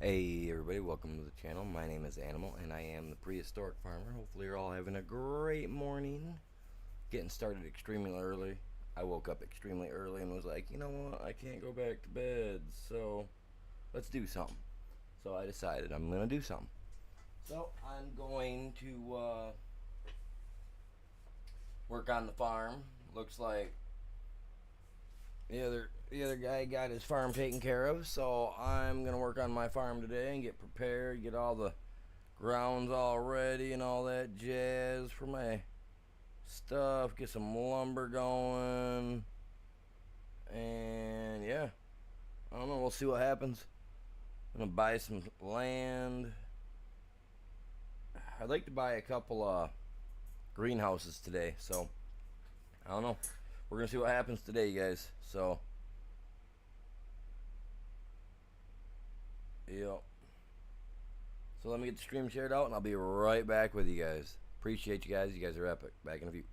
Hey everybody, welcome to the channel. My name is Animal and I am the prehistoric farmer. Hopefully you're all having a great morning. Getting started extremely early. I woke up extremely early and was like, you know what, I can't go back to bed, so let's do something. So I decided I'm gonna do something. So I'm going to work on the farm. Looks like the other guy got his farm taken care of, so I'm gonna work on my farm today and get prepared, get all the grounds all ready and all that jazz for my stuff, get some lumber going, and yeah, I don't know, we'll see what happens. I'm gonna buy some land. I'd like to buy a couple greenhouses today, so I don't know, we're gonna see what happens today, guys. So yeah, so let me get the stream shared out and I'll be right back with you guys. Appreciate you guys. You guys are epic. Back in a few.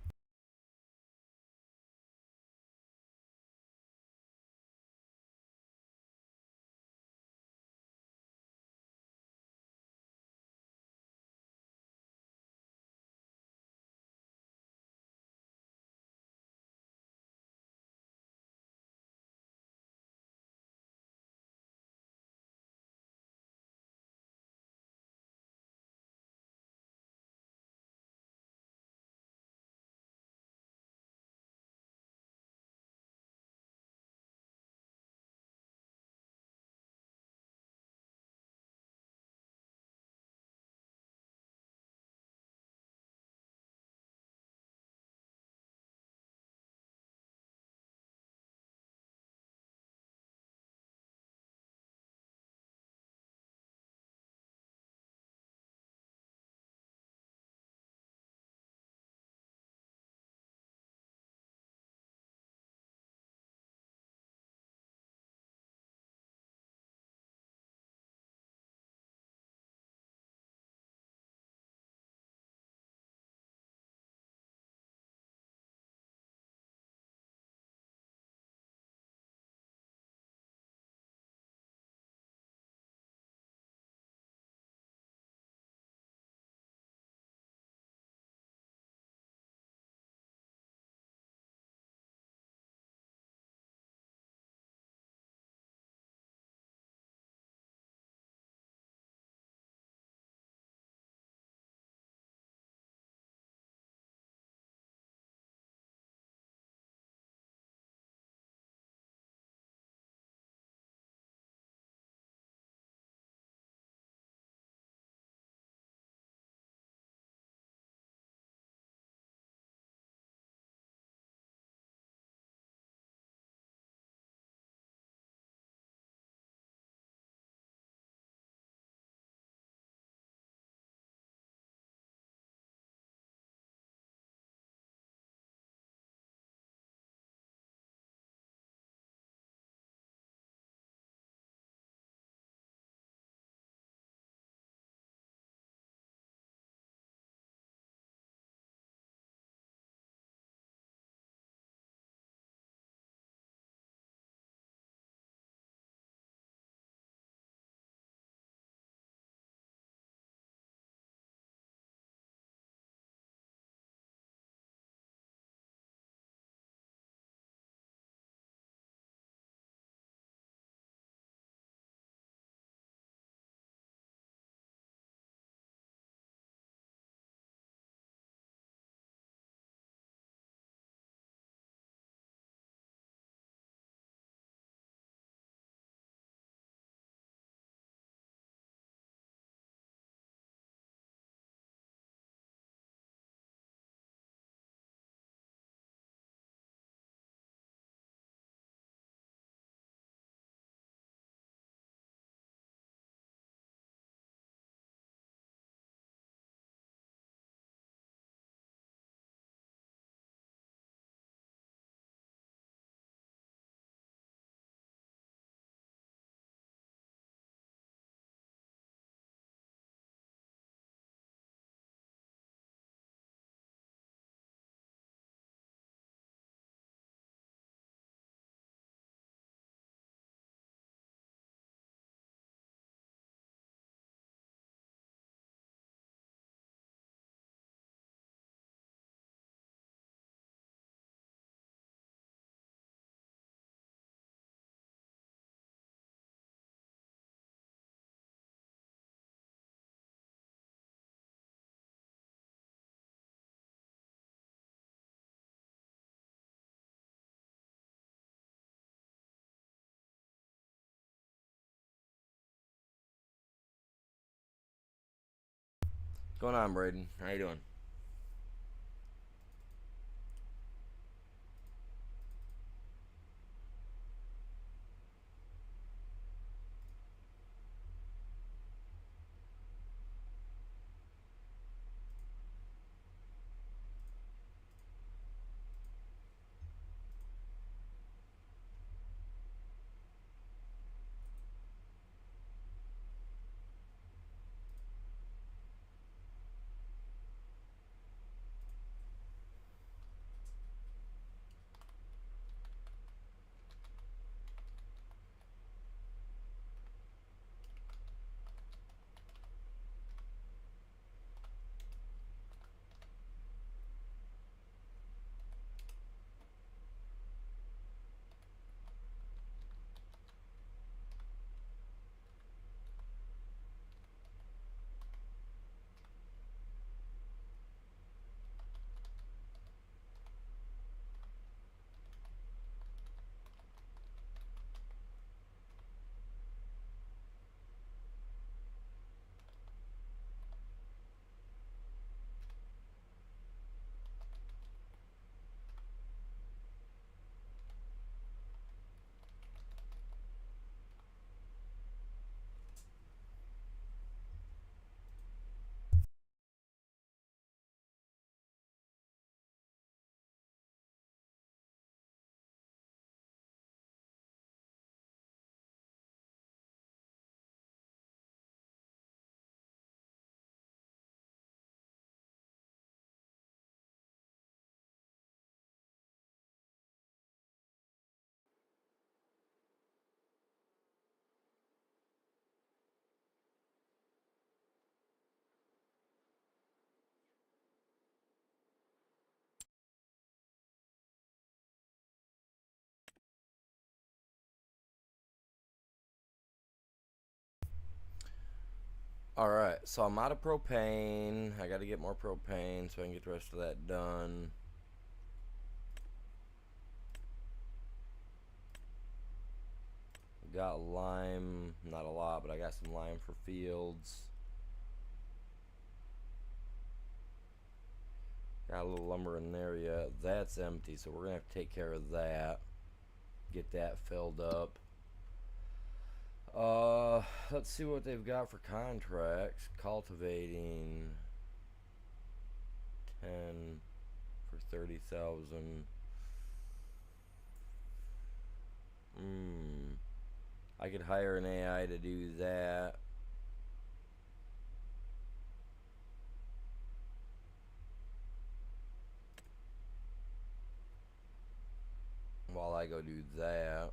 going on, Braden? How you doing? Alright, so I'm out of propane. I gotta get more propane so I can get the rest of that done. Got lime, not a lot, but I got some lime for fields. Got a little lumber in there yet. That's empty, so we're gonna have to take care of that. Get that filled up. Let's see what they've got for contracts. Cultivating 10 for 30,000. I could hire an AI to do that. While I go do that.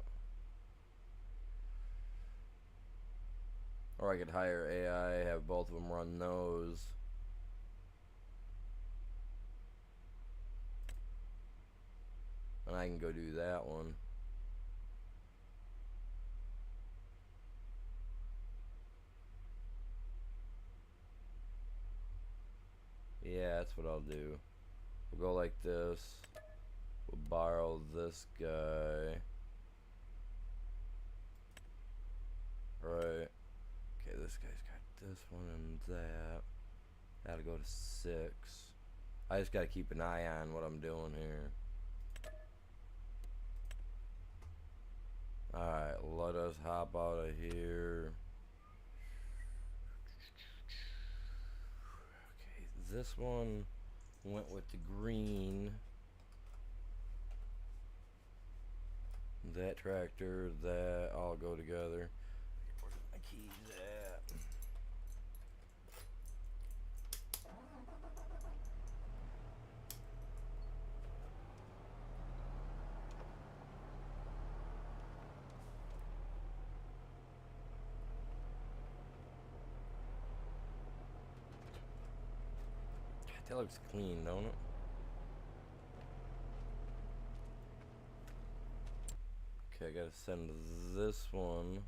Or I could hire AI, have both of them run those. And I can go do that one. Yeah, that's what I'll do. We'll go like this. We'll borrow this guy. Right. Okay, this guy's got this one and that. That'll go to 6. I just gotta keep an eye on what I'm doing here. Alright, let us hop out of here. Okay, this one went with the green. That tractor, that all go together. Where's my keys at? That looks clean, don't it? Okay, I gotta send this one.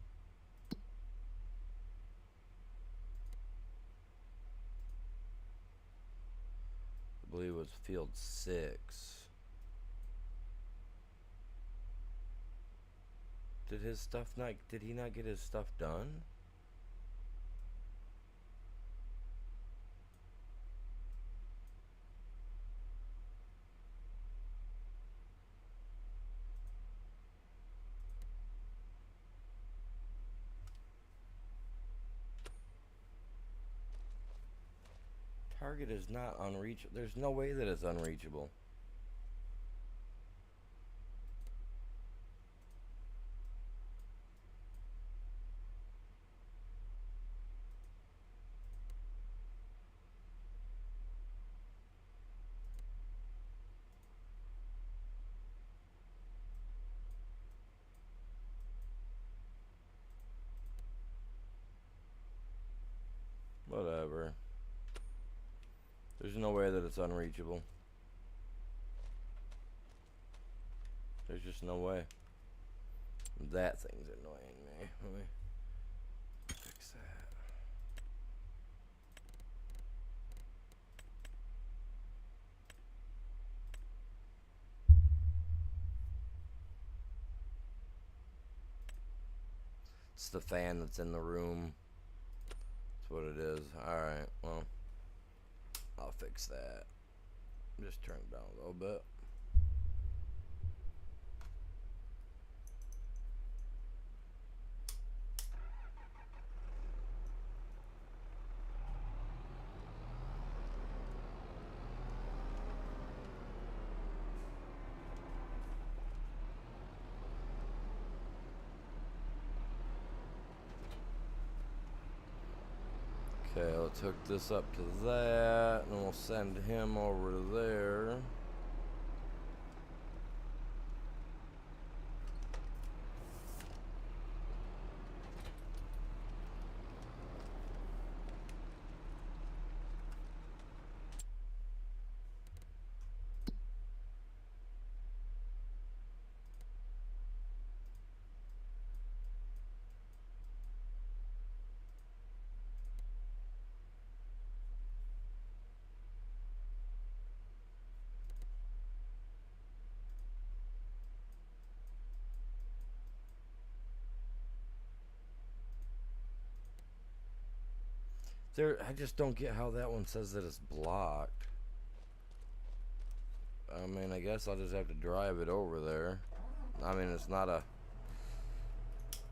I believe it was field 6. Did he not get his stuff done? Target is not unreachable. There's no way that it's unreachable. Whatever. There's no way that it's unreachable. There's just no way. That thing's annoying me. Let me fix that. It's the fan that's in the room. That's what it is. Alright, well, I'll fix that. Just turn it down a little bit. Okay, let's hook this up to that, and we'll send him over to there. I just don't get how that one says that it's blocked. I mean, I guess I'll just have to drive it over there. I mean, it's not a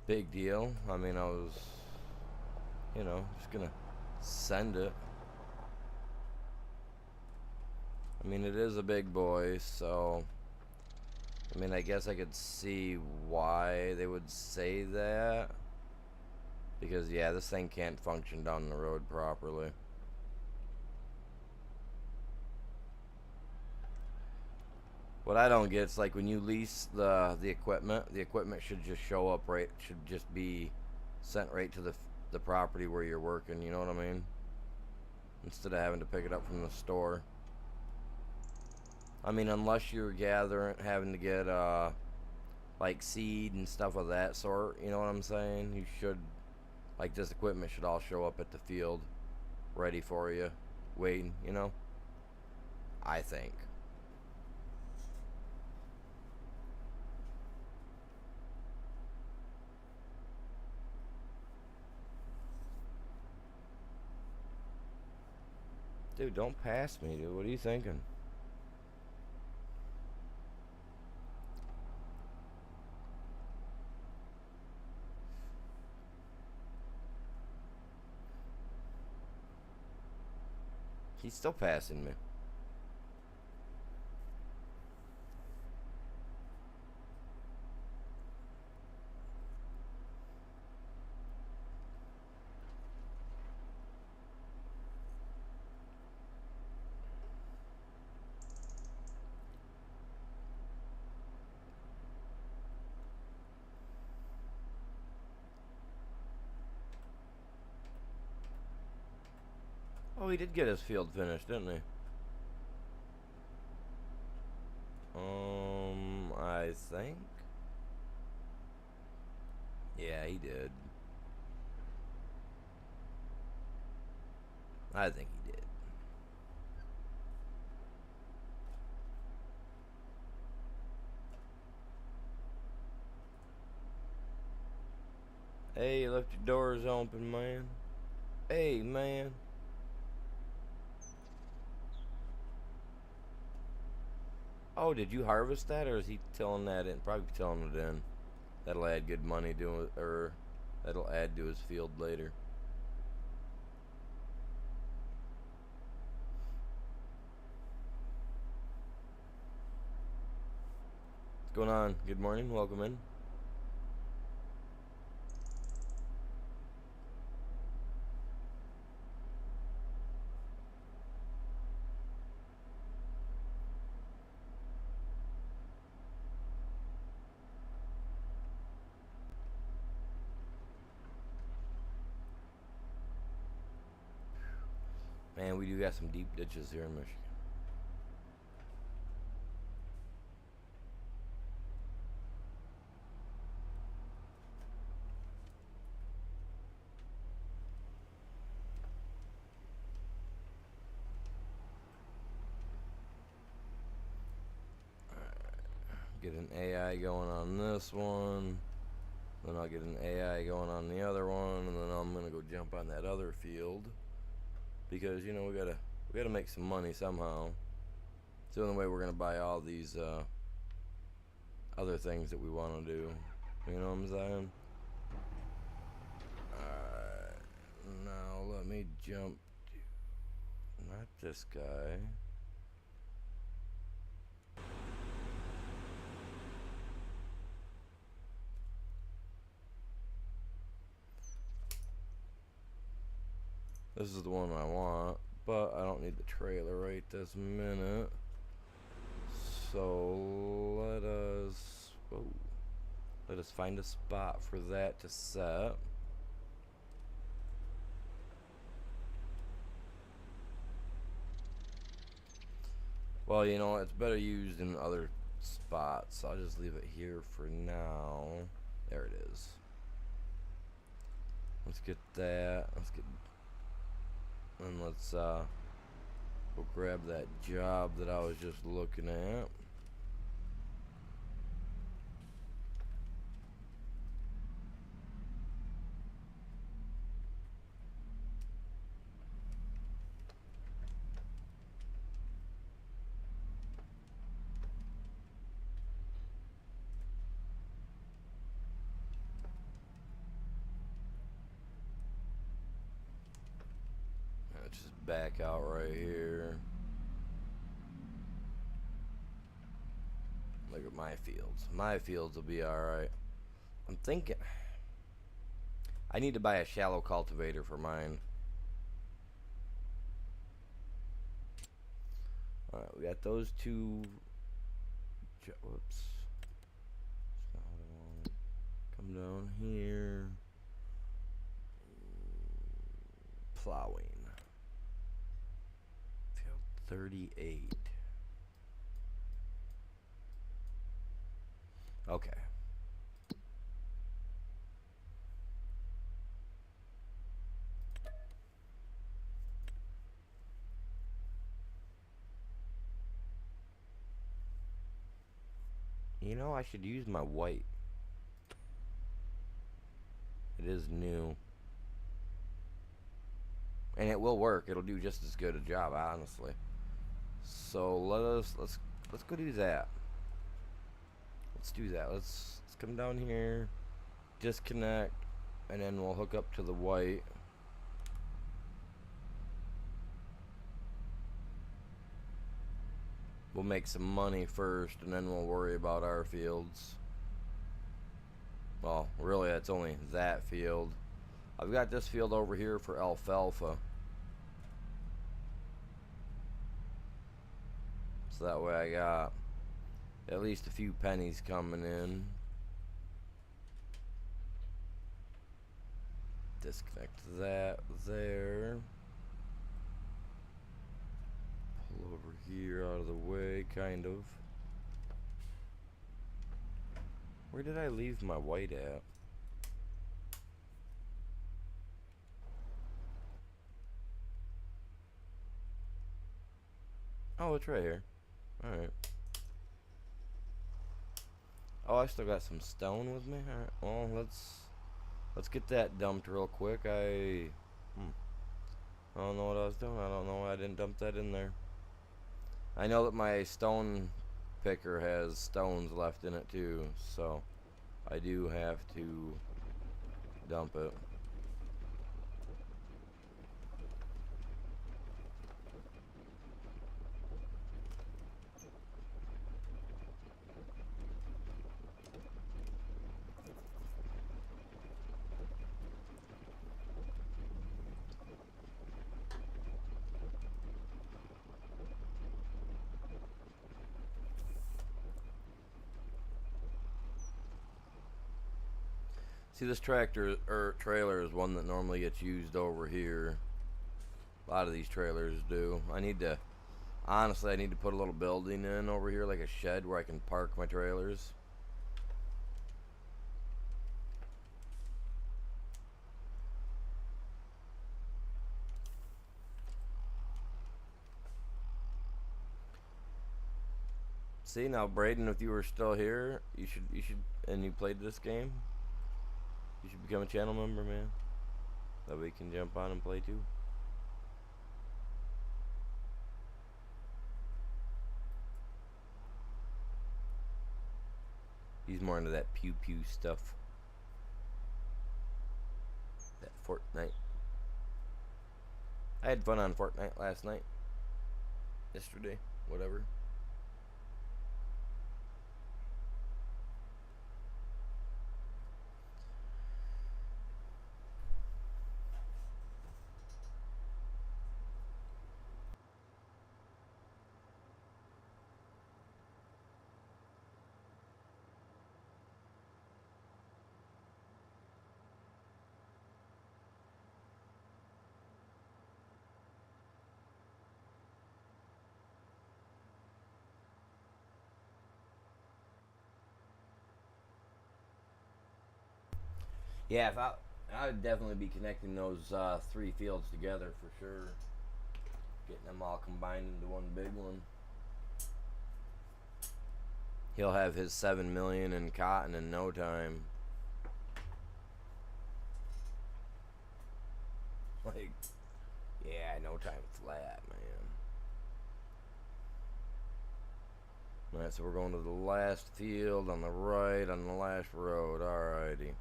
big deal. I mean, I was, you know, just gonna send it. I mean, it is a big boy, so I mean, I guess I could see why they would say that. Because, yeah, this thing can't function down the road properly. What I don't get is, like, when you lease the equipment should just show up right, should just be sent right to the property where you're working, you know what I mean? Instead of having to pick it up from the store. I mean, unless you're having to get, like, seed and stuff of that sort, you know what I'm saying? You should... Like, this equipment should all show up at the field, ready for you, waiting, you know? I think. Dude, don't pass me, dude. What are you thinking? He's still passing me. Oh, he did get his field finished, didn't he? I think. Yeah, he did. I think he did. Hey, you left your doors open, man. Hey, man. Oh, did you harvest that, or is he telling that in? Probably telling it in. That'll add good money to it, or that'll add to his field later. going on? Good morning. Welcome in. Man, we do got some deep ditches here in Michigan. Get an AI going on this one. Then I'll get an AI going on the other one, and then I'm gonna go jump on that other field because you know we gotta make some money somehow. It's the only way we're gonna buy all these other things that we want to do. You know what I'm saying? Alright, now let me jump. Not this guy. This is the one I want, but I don't need the trailer right this minute. So let us find a spot for that to set. Well, you know, it's better used in other spots. I'll just leave it here for now. There it is. Let's get that. Let's go grab that job that I was just looking at. Just back out right here. Look at my fields. My fields will be alright. I'm thinking I need to buy a shallow cultivator for mine. Alright, we got those two. Whoops. Come down here. Plowing. Field 38. Okay. You know, I should use my white. It is new. And it will work. It'll do just as good a job, honestly. So let's go do that. Let's do that. Let's come down here, disconnect, and then we'll hook up to the white. We'll make some money first, and then we'll worry about our fields. Well, really, it's only that field. I've got this field over here for alfalfa. So that way I got at least a few pennies coming in. Disconnect that there. Pull over here out of the way, kind of. Where did I leave my white at? Oh, it's right here. Alright. Oh, I still got some stone with me? Alright, well, let's get that dumped real quick. I don't know what I was doing. I don't know why I didn't dump that in there. I know that my stone picker has stones left in it too, so I do have to dump it. See, this tractor or trailer is one that normally gets used over here. A lot of these trailers do. Honestly, I need to put a little building in over here, like a shed where I can park my trailers. See, now Braden, if you were still here, you should, and you played this game, you should become a channel member, man. That way you can jump on and play too. He's more into that pew pew stuff. That Fortnite. I had fun on Fortnite last night. Yesterday, whatever. Yeah, I would definitely be connecting those 3 fields together for sure. Getting them all combined into one big one. He'll have his 7 million in cotton in no time. Like, yeah, no time flat, man. Alright, so we're going to the last field on the right on the last road. Alrighty.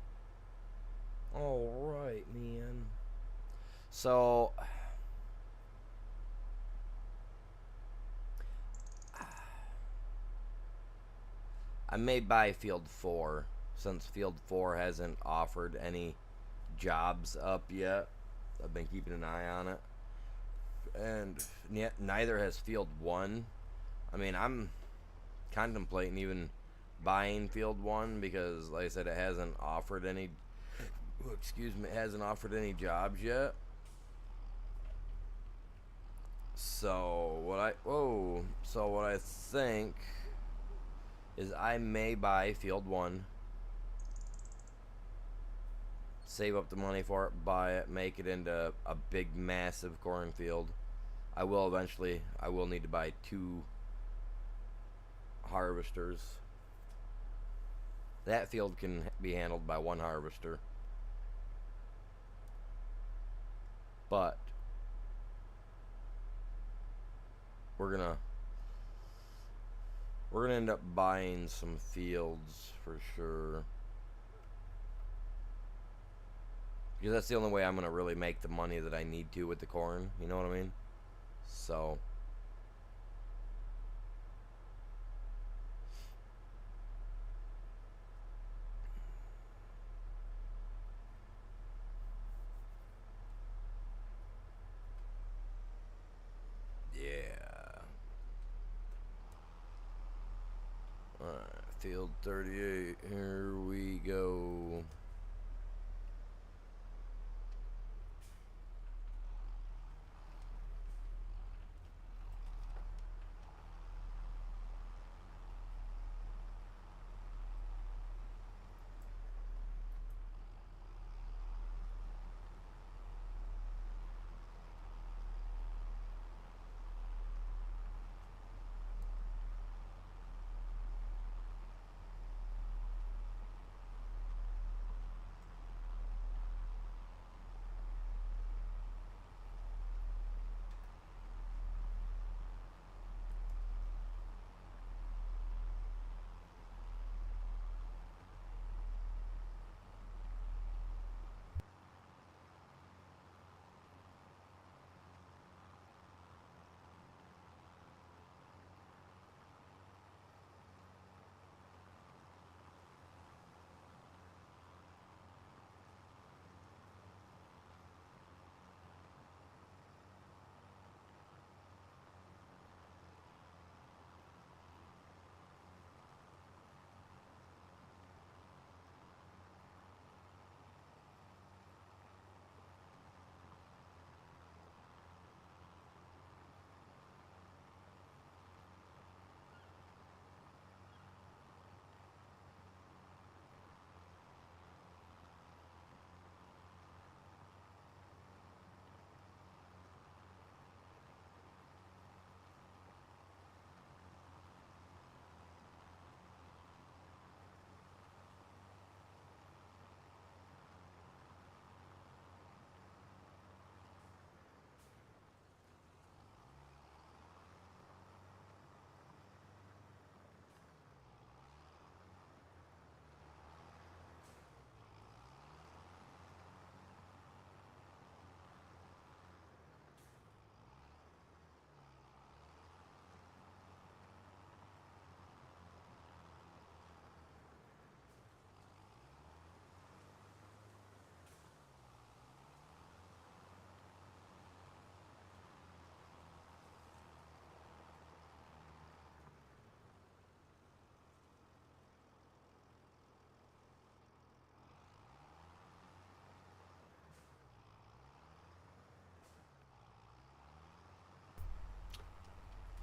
Alright, man. So I may buy field 4 since field 4 hasn't offered any jobs up yet. I've been keeping an eye on it, and neither has field 1. I mean, I'm contemplating even buying field 1 because, like I said, it hasn't offered any it hasn't offered any jobs yet. So what I think is I may buy field 1, save up the money for it, buy it, make it into a big massive cornfield. I will need to buy 2 harvesters. That field can be handled by 1 harvester. But we're gonna end up buying some fields for sure, because that's the only way I'm gonna really make the money that I need to with the corn. You know what I mean? So yeah. Alright, field 38, here we go.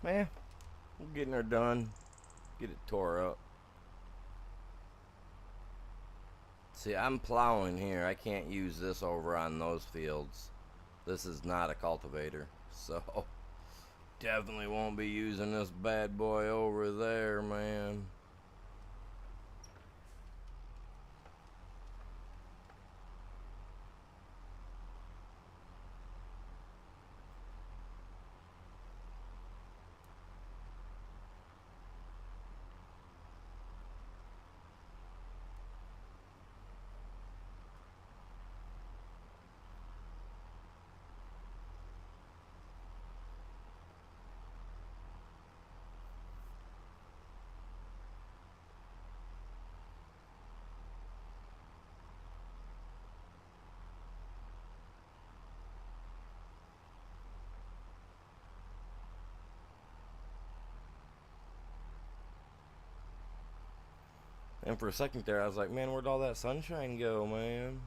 Man, we're getting her done. Get it tore up. See, I'm plowing here. I can't use this over on those fields. This is not a cultivator, so definitely won't be using this bad boy over there, man. And for a second there, I was like, man, where'd all that sunshine go, man?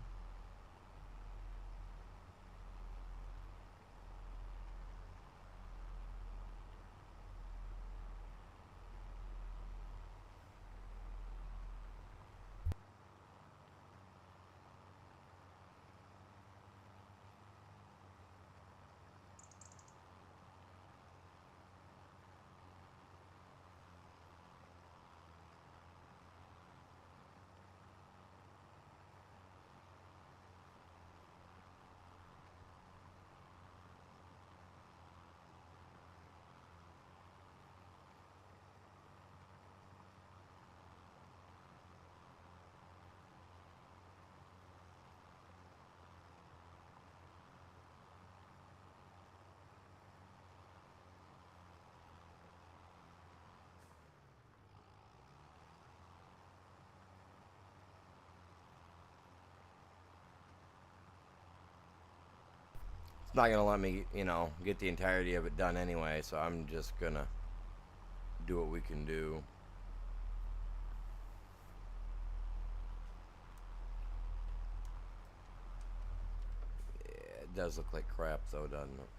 It's not gonna let me, get the entirety of it done anyway, so I'm just gonna do what we can do. Yeah, it does look like crap though, doesn't it?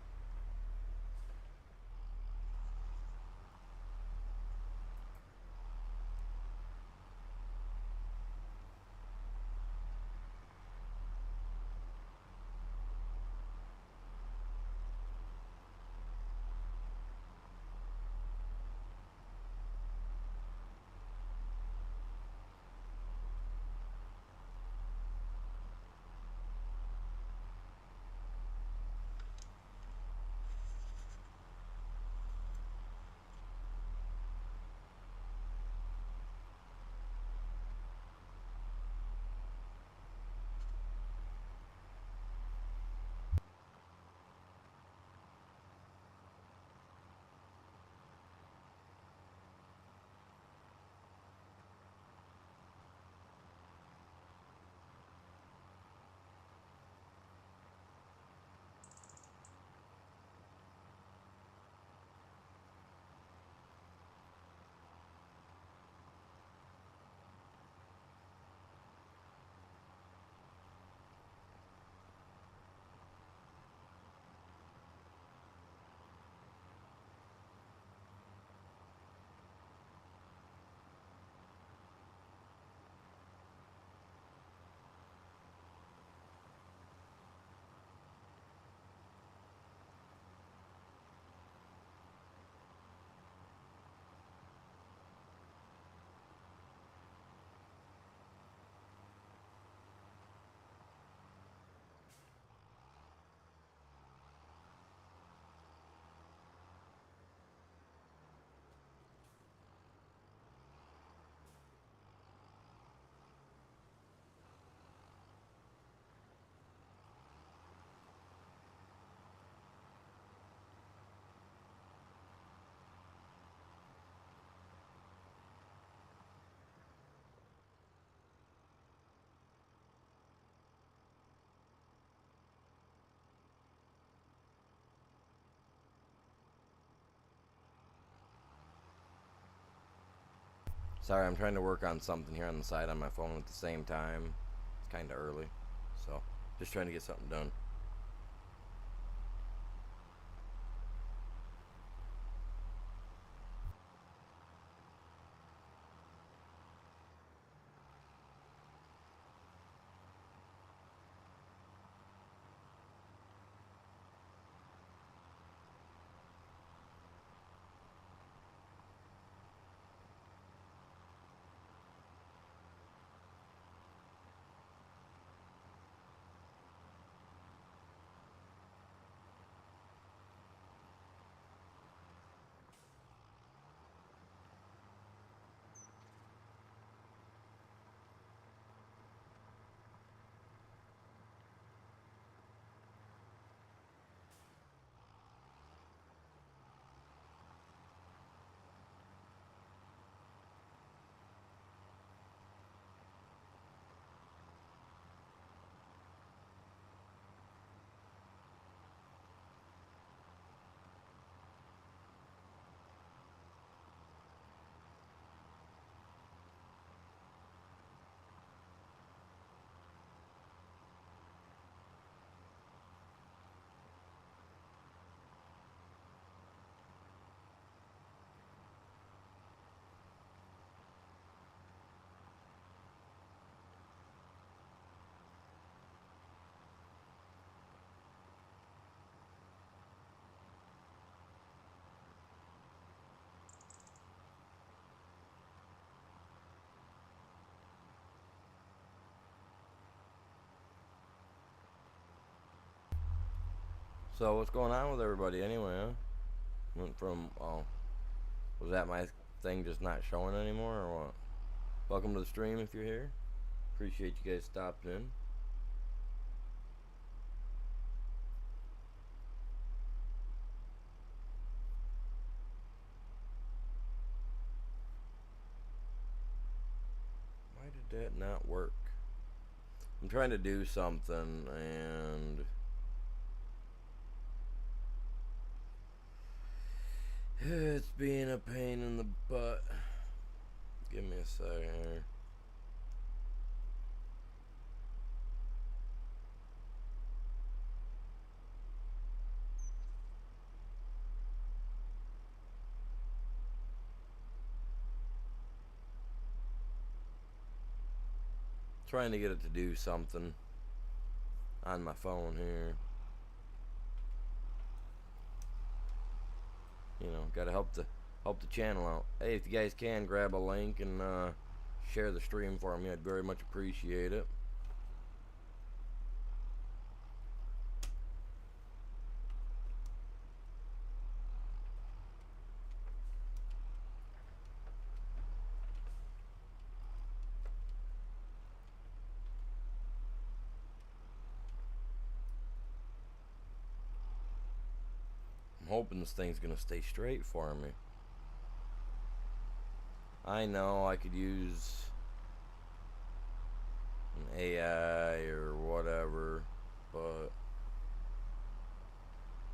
Sorry, I'm trying to work on something here on the side on my phone at the same time. It's kind of early, so just trying to get something done. So what's going on with everybody anyway, huh? Went from, oh, was that my thing just not showing anymore or what? Welcome to the stream if you're here. Appreciate you guys stopping in. Why did that not work? I'm trying to do something and it's being a pain in the butt. Give me a second here. Trying to get it to do something on my phone here. You know, gotta help the channel out. Hey, if you guys can grab a link and share the stream for me, I'd very much appreciate it. I'm hoping this thing's gonna stay straight for me. I know I could use an AI or whatever, but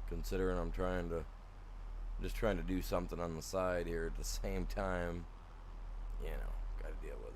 considering I'm just trying to do something on the side here at the same time, you know, gotta deal with it.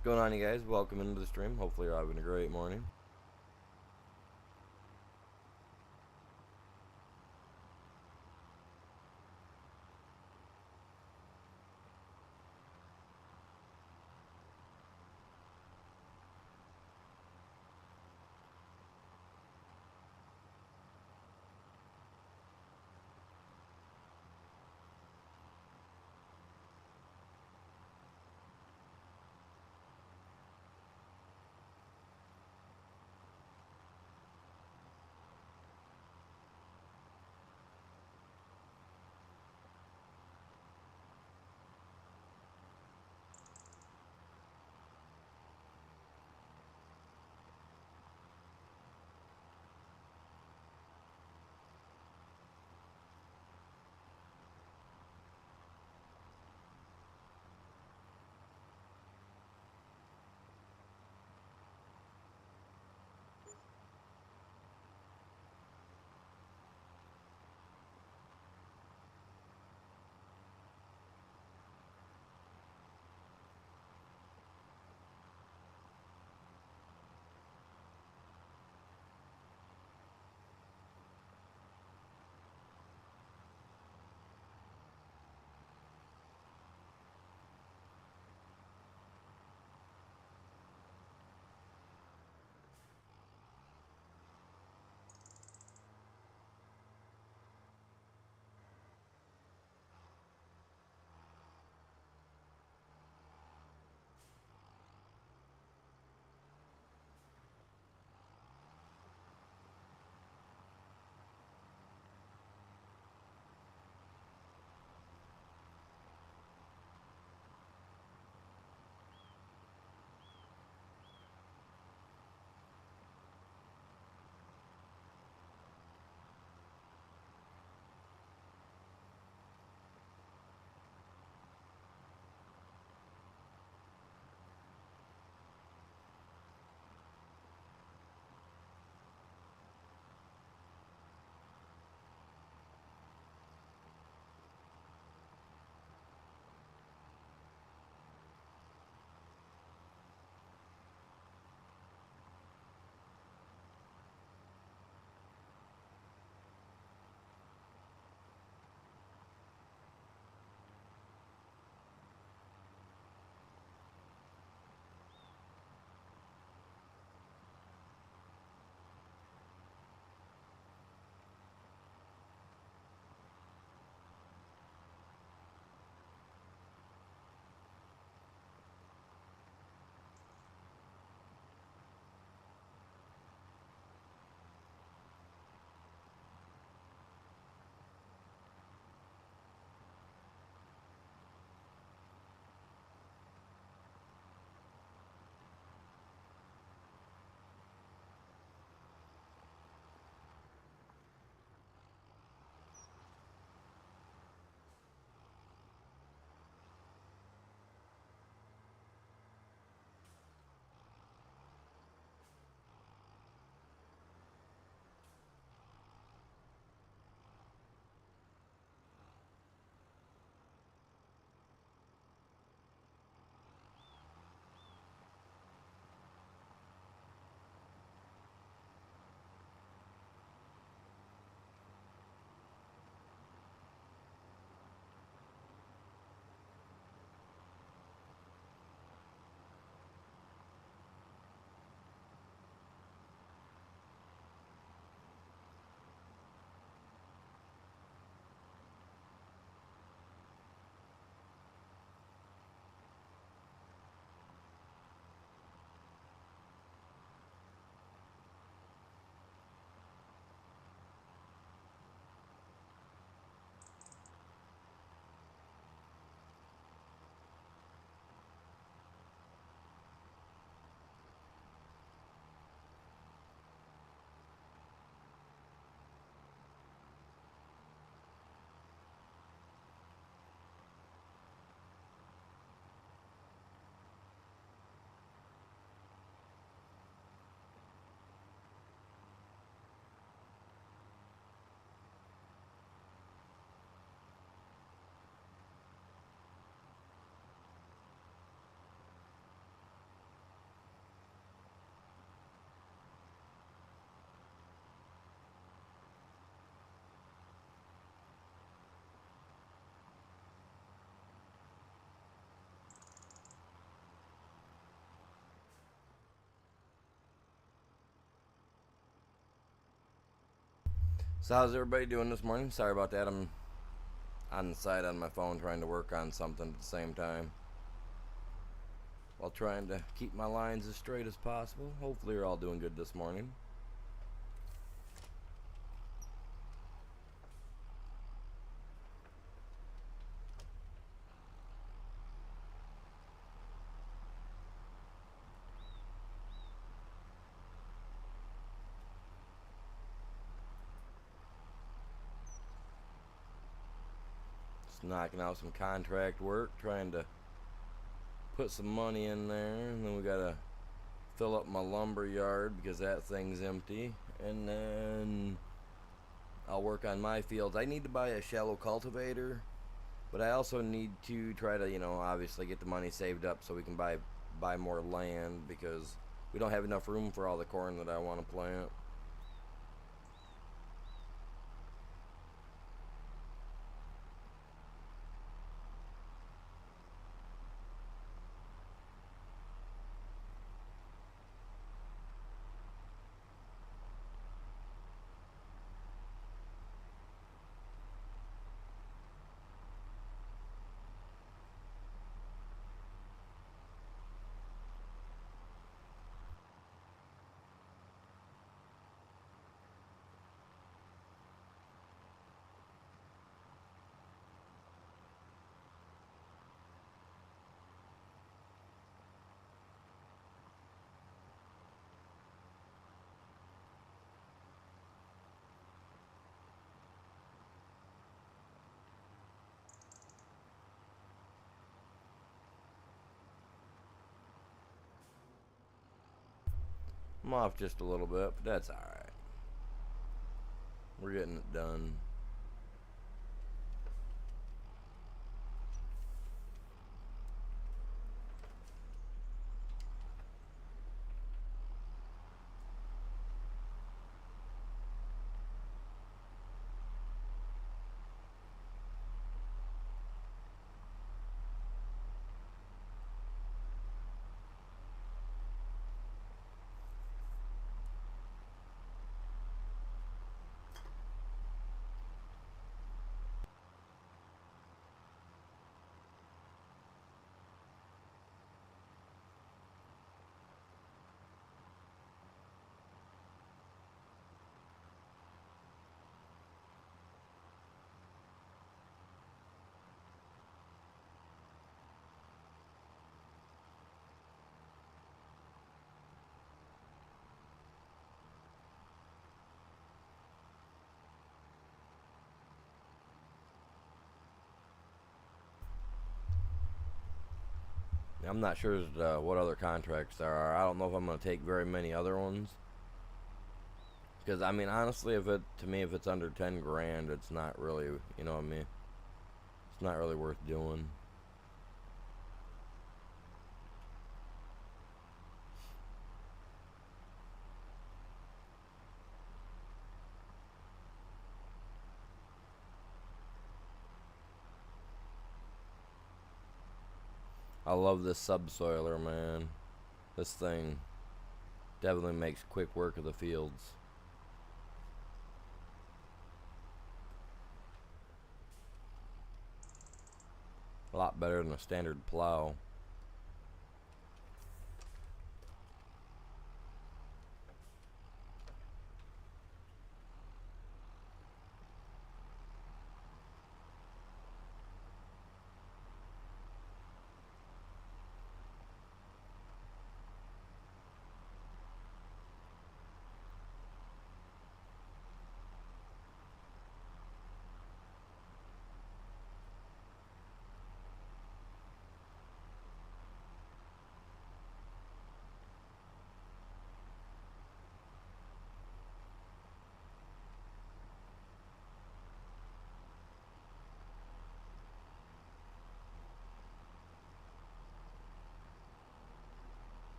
What's going on, you guys? Welcome into the stream. Hopefully you're having a great morning. So how's everybody doing this morning? Sorry about that. I'm on the side on my phone trying to work on something at the same time, while trying to keep my lines as straight as possible. Hopefully you're all doing good this morning. Just knocking out some contract work, trying to put some money in there, and then we gotta fill up my lumber yard because that thing's empty, and then I'll work on my fields. I need to buy a shallow cultivator, but I also need to try to, obviously get the money saved up so we can buy more land, because we don't have enough room for all the corn that I want to plant. I'm off just a little bit, but that's alright. We're getting it done. I'm not sure what other contracts there are. I don't know if I'm going to take very many other ones. Because, honestly, if it's under 10 grand, it's not really, you know what I mean? It's not really worth doing. I love this subsoiler, man. This thing definitely makes quick work of the fields. A lot better than a standard plow.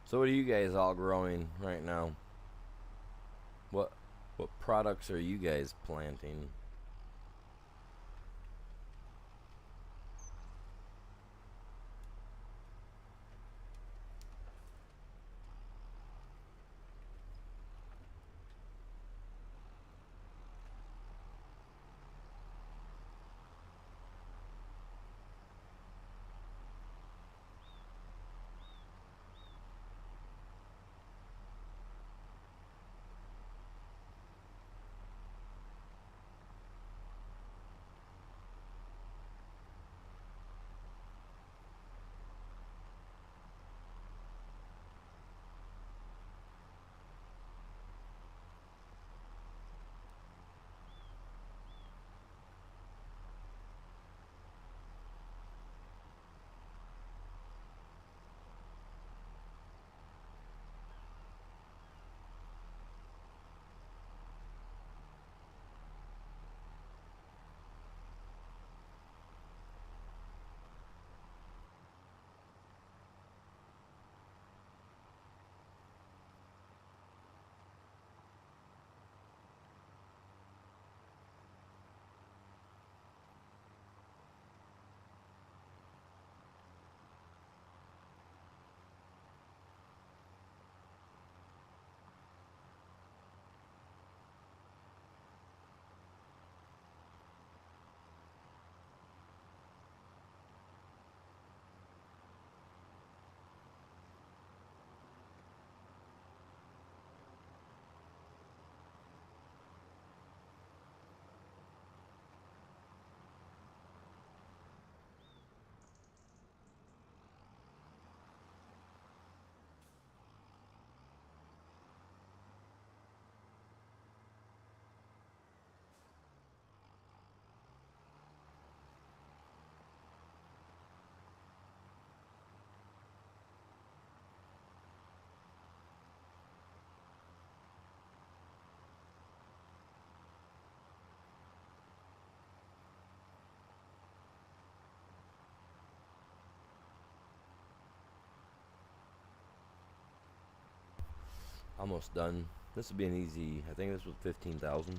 So what are you guys all growing right now? What what products are you guys planting? Almost done. This would be an easy. I think this was 15,000.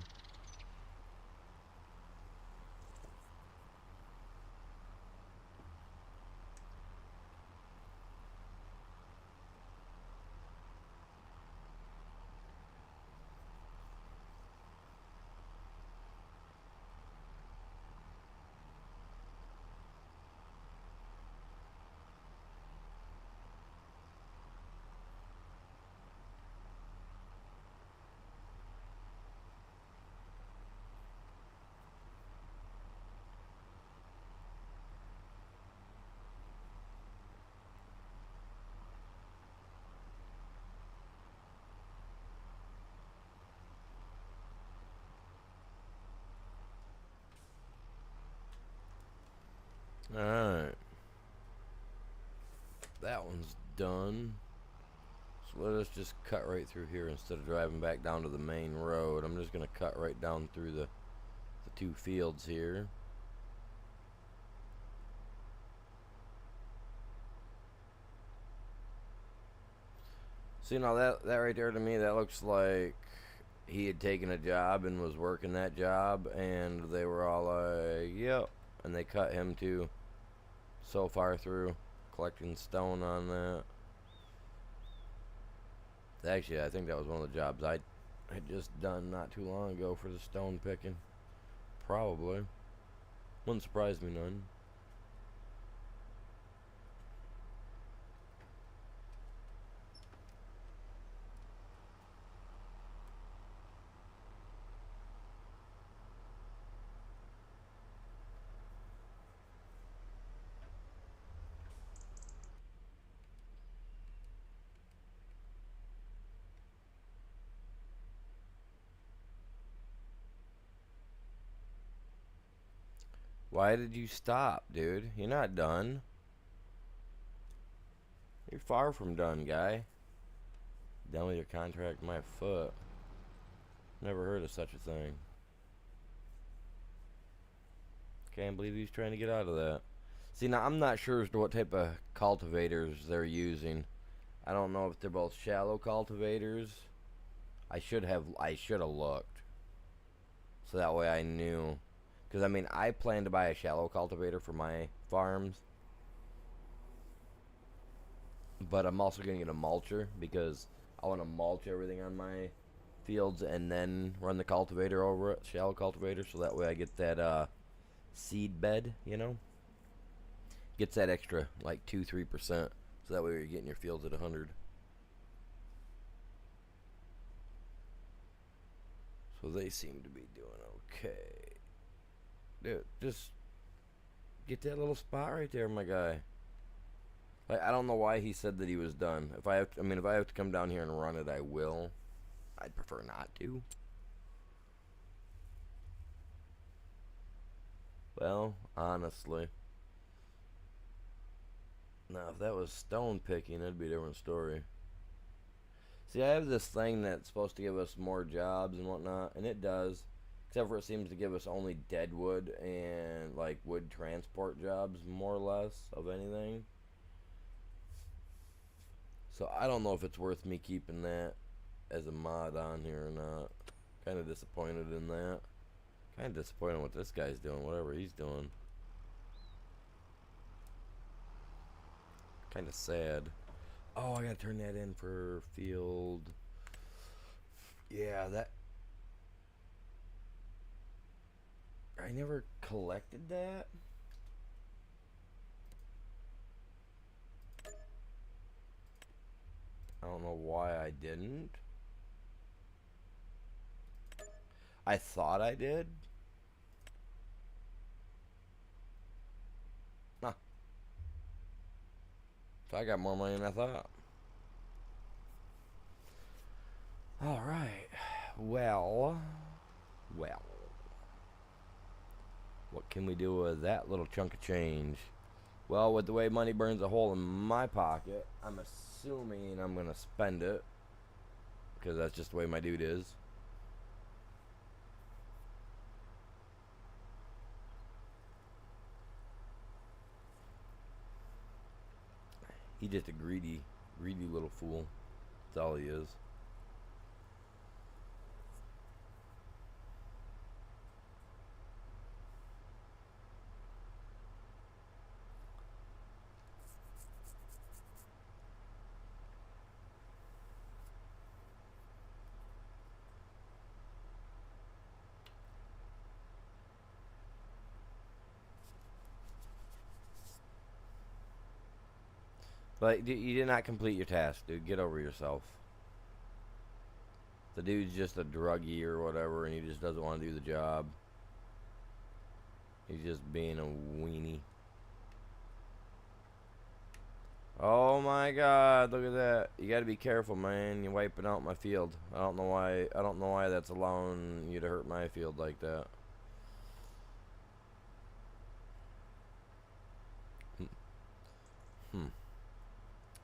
Alright. That one's done. So let us just cut right through here instead of driving back down to the main road. I'm just going to cut right down through the two fields here. See, now that right there to me, that looks like he had taken a job and was working that job, and they were all like, yep. And they cut him too, so far through, collecting stone on that. Actually, I think that was one of the jobs I had just done not too long ago for the stone picking. Probably. Wouldn't surprise me none. Why did you stop, dude? You're not done. You're far from done, guy. Done with your contract, my foot. Never heard of such a thing. Can't believe he's trying to get out of that. See, now I'm not sure as to what type of cultivators they're using. I don't know if they're both shallow cultivators. I should have looked, so that way I knew. Because I mean, I plan to buy a shallow cultivator for my farms, but I'm also gonna get a mulcher because I want to mulch everything on my fields and then run the cultivator over it, shallow cultivator, so that way I get that seed bed, you know, gets that extra like 2-3%, so that way you're getting your fields at 100. So they seem to be doing okay. Dude, just get that little spot right there, my guy. Like, I don't know why he said that he was done. If I have to, I mean, if I have to come down here and run it, I will. I'd prefer not to. Well, honestly. Now, if that was stone picking, that'd be a different story. See, I have this thing that's supposed to give us more jobs and whatnot, and it does. Except for it seems to give us only dead wood and, like, wood transport jobs, more or less, of anything. So I don't know if it's worth me keeping that as a mod on here or not. Kind of disappointed in that. Kind of disappointed what this guy's doing, whatever he's doing. Kind of sad. Oh, I gotta turn that in for field. Yeah, that. I never collected that. I don't know why I didn't. I thought I did. Huh. So I got more money than I thought. Alright. Well. What can we do with that little chunk of change? Well, with the way money burns a hole in my pocket, I'm assuming I'm going to spend it. Because that's just the way my dude is. He's just a greedy little fool. That's all he is. But you did not complete your task, dude. Get over yourself. The dude's just a druggie or whatever, and he just doesn't want to do the job. He's just being a weenie. Oh my God! Look at that. You got to be careful, man. You're wiping out my field. I don't know why. I don't know why that's allowing you to hurt my field like that.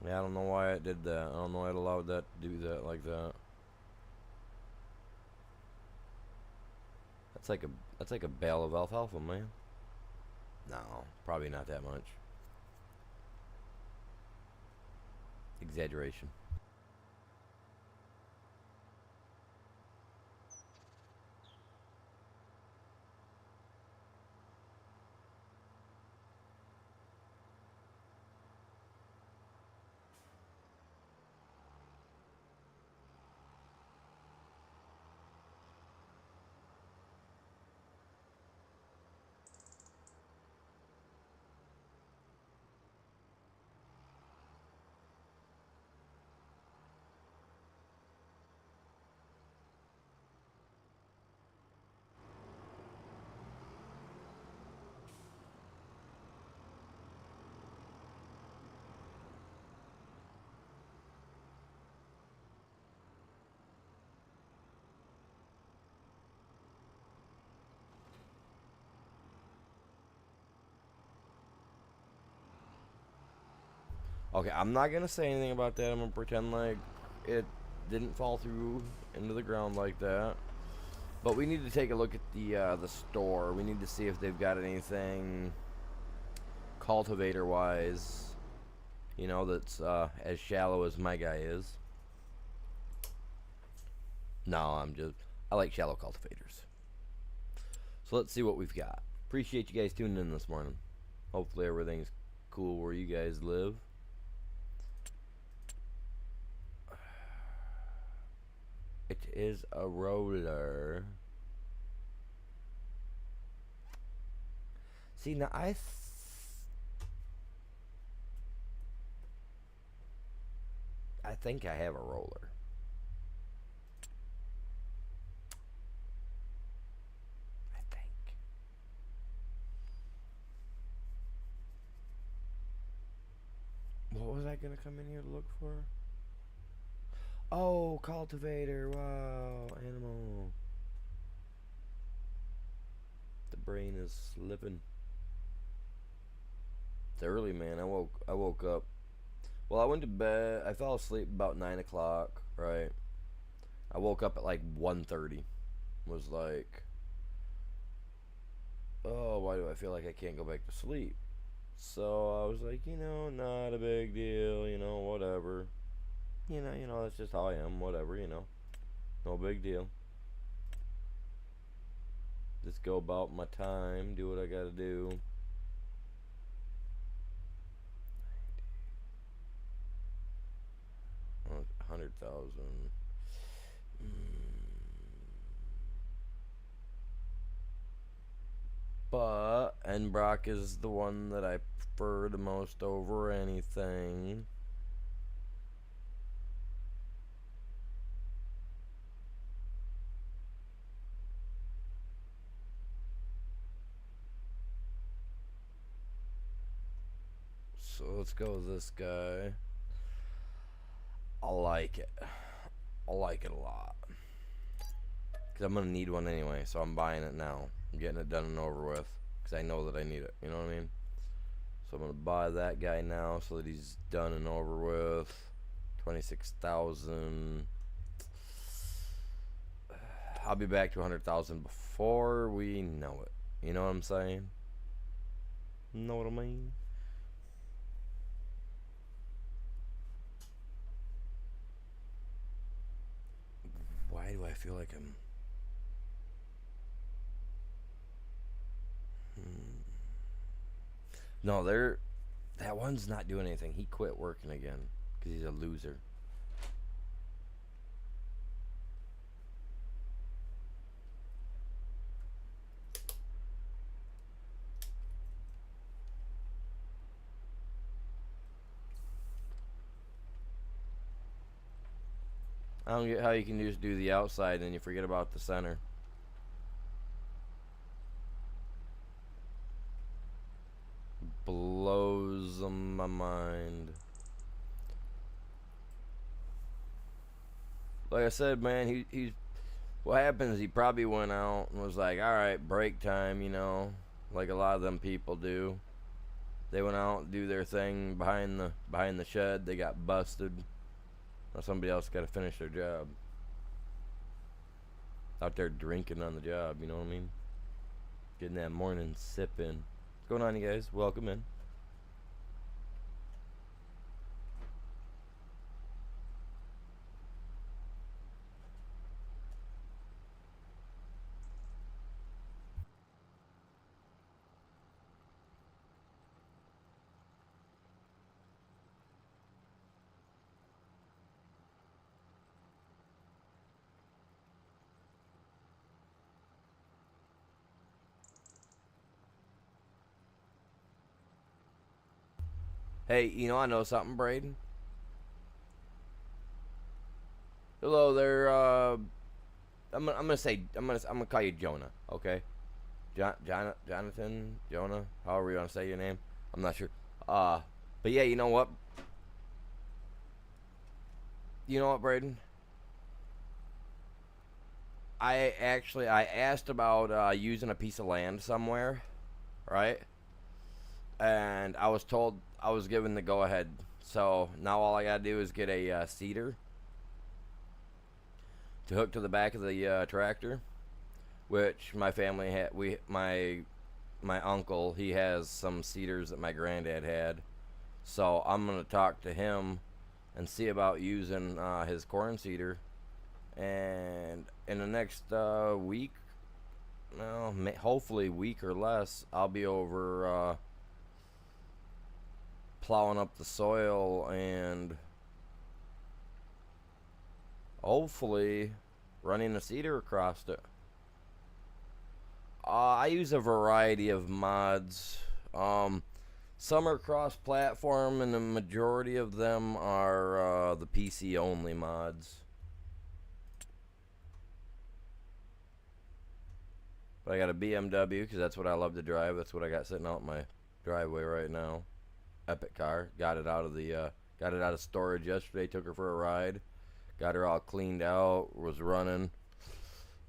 Yeah, I don't know why it did that. I don't know why it allowed that to do that like that. That's like a bale of alfalfa, man. No, probably not that much. Exaggeration. Okay, I'm not gonna say anything about that. I'm gonna pretend like it didn't fall through into the ground like that. But we need to take a look at the store. We need to see if they've got anything cultivator wise you know, that's as shallow as my guy is. No, I like shallow cultivators. So let's see what we've got. Appreciate you guys tuning in this morning. Hopefully everything's cool where you guys live. It is a roller. See, now I think I have a roller. I think. What was I gonna come in here to look for? Oh, cultivator. Wow, animal. The brain is slipping. It's early, man. I woke up. Well, I went to bed. I fell asleep about 9 o'clock, right? I woke up at like 1:30. Was like, oh, why do I feel like I can't go back to sleep? So I was like, not a big deal, whatever. That's just how I am, whatever, no big deal. Just go about my time, do what I gotta do. Oh, 100,000. But Enbrock is the one that I prefer the most over anything. So let's go with this guy. I like it. I like it a lot. Because I'm going to need one anyway, so I'm buying it now. I'm getting it done and over with. Because I know that I need it. You know what I mean? So I'm going to buy that guy now so that he's done and over with. 26,000. I'll be back to 100,000 before we know it. You know what I'm saying? Know what I mean? Why do I feel like I'm... No, that one's not doing anything. He quit working again because he's a loser. I don't get how you can just do the outside and you forget about the center. Blows my mind. Like I said, man, he's what happens, he probably went out and was like, alright, break time, like a lot of them people do. They went out and do their thing behind the shed, they got busted. Now somebody else got to finish their job. Out there drinking on the job, you know what I mean? Getting that morning sip in. What's going on, you guys? Welcome in. Hey, I know something, Braden. Hello there. I'm gonna call you Jonah, okay? Jonathan, Jonah, however you want to say your name. I'm not sure. But yeah, you know what? You know what, Braden? I asked about using a piece of land somewhere, right? And I was told I was given the go ahead. So now all I gotta do is get a seeder to hook to the back of the tractor, which my family had. My uncle, he has some seeders that my granddad had, So I'm gonna talk to him and see about using his corn seeder. And in the next week, well, hopefully week or less, I'll be over plowing up the soil and hopefully running a seeder across it. I use a variety of mods. Some are cross-platform, and the majority of them are the PC-only mods. But I got a BMW because that's what I love to drive. That's what I got sitting out in my driveway right now. Epic car. Got it out of storage yesterday. Took her for a ride. Got her all cleaned out. Was running.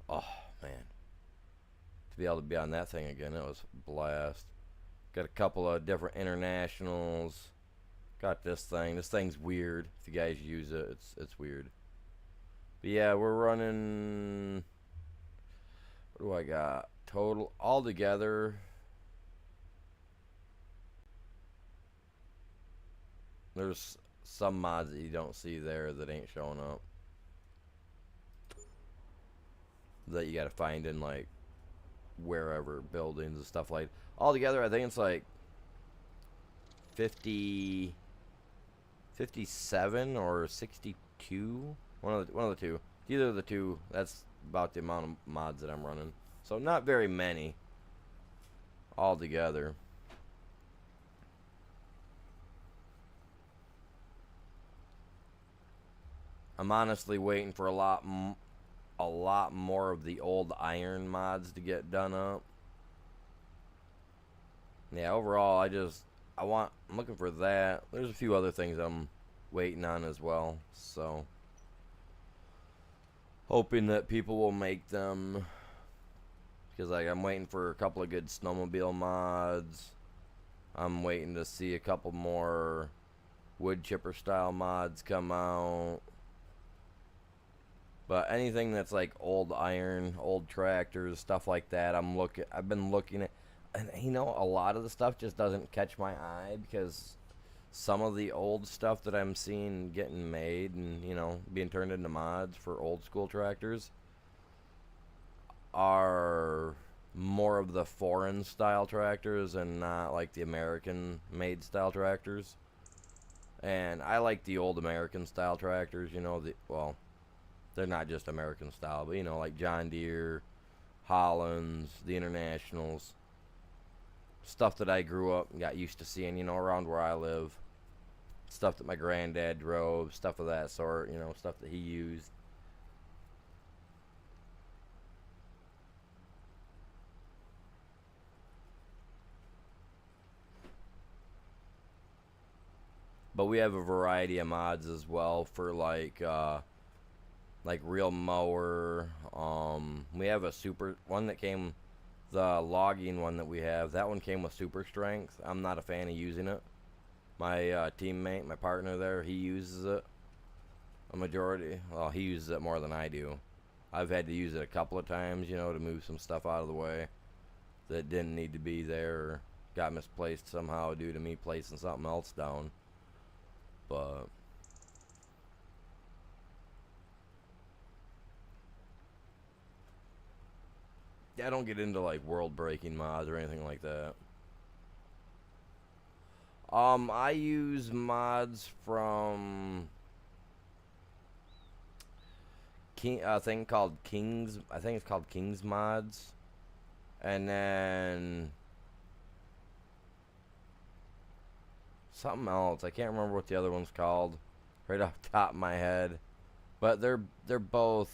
Oh man, to be able to be on that thing again, that was a blast. Got a couple of different internationals. Got this thing. This thing's weird. If you guys use it, it's weird. But yeah, we're running. What do I got? Total all together. There's some mods that you don't see there that ain't showing up. That you gotta find in like wherever buildings and stuff like. All together, I think it's like 50, 57 or 62. One of the two. Either of the two. That's about the amount of mods that I'm running. So not very many all together. I'm honestly waiting for a lot more of the old iron mods to get done up. Yeah, overall, I'm looking for that. There's a few other things I'm waiting on as well. So hoping that people will make them, because like I'm waiting for a couple of good snowmobile mods. I'm waiting to see a couple more wood chipper style mods come out. But anything that's like old iron, old tractors, stuff like that, I've been looking at, and you know, a lot of the stuff just doesn't catch my eye because some of the old stuff that I'm seeing getting made and, you know, being turned into mods for old school tractors are more of the foreign style tractors and not like the American made style tractors. And I like the old American style tractors, you know, they're not just American style, but you know, like John Deere, Hollands, the Internationals, stuff that I grew up and got used to seeing, you know, around where I live. Stuff that my granddad drove, stuff of that sort, you know, stuff that he used. But we have a variety of mods as well for like real mower. We have a super one that came, the logging one that we have. That one came with super strength. I'm not a fan of using it. My teammate, my partner there, he uses it a majority. Well, he uses it more than I do. I've had to use it a couple of times, you know, to move some stuff out of the way that didn't need to be there or got misplaced somehow due to me placing something else down. But yeah, I don't get into like world breaking mods or anything like that. I use mods from a thing called Kings. I think it's called Kings Mods, and then something else. I can't remember what the other one's called, right off the top of my head. But they're both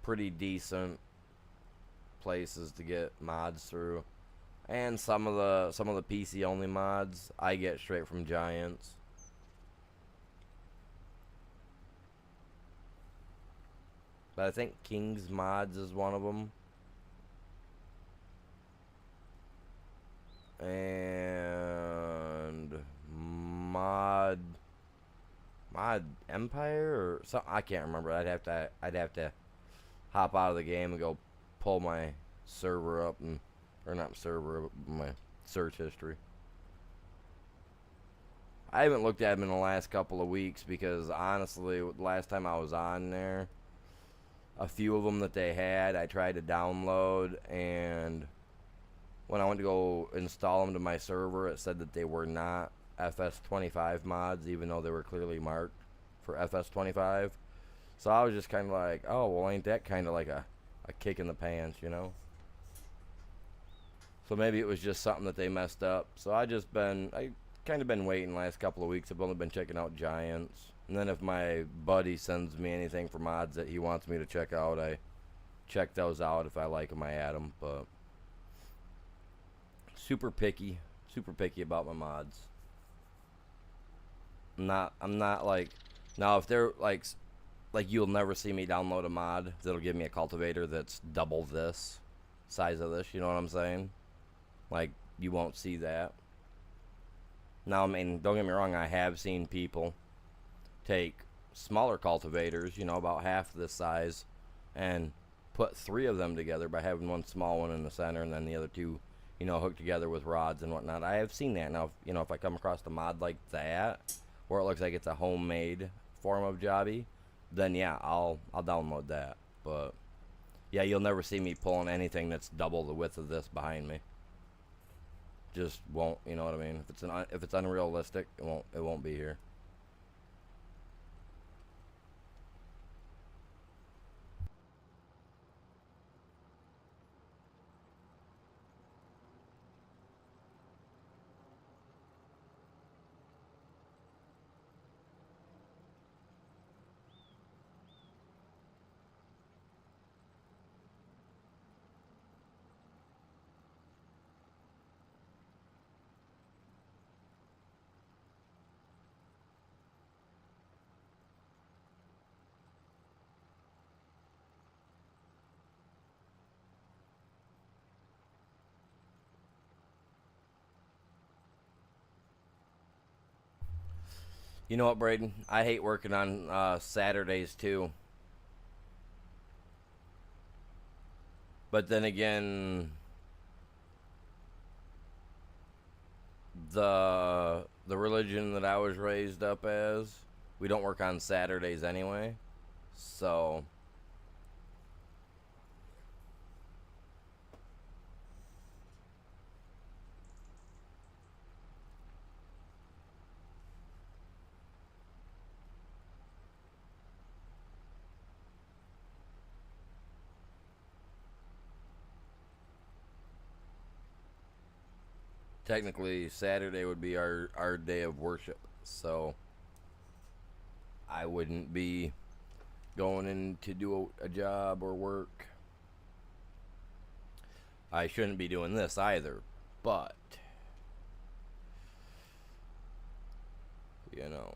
pretty decent places to get mods through. And some of the PC only mods I get straight from Giants. But I think King's Mods is one of them. And Mod Empire or something, I can't remember. I'd have to hop out of the game and go pull my server up, and or not server, but my search history. I haven't looked at them in the last couple of weeks because honestly, the last time I was on there, a few of them that they had, I tried to download, and when I went to go install them to my server, it said that they were not FS25 mods, even though they were clearly marked for FS25. So I was just kind of like, oh, well, ain't that kind of like a kick in the pants, you know? So maybe it was just something that they messed up. So I kind of been waiting the last couple of weeks. I've only been checking out Giants. And then if my buddy sends me anything for mods that he wants me to check out, I check those out. If I like them, I add them. But super picky about my mods. I'm not like, now if they're like you'll never see me download a mod that'll give me a cultivator that's double this size of this, you know what I'm saying? Like, you won't see that. Now, I mean, don't get me wrong, I have seen people take smaller cultivators, you know, about half this size, and put 3 of them together by having one small one in the center and then the other 2, you know, hooked together with rods and whatnot. I have seen that. Now, you know, if I come across a mod like that, where it looks like it's a homemade form of jobby, then yeah, I'll download that. But yeah, you'll never see me pulling anything that's double the width of this behind me. Just won't, you know what I mean? If it's unrealistic, it won't be here. You know what, Braden? I hate working on Saturdays too. But then again, the religion that I was raised up as, we don't work on Saturdays anyway. So technically Saturday would be our day of worship. So I wouldn't be going in to do a job or work. I shouldn't be doing this either, but you know.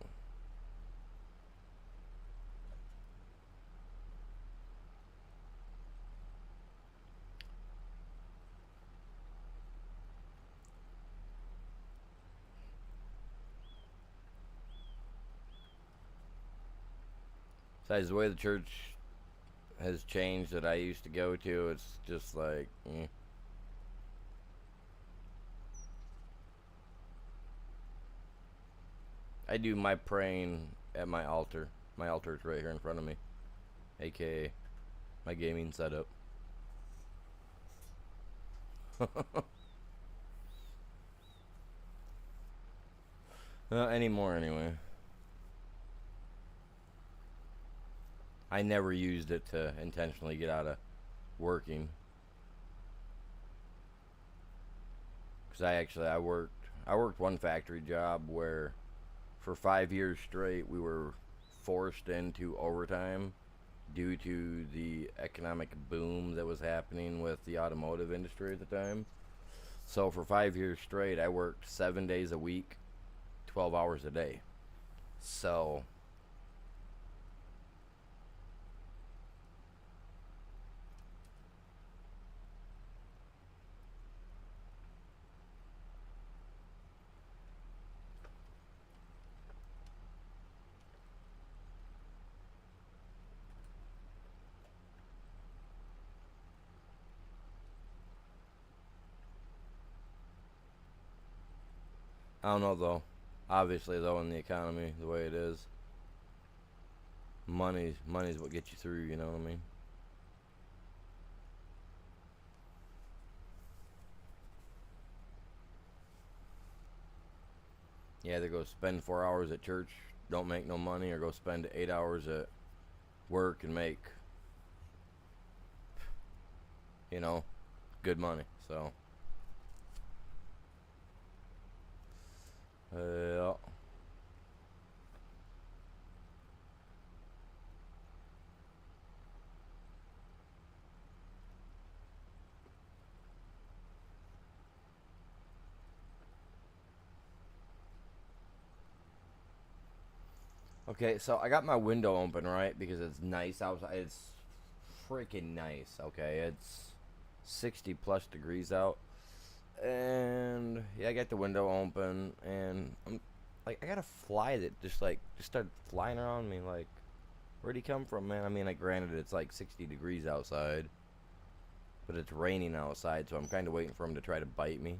Besides, the way the church has changed that I used to go to, it's just like, I do my praying at my altar. My altar is right here in front of me, aka my gaming setup. Not anymore, anyway. I never used it to intentionally get out of working. Because I worked one factory job where for 5 years straight we were forced into overtime due to the economic boom that was happening with the automotive industry at the time. So for 5 years straight I worked 7 days a week, 12 hours a day. So I don't know though. Obviously, though, in the economy the way it is, money's what gets you through. You know what I mean? You either go spend 4 hours at church, don't make no money, or go spend 8 hours at work and make, you know, good money. So, yeah. Okay, so I got my window open, right? Because it's nice outside. It's freaking nice, okay? It's 60 plus degrees out. And yeah, I got the window open and I'm like I got a fly that just started flying around me like where'd he come from, man? I mean, like granted it's like 60 degrees outside, but it's raining outside, so I'm kind of waiting for him to try to bite me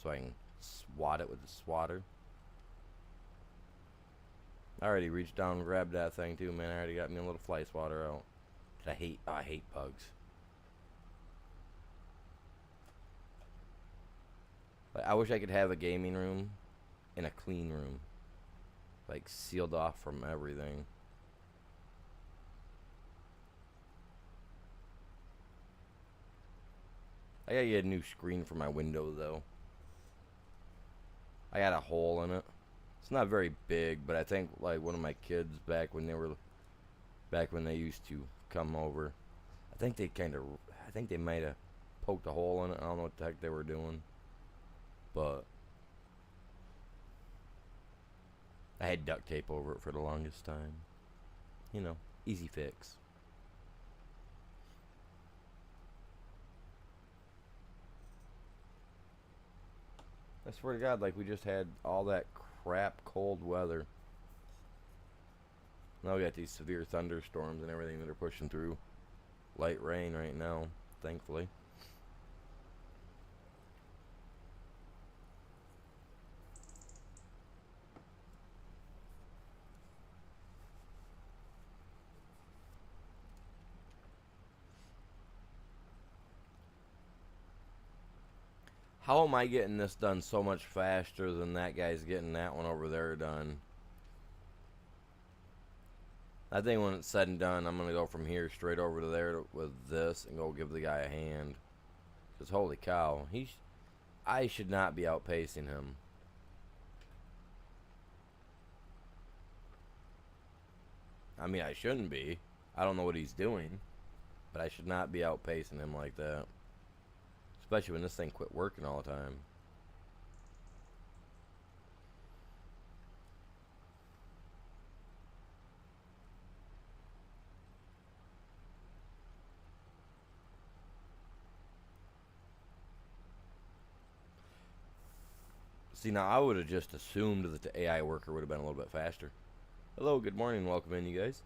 so I can swat it with the swatter. I already reached down and grabbed that thing too, man. I already got me a little fly swatter out. I hate bugs. Like, I wish I could have a gaming room in a clean room, like sealed off from everything. I gotta get a new screen for my window though. I got a hole in it. It's not very big, but I think like one of my kids back when they used to come over, I think they might have poked a hole in it. I don't know what the heck they were doing, but I had duct tape over it for the longest time. You know, easy fix. I swear to God, like we just had all that crap cold weather. Now we got these severe thunderstorms and everything that are pushing through. Light rain right now, thankfully. How am I getting this done so much faster than that guy's getting that one over there done? I think when it's said and done, I'm going to go from here straight over to there with this and go give the guy a hand. Because holy cow, I should not be outpacing him. I mean, I shouldn't be. I don't know what he's doing. But I should not be outpacing him like that. Especially when this thing quit working all the time. See, now I would have just assumed that the AI worker would have been a little bit faster. Hello, good morning, welcome in, you guys.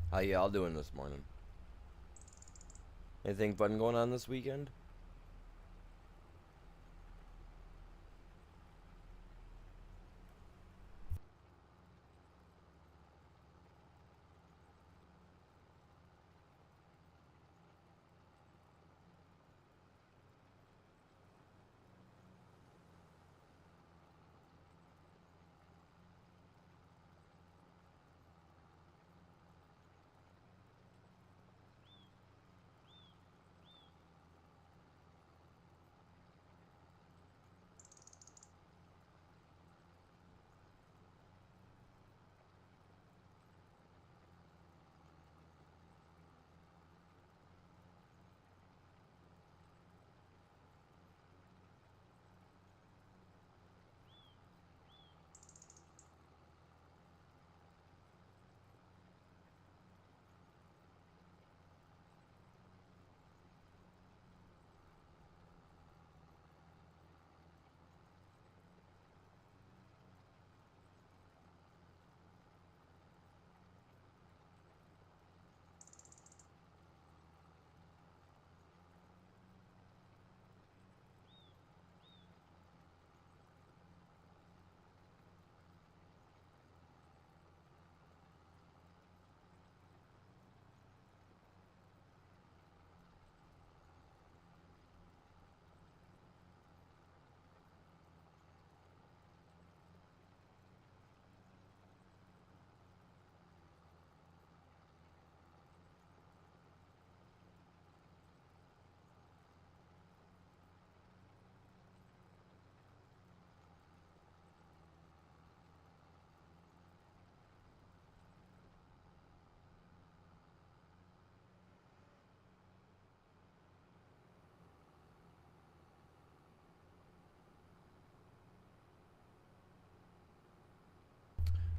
How y'all doing this morning? Anything fun going on this weekend?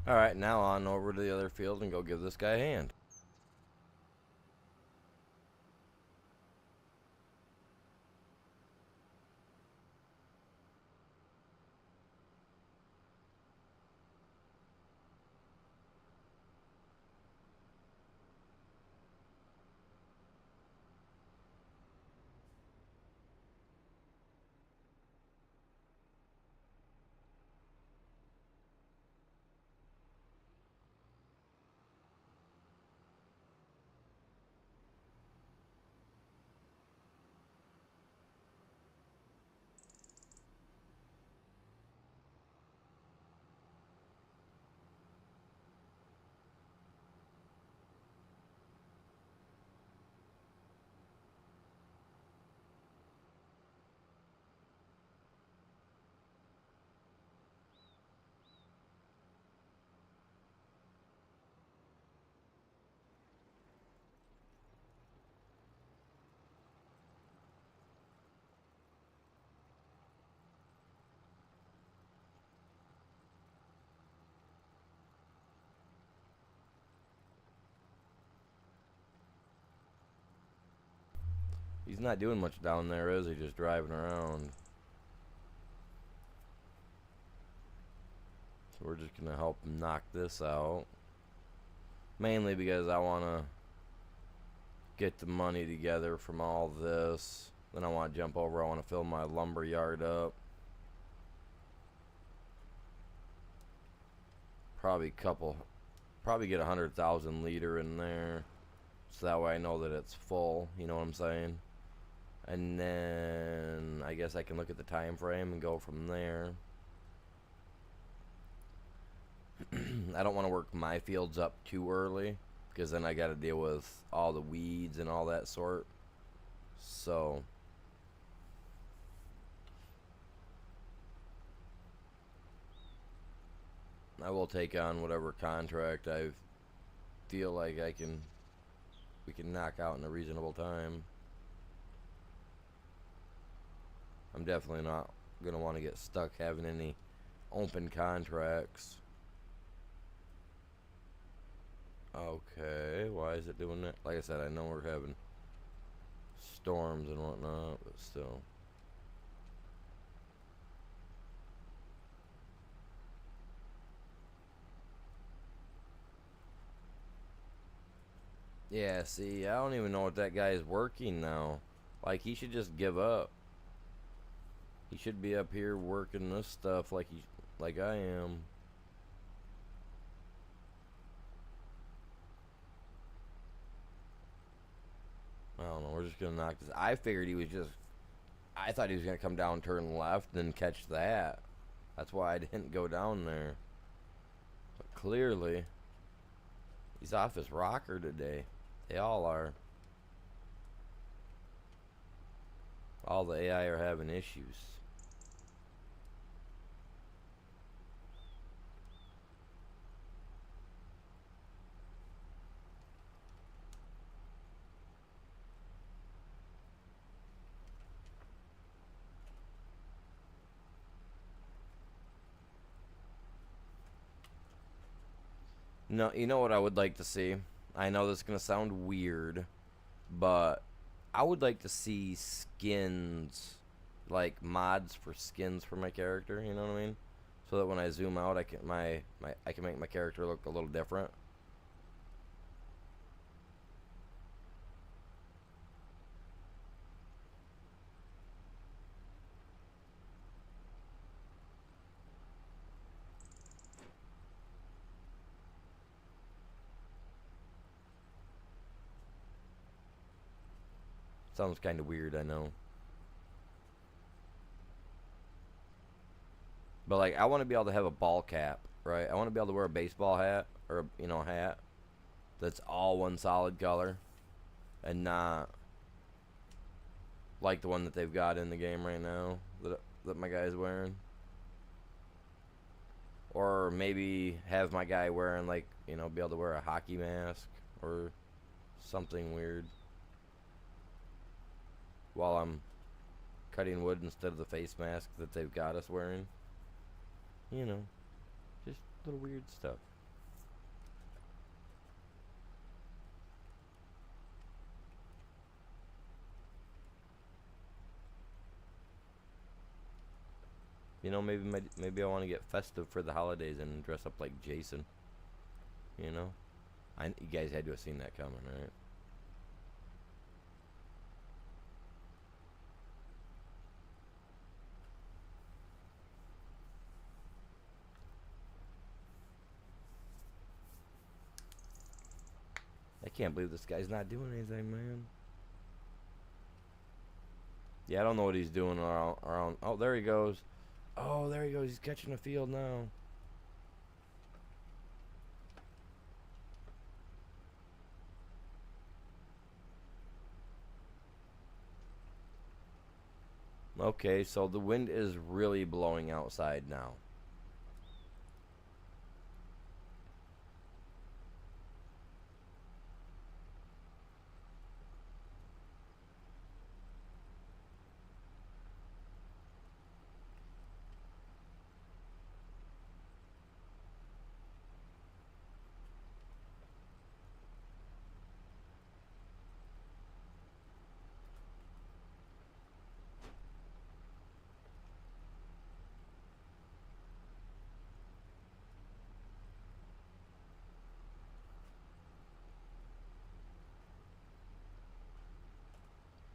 Alright, now on over to the other field and go give this guy a hand. He's not doing much down there, is he? Just driving around. So we're just going to help him knock this out. Mainly because I want to get the money together from all this. Then I want to jump over. I want to fill my lumber yard up. Probably get 100,000 liter in there. So that way I know that it's full. You know what I'm saying? And then I guess I can look at the time frame and go from there. I don't want to work my fields up too early, because then I got to deal with all the weeds and all that sort. So I will take on whatever contract I feel like we can knock out in a reasonable time. I'm definitely not going to want to get stuck having any open contracts. Okay, why is it doing that? Like I said, I know we're having storms and whatnot, but still. Yeah, see, I don't even know what that guy is working now. Like, he should just give up. He should be up here working this stuff like I am. I don't know, we're just gonna knock this. I figured I thought he was gonna come down, turn left, and catch that. That's why I didn't go down there. But clearly, he's off his rocker today. They all are. All the AI are having issues. No, you know what I would like to see? I know this is going to sound weird, but I would like to see skins, like mods for skins for my character, you know what I mean? So that when I zoom out, I can make my character look a little different. Sounds kind of weird, I know. But like, I want to be able to have a ball cap, right? I want to be able to wear a baseball hat or a hat that's all one solid color, and not like the one that they've got in the game right now that my guy's wearing. Or maybe have my guy wearing, like, be able to wear a hockey mask or something weird while I'm cutting wood instead of the face mask that they've got us wearing. Just little weird stuff. You know, maybe I want to get festive for the holidays and dress up like Jason. You know, you guys had to have seen that coming, right? I can't believe this guy's not doing anything, man. Yeah, I don't know what he's doing around. Oh, there he goes. Oh, there he goes. He's catching a field now. Okay, so the wind is really blowing outside now.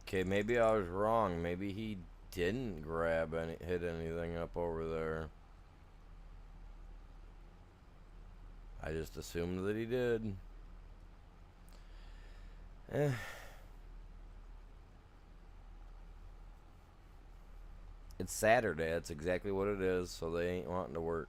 Okay, maybe I was wrong. Maybe he didn't hit anything up over there. I just assumed that he did. Eh. It's Saturday. That's exactly what it is. So they ain't wanting to work.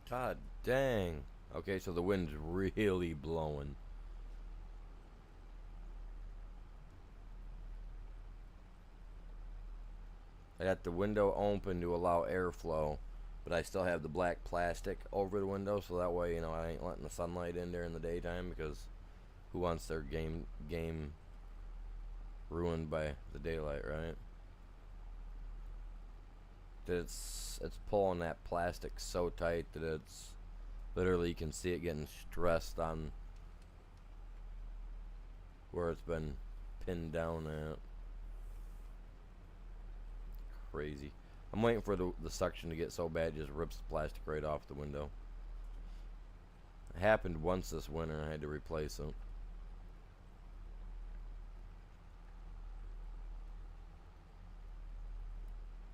God dang. Okay, so the wind's really blowing. I got the window open to allow airflow, but I still have the black plastic over the window, so that way, you know, I ain't letting the sunlight in there in the daytime, because who wants their game ruined by the daylight, right? It's pulling that plastic so tight that it's literally, you can see it getting stressed on where it's been pinned down at. Crazy. I'm waiting for the suction to get so bad it just rips the plastic right off the window. It happened once this winter and I had to replace it.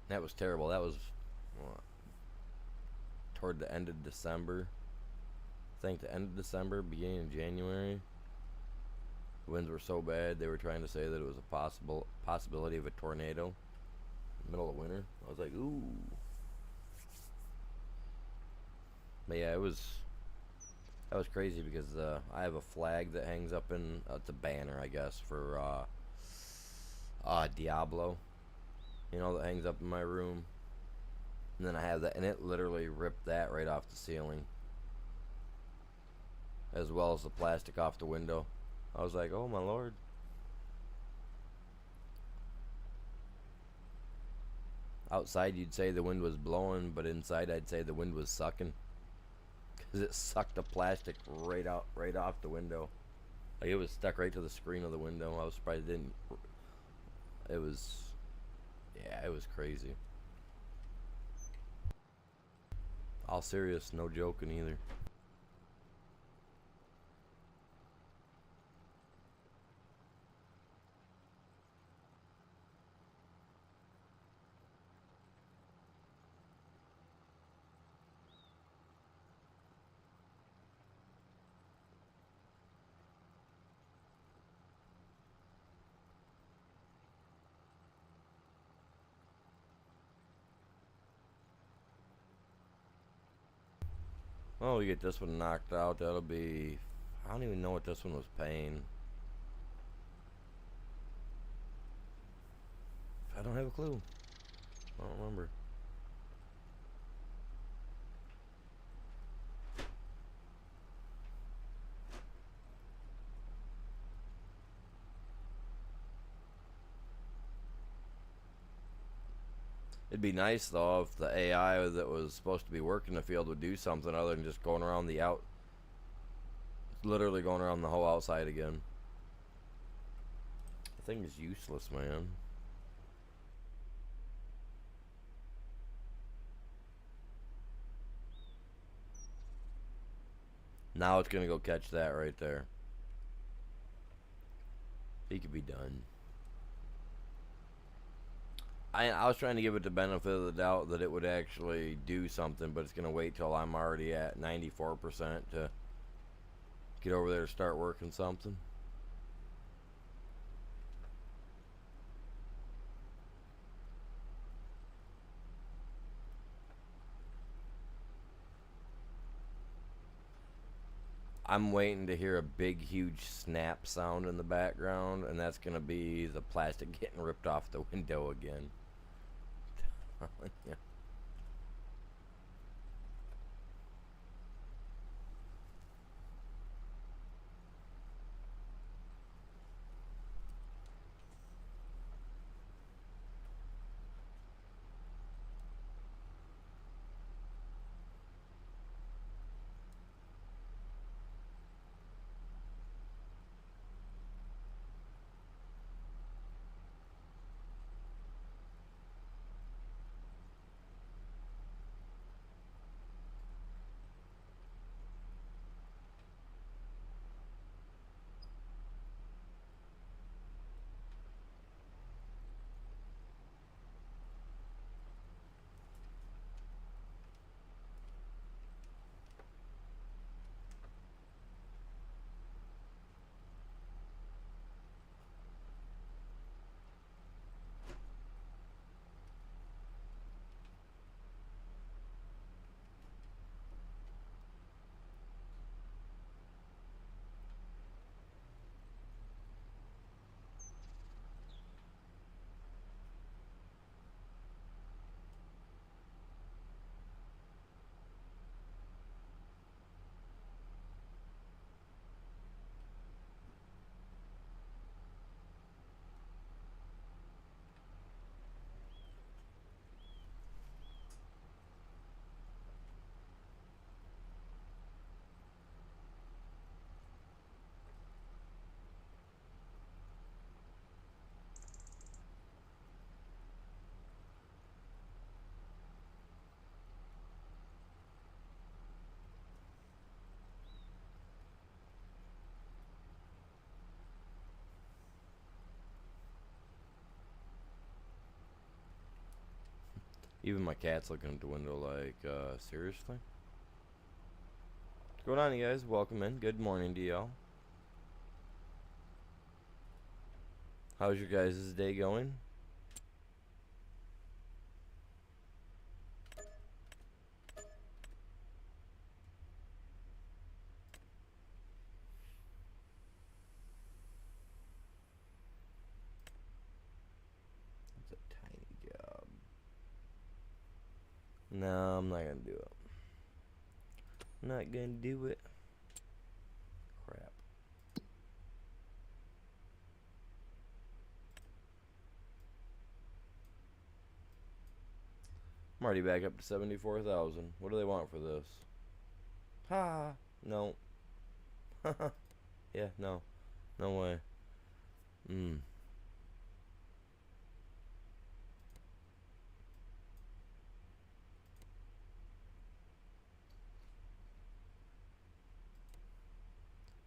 That was terrible. That was toward the end of December. I think the end of December, beginning of January. The winds were so bad they were trying to say that it was a possibility of a tornado in the middle of winter. I was like, ooh. But yeah, that was crazy because I have a flag that hangs up in it's a banner, I guess, for Diablo. You know, that hangs up in my room. And then I have that, and it literally ripped that right off the ceiling, as well as the plastic off the window. I was like, oh my lord. Outside you'd say the wind was blowing, but inside I'd say the wind was sucking, because it sucked the plastic right off the window. Like it was stuck right to the screen of the window. I was surprised it didn't. It was, yeah, it was crazy. All serious, no joking either. Oh, we get this one knocked out. That'll be. I don't even know what this one was paying. I don't have a clue. I don't remember. It'd be nice though if the AI that was supposed to be working the field would do something other than just going around the out, literally going around the whole outside again. The thing is useless, man. Now it's gonna go catch that right there. He could be done. I was trying to give it the benefit of the doubt that it would actually do something, but it's gonna wait till I'm already at 94% to get over there to start working something. I'm waiting to hear a big, huge snap sound in the background, and that's gonna be the plastic getting ripped off the window again. Yeah. Even my cat's looking at the window like, seriously? What's going on, you guys? Welcome in. Good morning to y'all. How's your guys' day going? It's a tiny job. No, I'm not gonna do it. I'm not gonna do it. Crap. I'm already back up to 74,000. What do they want for this? Ha! No. Yeah, no. No way. Hmm.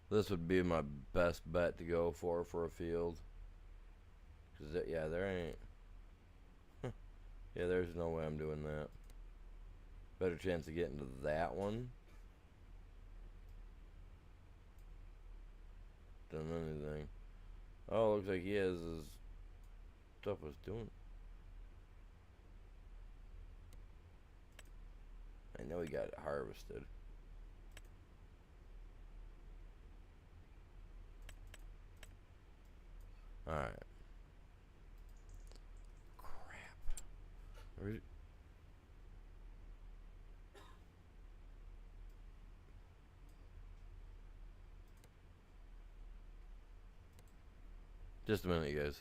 This would be my best bet to go for a field. Cause yeah, there ain't. Yeah, there's no way I'm doing that. Better chance of getting to that one than anything. Oh, looks like he has his stuff was doing. I know he got it harvested. Alright. Crap. Where's, just a minute, you guys.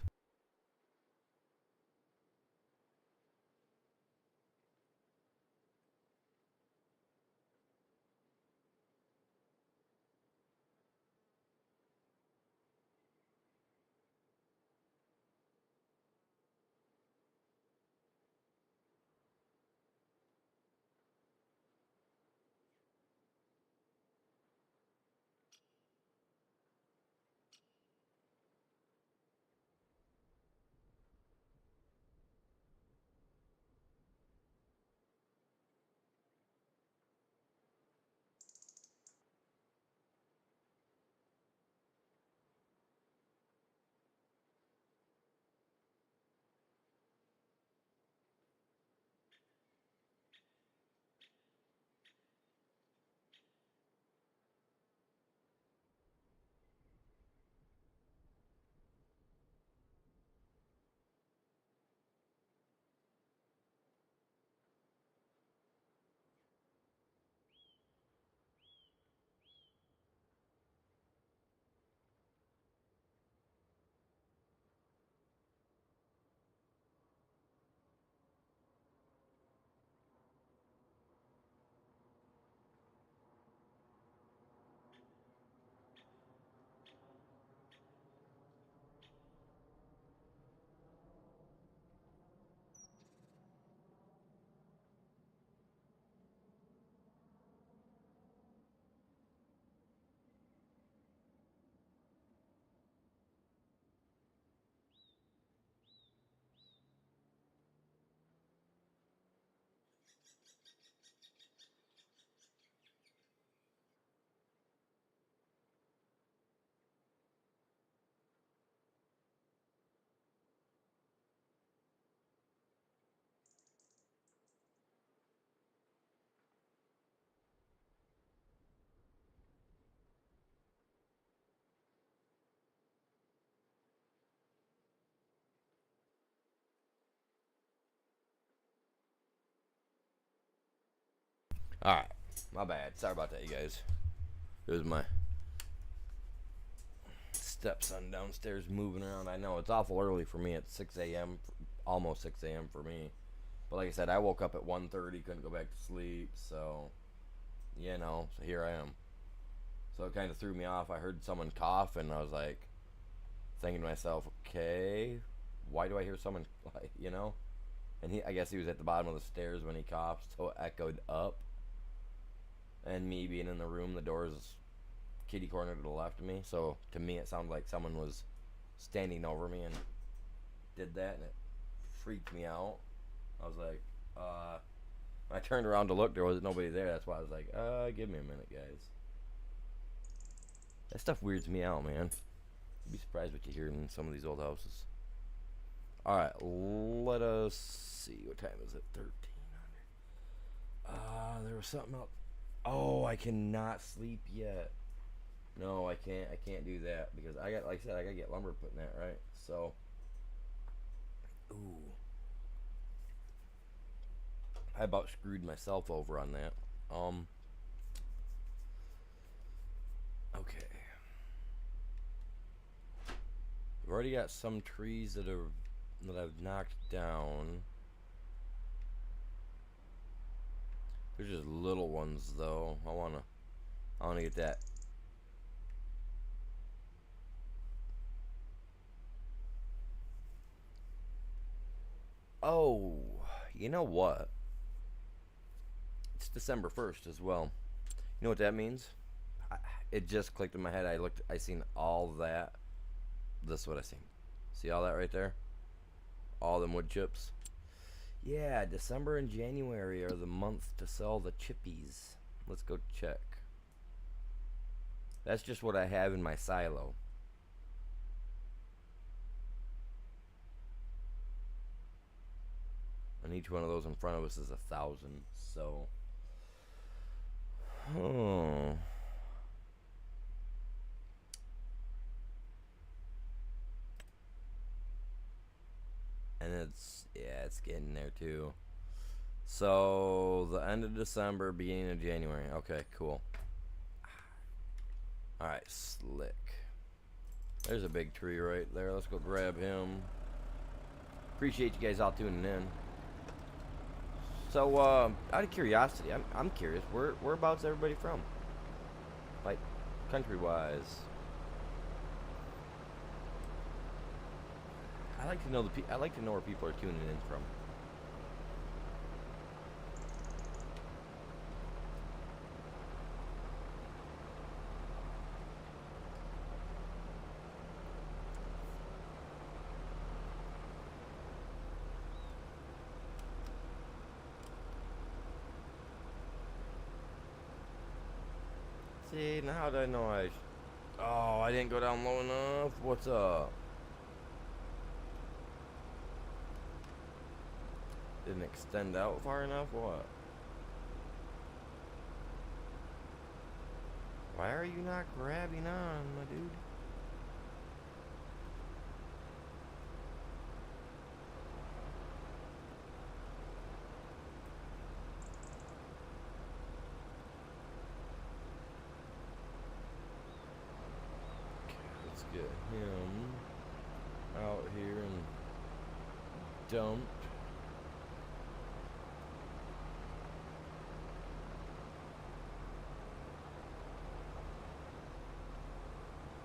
Alright. My bad. Sorry about that, you guys. It was my stepson downstairs moving around. I know it's awful early for me at 6 a.m. Almost 6 a.m. for me. But like I said, I woke up at 1:30, couldn't go back to sleep, so so here I am. So it kind of threw me off. I heard someone cough, and I was like, thinking to myself, okay, why do I hear someone, And I guess he was at the bottom of the stairs when he coughed, so it echoed up. And me being in the room, the door's kitty corner to the left of me, so to me it sounded like someone was standing over me and did that, and it freaked me out. I was like, when I turned around to look, there was nobody there. That's why I was like, give me a minute, guys. That stuff weirds me out, man. You'd be surprised what you hear in some of these old houses. Alright, let us see. What time is it? 1300. There was something else. Oh, I cannot sleep yet. No, I can't. I can't do that because I got, like I said, I gotta get lumber put in that, right? So, ooh, I about screwed myself over on that. Okay. I've already got some trees that I've knocked down. They're just little ones though. I wanna get that. Oh, you know what? It's December 1st as well. You know what that means? I, it just clicked in my head. I seen all that. This is what I seen. See all that right there? All them wood chips. Yeah, December and January are the month to sell the chippies. Let's go check. That's just what I have in my silo. And each one of those in front of us is 1,000. So, oh, and it's getting there too. So the end of December, beginning of January. Okay, cool. All right, slick. There's a big tree right there. Let's go grab him. Appreciate you guys all tuning in. So, out of curiosity, I'm curious. Whereabouts everybody from? Like, country-wise. I like to know I like to know where people are tuning in from. See, now how do I know Oh, I didn't go down low enough. What's up? Didn't extend out far enough? What? Why are you not grabbing on, my dude? Let's get him out here and dumped.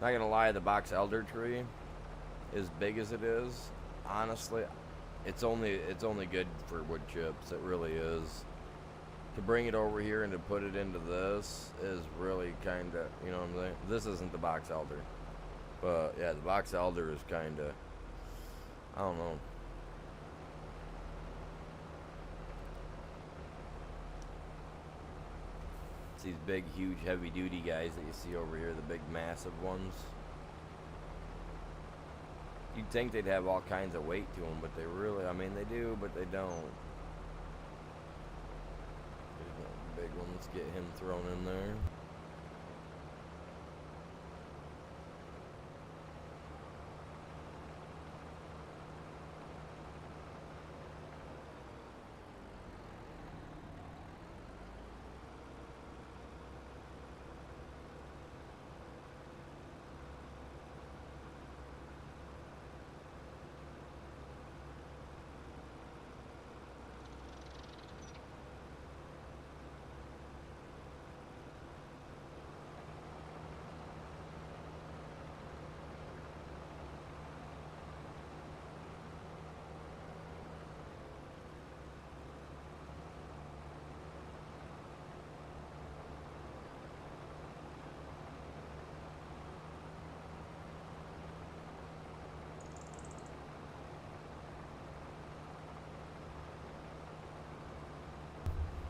Not gonna lie, the box elder tree, as big as it is, honestly, it's only good for wood chips. It really is. To bring it over here and to put it into this is really kind of, you know what I'm saying? This isn't the box elder. But, yeah, the box elder is kind of, I don't know. It's these big, huge, heavy-duty guys that you see over here, the big, massive ones. You'd think they'd have all kinds of weight to them, but they really, I mean, they do, but they don't. There's one big one. Let's get him thrown in there.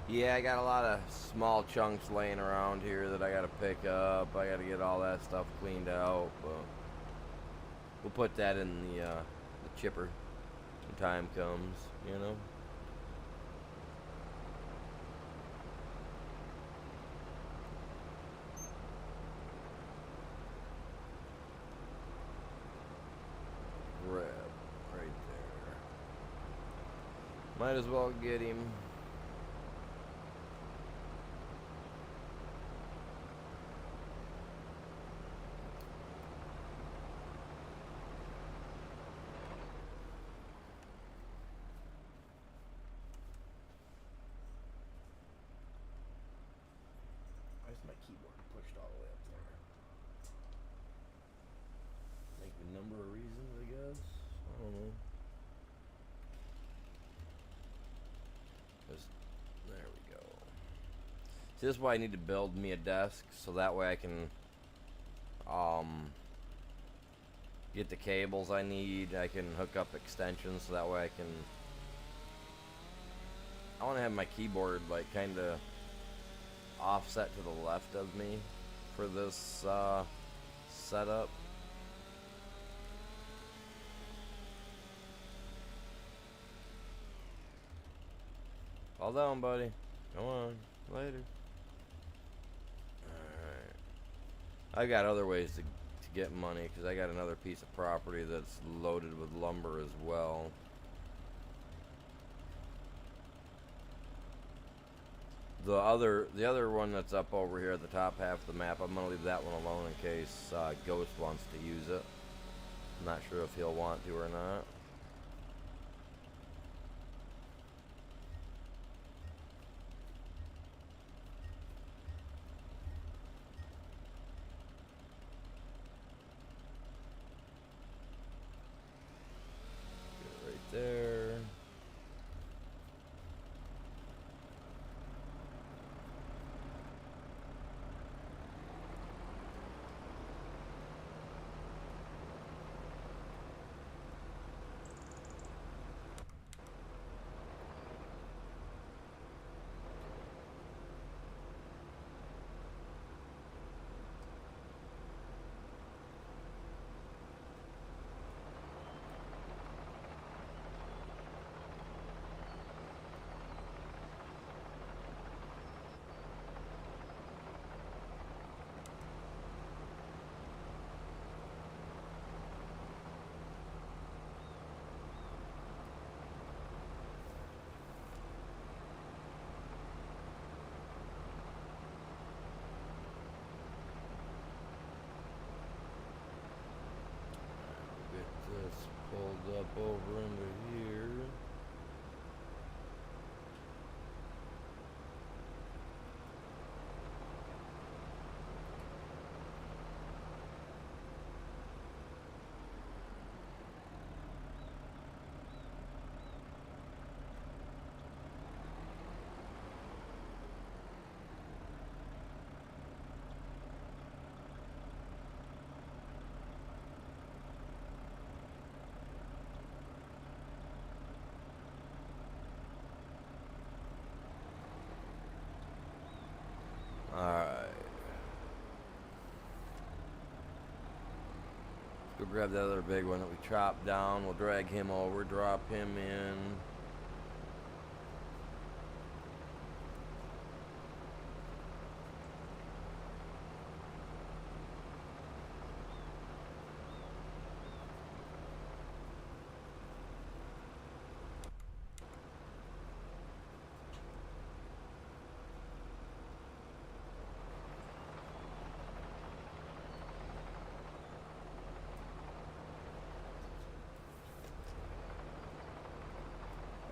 Yeah, I got a lot of small chunks laying around here that I got to pick up. I got to get all that stuff cleaned out, but we'll put that in the chipper when time comes, you know. Grab right there. Might as well get him. My keyboard pushed all the way up there. Like a number of reasons, I guess. I don't know. See, this is why I need to build me a desk, so that way I can get the cables I need. I can hook up extensions, so that way I can. I want to have my keyboard like kind of offset to the left of me for this setup. Fall down, buddy. Come on, later. Alright. I got other ways to get money, because I got another piece of property that's loaded with lumber as well. The other one that's up over here at the top half of the map, I'm going to leave that one alone in case Ghost wants to use it. I'm not sure if he'll want to or not. There. This pulled up over into here. Alright. Go grab the other big one that we chopped down. We'll drag him over, drop him in.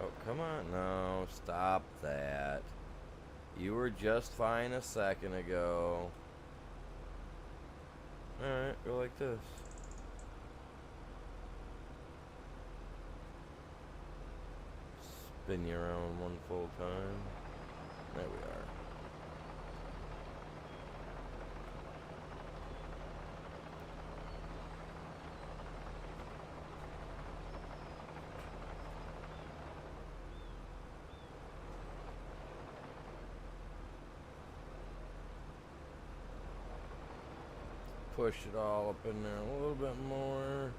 Oh, come on. No, stop that. You were just fine a second ago. Alright, go like this. Spin you around one full time. There we are. Push it all up in there a little bit more.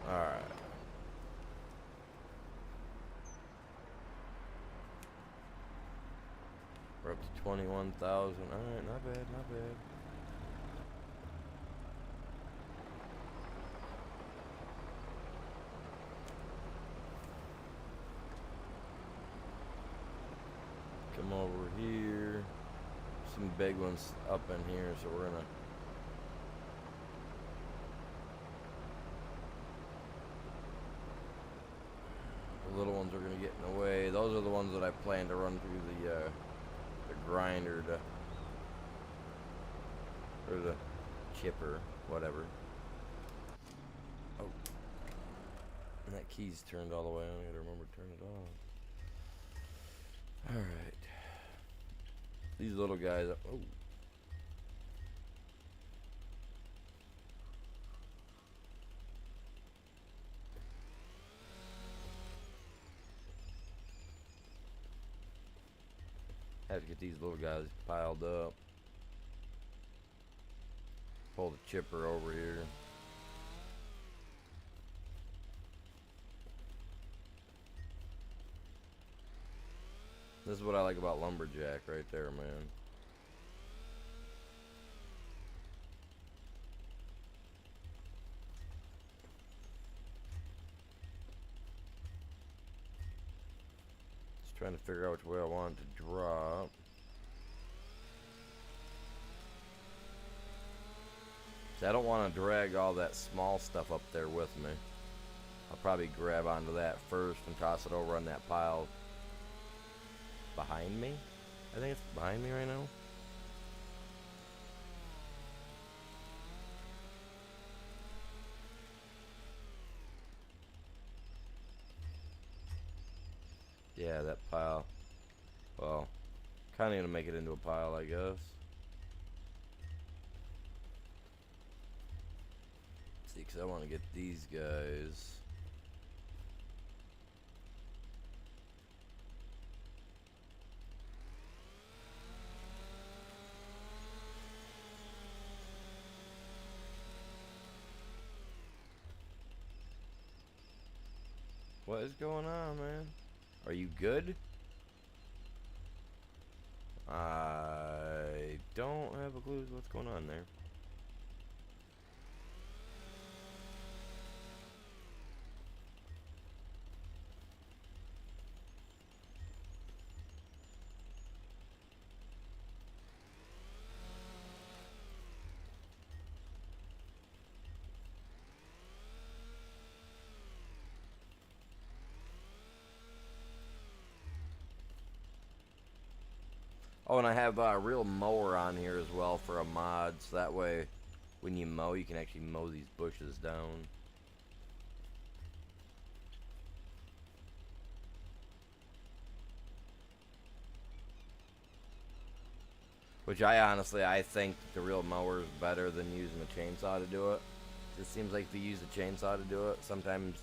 Alright. We're up to 21,000. Alright, not bad, not bad. Come over here. Some big ones up in here, so we're gonna the little ones are gonna get in the way. Those are the ones that I plan to run through the grinder to, or the chipper, whatever. Oh. And that key's turned all the way on. I gotta remember to turn it on. Alright. These little guys. Oh. Have to get these little guys piled up. Pull the chipper over here. This is what I like about Lumberjack right there, man. Just trying to figure out which way I want it to drop. See, I don't want to drag all that small stuff up there with me. I'll probably grab onto that first and toss it over on that pile behind me. I think it's behind me right now. Yeah, that pile. Well, kind of gonna make it into a pile, I guess. See, because I want to get these guys. What is going on, man? Are you good? I don't have a clue what's going on there. Oh, and I have a real mower on here as well for a mod, so that way when you mow, you can actually mow these bushes down. Which I think the real mower is better than using a chainsaw to do it. It seems like if you use a chainsaw to do it, sometimes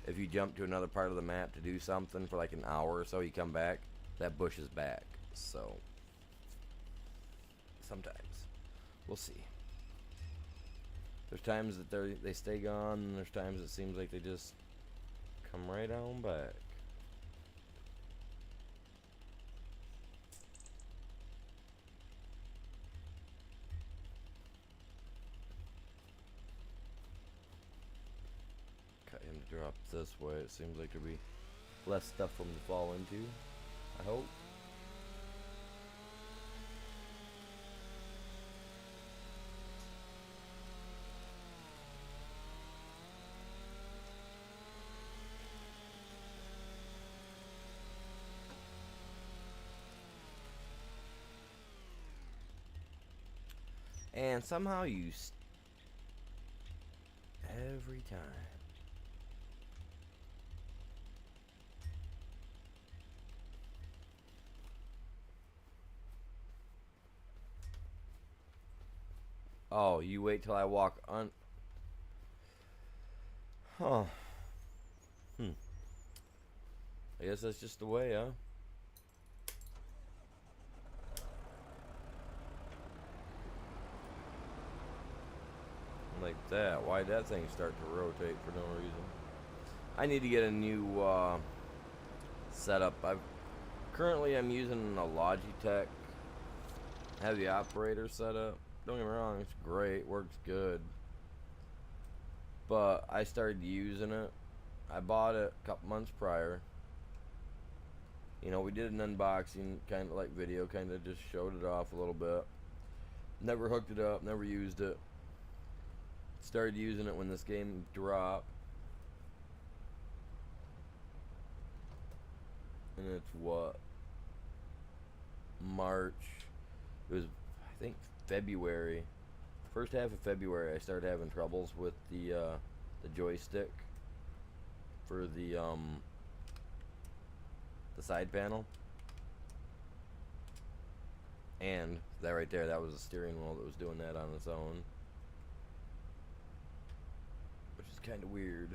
if you jump to another part of the map to do something for like an hour or so, you come back, that bush is back. So sometimes we'll see. There's times that they stay gone, and there's times it seems like they just come right on back. Cut him to drop this way. It seems like there'll be less stuff for him to fall into, I hope. And somehow every time. Oh, you wait till I walk on. Huh. I guess that's just the way, huh? Like that. Why'd that thing start to rotate for no reason? I need to get a new setup. Currently I'm using a Logitech heavy operator setup. Don't get me wrong, it's great, works good. But I started using it. I bought it a couple months prior. You know, we did an unboxing, kind of like video, kind of just showed it off a little bit. Never hooked it up, never used it. Started using it when this game dropped. And it's what? March. It was, I think, February. First half of February, I started having troubles with the the joystick for the side panel. And that right there, that was the steering wheel that was doing that on its own, which is kind of weird.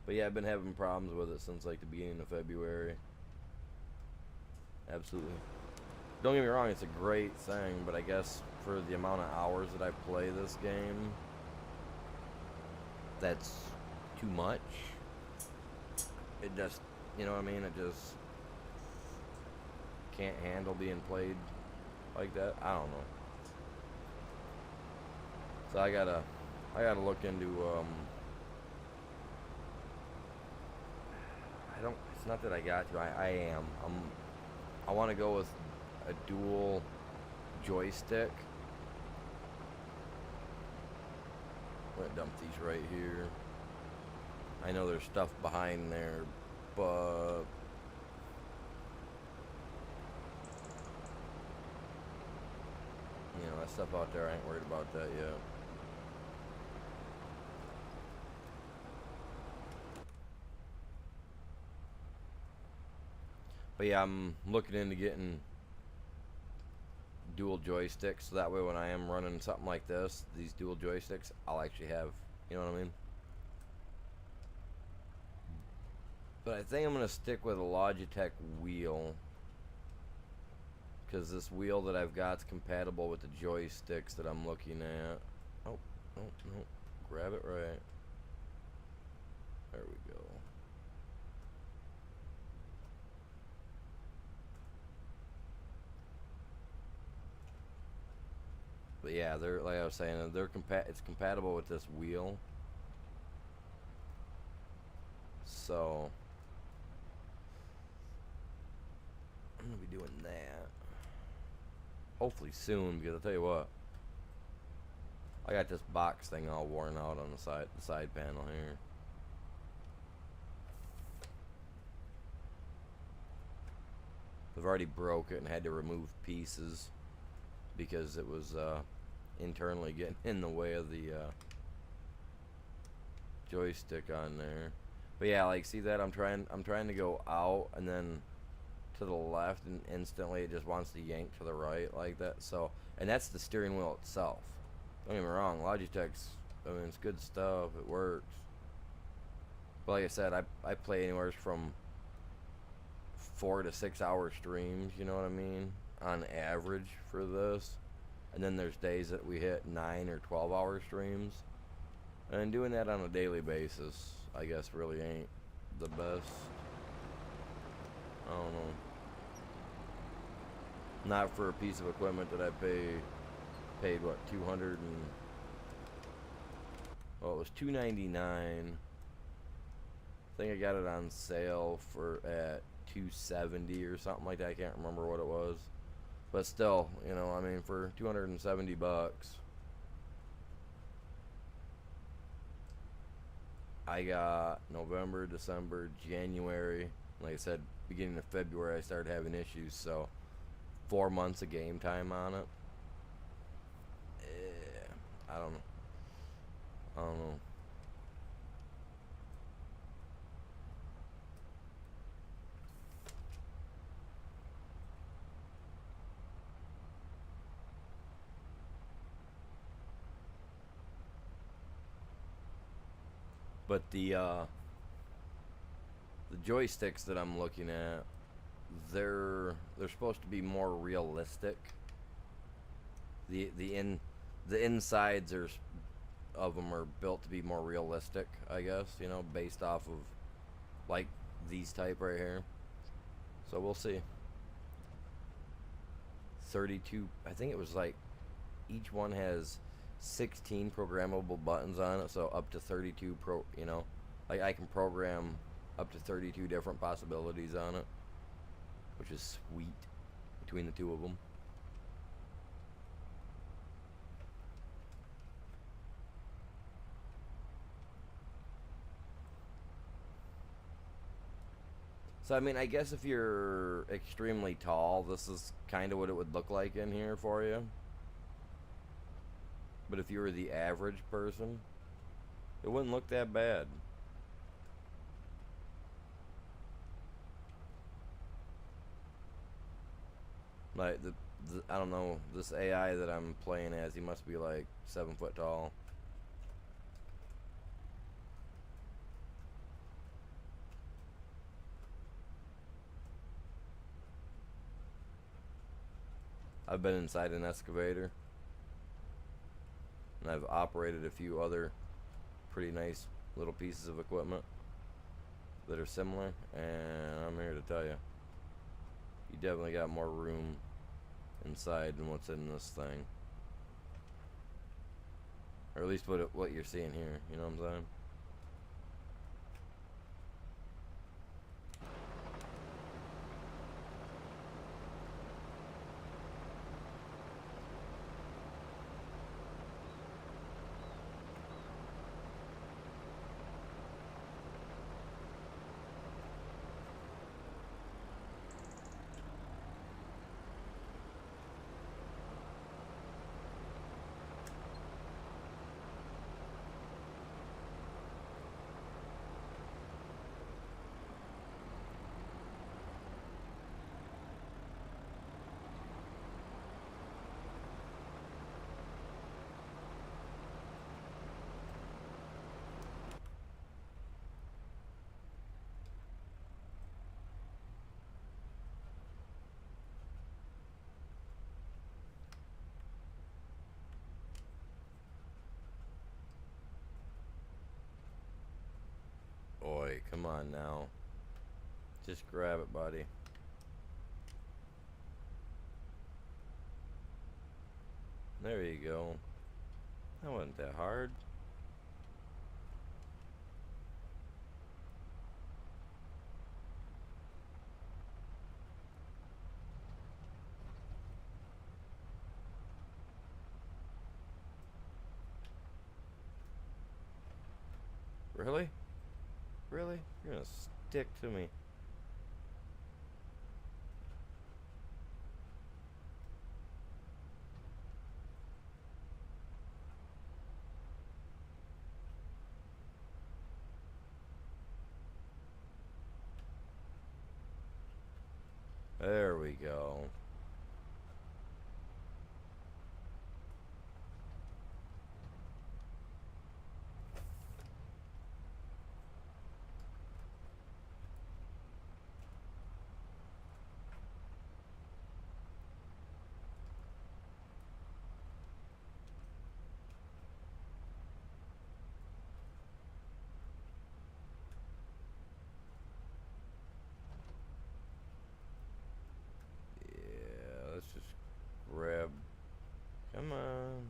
But yeah, I've been having problems with it since like the beginning of February. Absolutely. Don't get me wrong, it's a great thing, but I guess for the amount of hours that I play this game, that's too much. It just, you know what I mean? It just can't handle being played like that. I don't know. So I gotta look into it's not that I got to, I want to go with a dual joystick. I'm gonna dump these right here. I know there's stuff behind there, but you know, that stuff out there, I ain't worried about that yet. But yeah, I'm looking into getting dual joysticks, so that way when I am running something like this, these dual joysticks, I'll actually have, you know what I mean? But I think I'm going to stick with a Logitech wheel, because this wheel that I've got is compatible with the joysticks that I'm looking at. Oh, no, no, grab it right. There we go. But yeah, they're, like I was saying, it's compatible with this wheel. So I'm gonna be doing that hopefully soon, because I'll tell you what, I got this box thing all worn out on the side panel here. I've already broke it and had to remove pieces because it was internally getting in the way of the joystick on there. But yeah, like, see that I'm trying to go out and then to the left, and instantly it just wants to yank to the right like that. So, and that's the steering wheel itself. Don't get me wrong, Logitech's, I mean, it's good stuff, it works. But like I said, I play anywhere from 4 to 6 hour streams, you know what I mean, on average for this. And then there's days that we hit 9 or 12 hour streams, and doing that on a daily basis, I guess, really ain't the best. I don't know. Not for a piece of equipment that I paid what, 200 and, well, it was $299. I think I got it on sale for at $270 or something like that. I can't remember what it was, but still, you know, I mean, for 270 bucks, I got November, December, January. Like I said, beginning of February, I started having issues, so 4 months of game time on it. I don't know. I don't know. But the joysticks that I'm looking at, they're supposed to be more realistic. The insides of them are built to be more realistic, I guess, you know, based off of like these type right here. So we'll see. 32, I think it was like each one has 16 programmable buttons on it, so up to 32 you know, like I can program up to 32 different possibilities on it, which is sweet between the two of them. So I mean, I guess if you're extremely tall, this is kind of what it would look like in here for you. But if you were the average person, It wouldn't look that bad. Like I don't know, this AI that I'm playing as, he must be like 7 foot tall. I've been inside an excavator, and I've operated a few other pretty nice little pieces of equipment that are similar, and I'm here to tell you, you definitely got more room inside than what's in this thing. Or at least what you're seeing here, you know what I'm saying? Oi, come on now. Just grab it, buddy. There you go. That wasn't that hard. Really? Really? You're gonna stick to me. There we go. Yeah, let's just grab. Come on.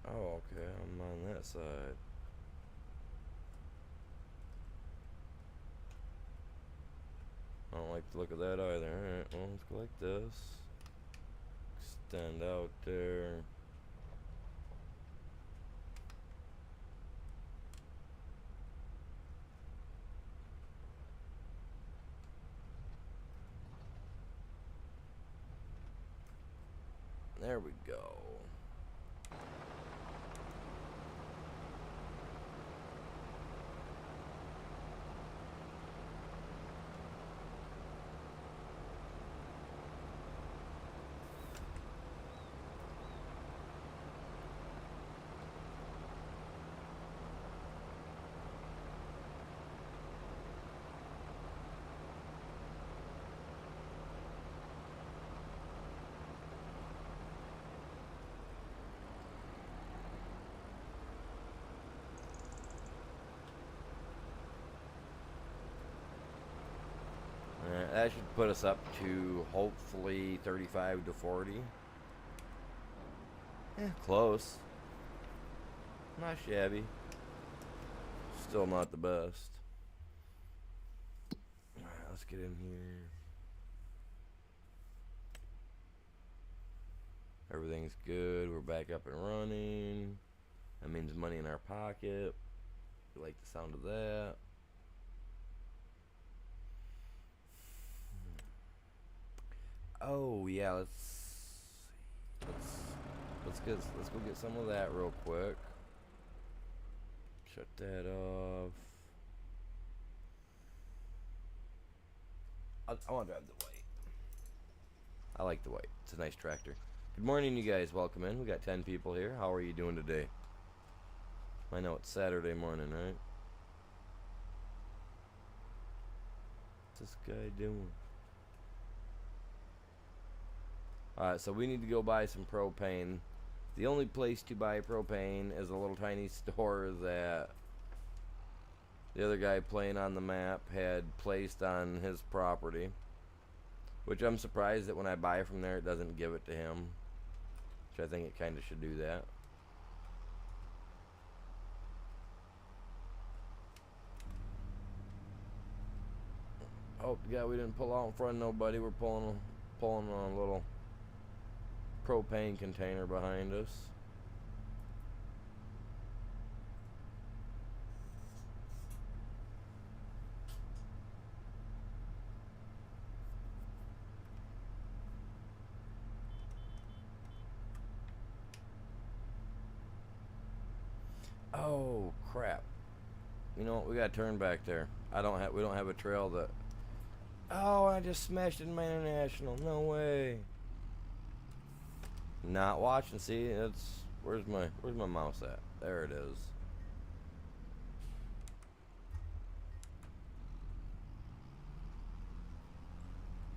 Oh, okay. I'm on that side. I don't like the look of that either. Alright, well, let's go like this. Extend out there. There we go. That should put us up to hopefully 35 to 40. Close. Not shabby. Still not the best. Alright, let's get in here. Everything's good. We're back up and running. That means money in our pocket. We like the sound of that. Oh yeah, let's go get some of that real quick. Shut that off. I want to drive the white. I like the white. It's a nice tractor. Good morning, you guys. Welcome in. We got 10 people here. How are you doing today? I know it's Saturday morning, right? What's this guy doing? Alright, so we need to go buy some propane. The only place to buy propane is a little tiny store that the other guy playing on the map had placed on his property. Which I'm surprised that when I buy from there it doesn't give it to him. Which I think it kind of should do that. Oh, yeah, we didn't pull out in front of nobody. We're pulling on a little propane container behind us. Oh crap! You know what? We got to turn back there. We don't have a trail that. Oh, I just smashed into my international. No way. Not watching. See, it's where's my mouse at? There it is.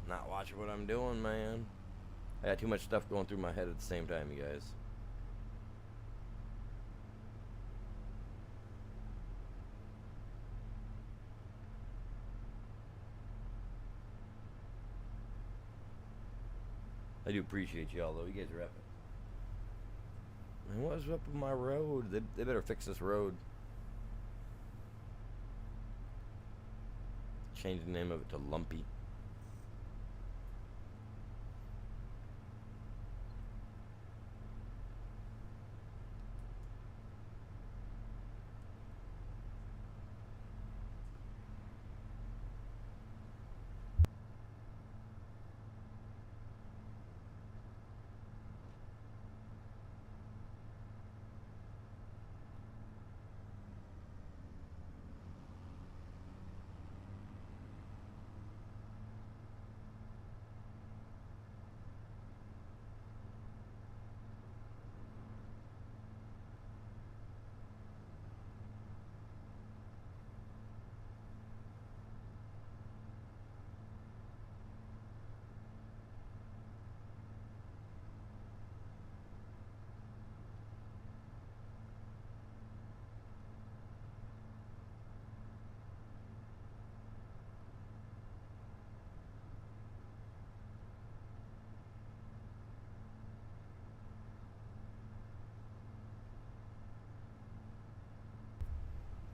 Not watching what I'm doing, man. I got too much stuff going through my head at the same time, you guys. I do appreciate y'all, though. You guys are epic. Man, what is up with my road? They better fix this road. Change the name of it to Lumpy.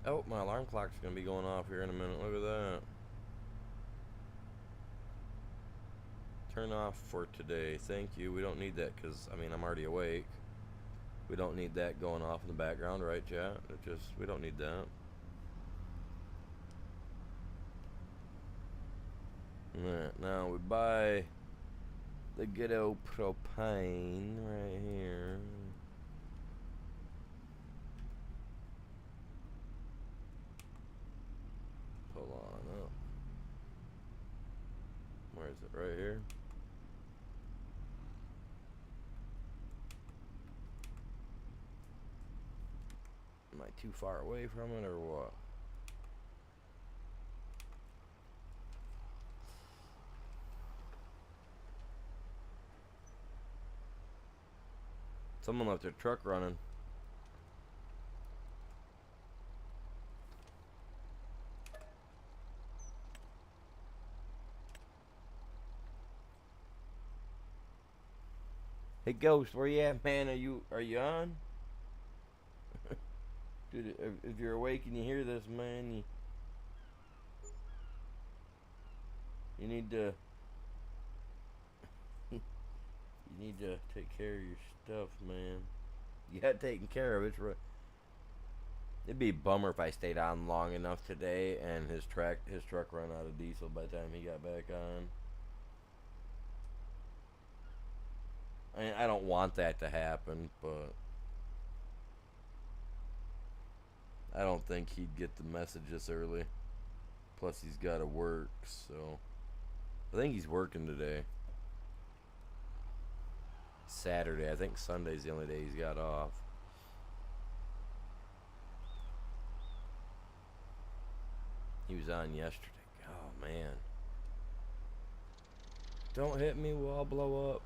Oh, my alarm clock's gonna be going off here in a minute. Look at that. Turn off for today. Thank you. We don't need that because, I mean, I'm already awake. We don't need that going off in the background, right, chat? We don't need that. Alright, now we buy the good old propane right here. Pull on up. Where is it? Right here. Am I too far away from it or what? Someone left their truck running. Hey Ghost, where you at, man? Are you on? Dude, if you're awake and you hear this, man, you need to you need to take care of your stuff, man. You got taken care of. It's right. It'd be a bummer if I stayed on long enough today and his truck ran out of diesel by the time he got back on. I mean, I don't want that to happen, but I don't think he'd get the message this early. Plus, he's got to work, so I think he's working today. Saturday. I think Sunday's the only day he's got off. He was on yesterday. Oh, man. Don't hit me, we'll all blow up.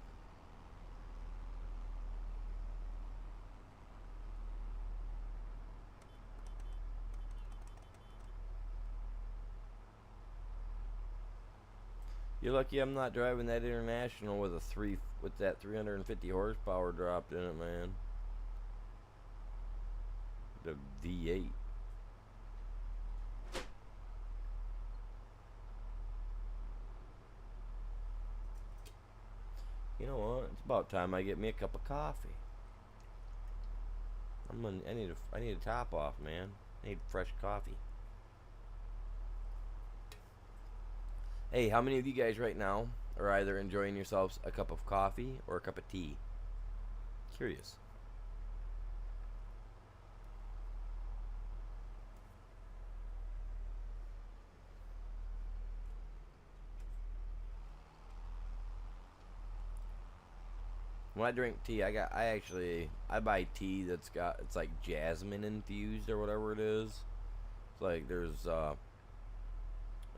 You're lucky I'm not driving that International with that 350 horsepower dropped in it, man. The V8. You know what? It's about time I get me a cup of coffee. I need a top off, man. I need fresh coffee. Hey, how many of you guys right now are either enjoying yourselves a cup of coffee or a cup of tea? Curious. When I drink tea, I buy tea it's like jasmine infused or whatever it is. It's like there's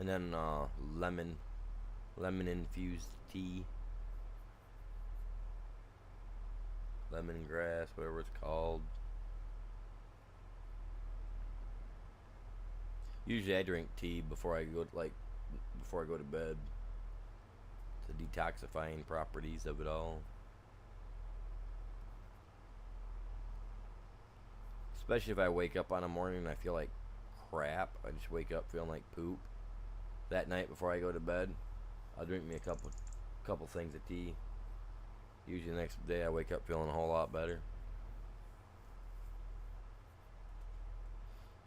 and then lemon infused tea, lemongrass, whatever it's called. Usually I drink tea before I go to bed. The detoxifying properties of it all. Especially if I wake up on a morning and I feel like crap. I just wake up feeling like poop. That night before I go to bed, I'll drink me a couple things of tea. Usually the next day I wake up feeling a whole lot better.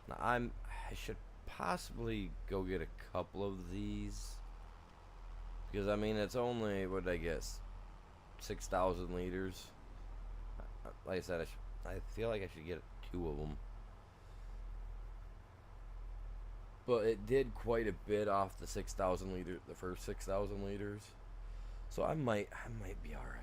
Now I should possibly go get a couple of these, because I mean it's only, what did I guess, 6,000 liters. Like I said, I feel like I should get 2 of them. But it did quite a bit off the 6,000 liter, the first 6,000 liters. So I might be all right.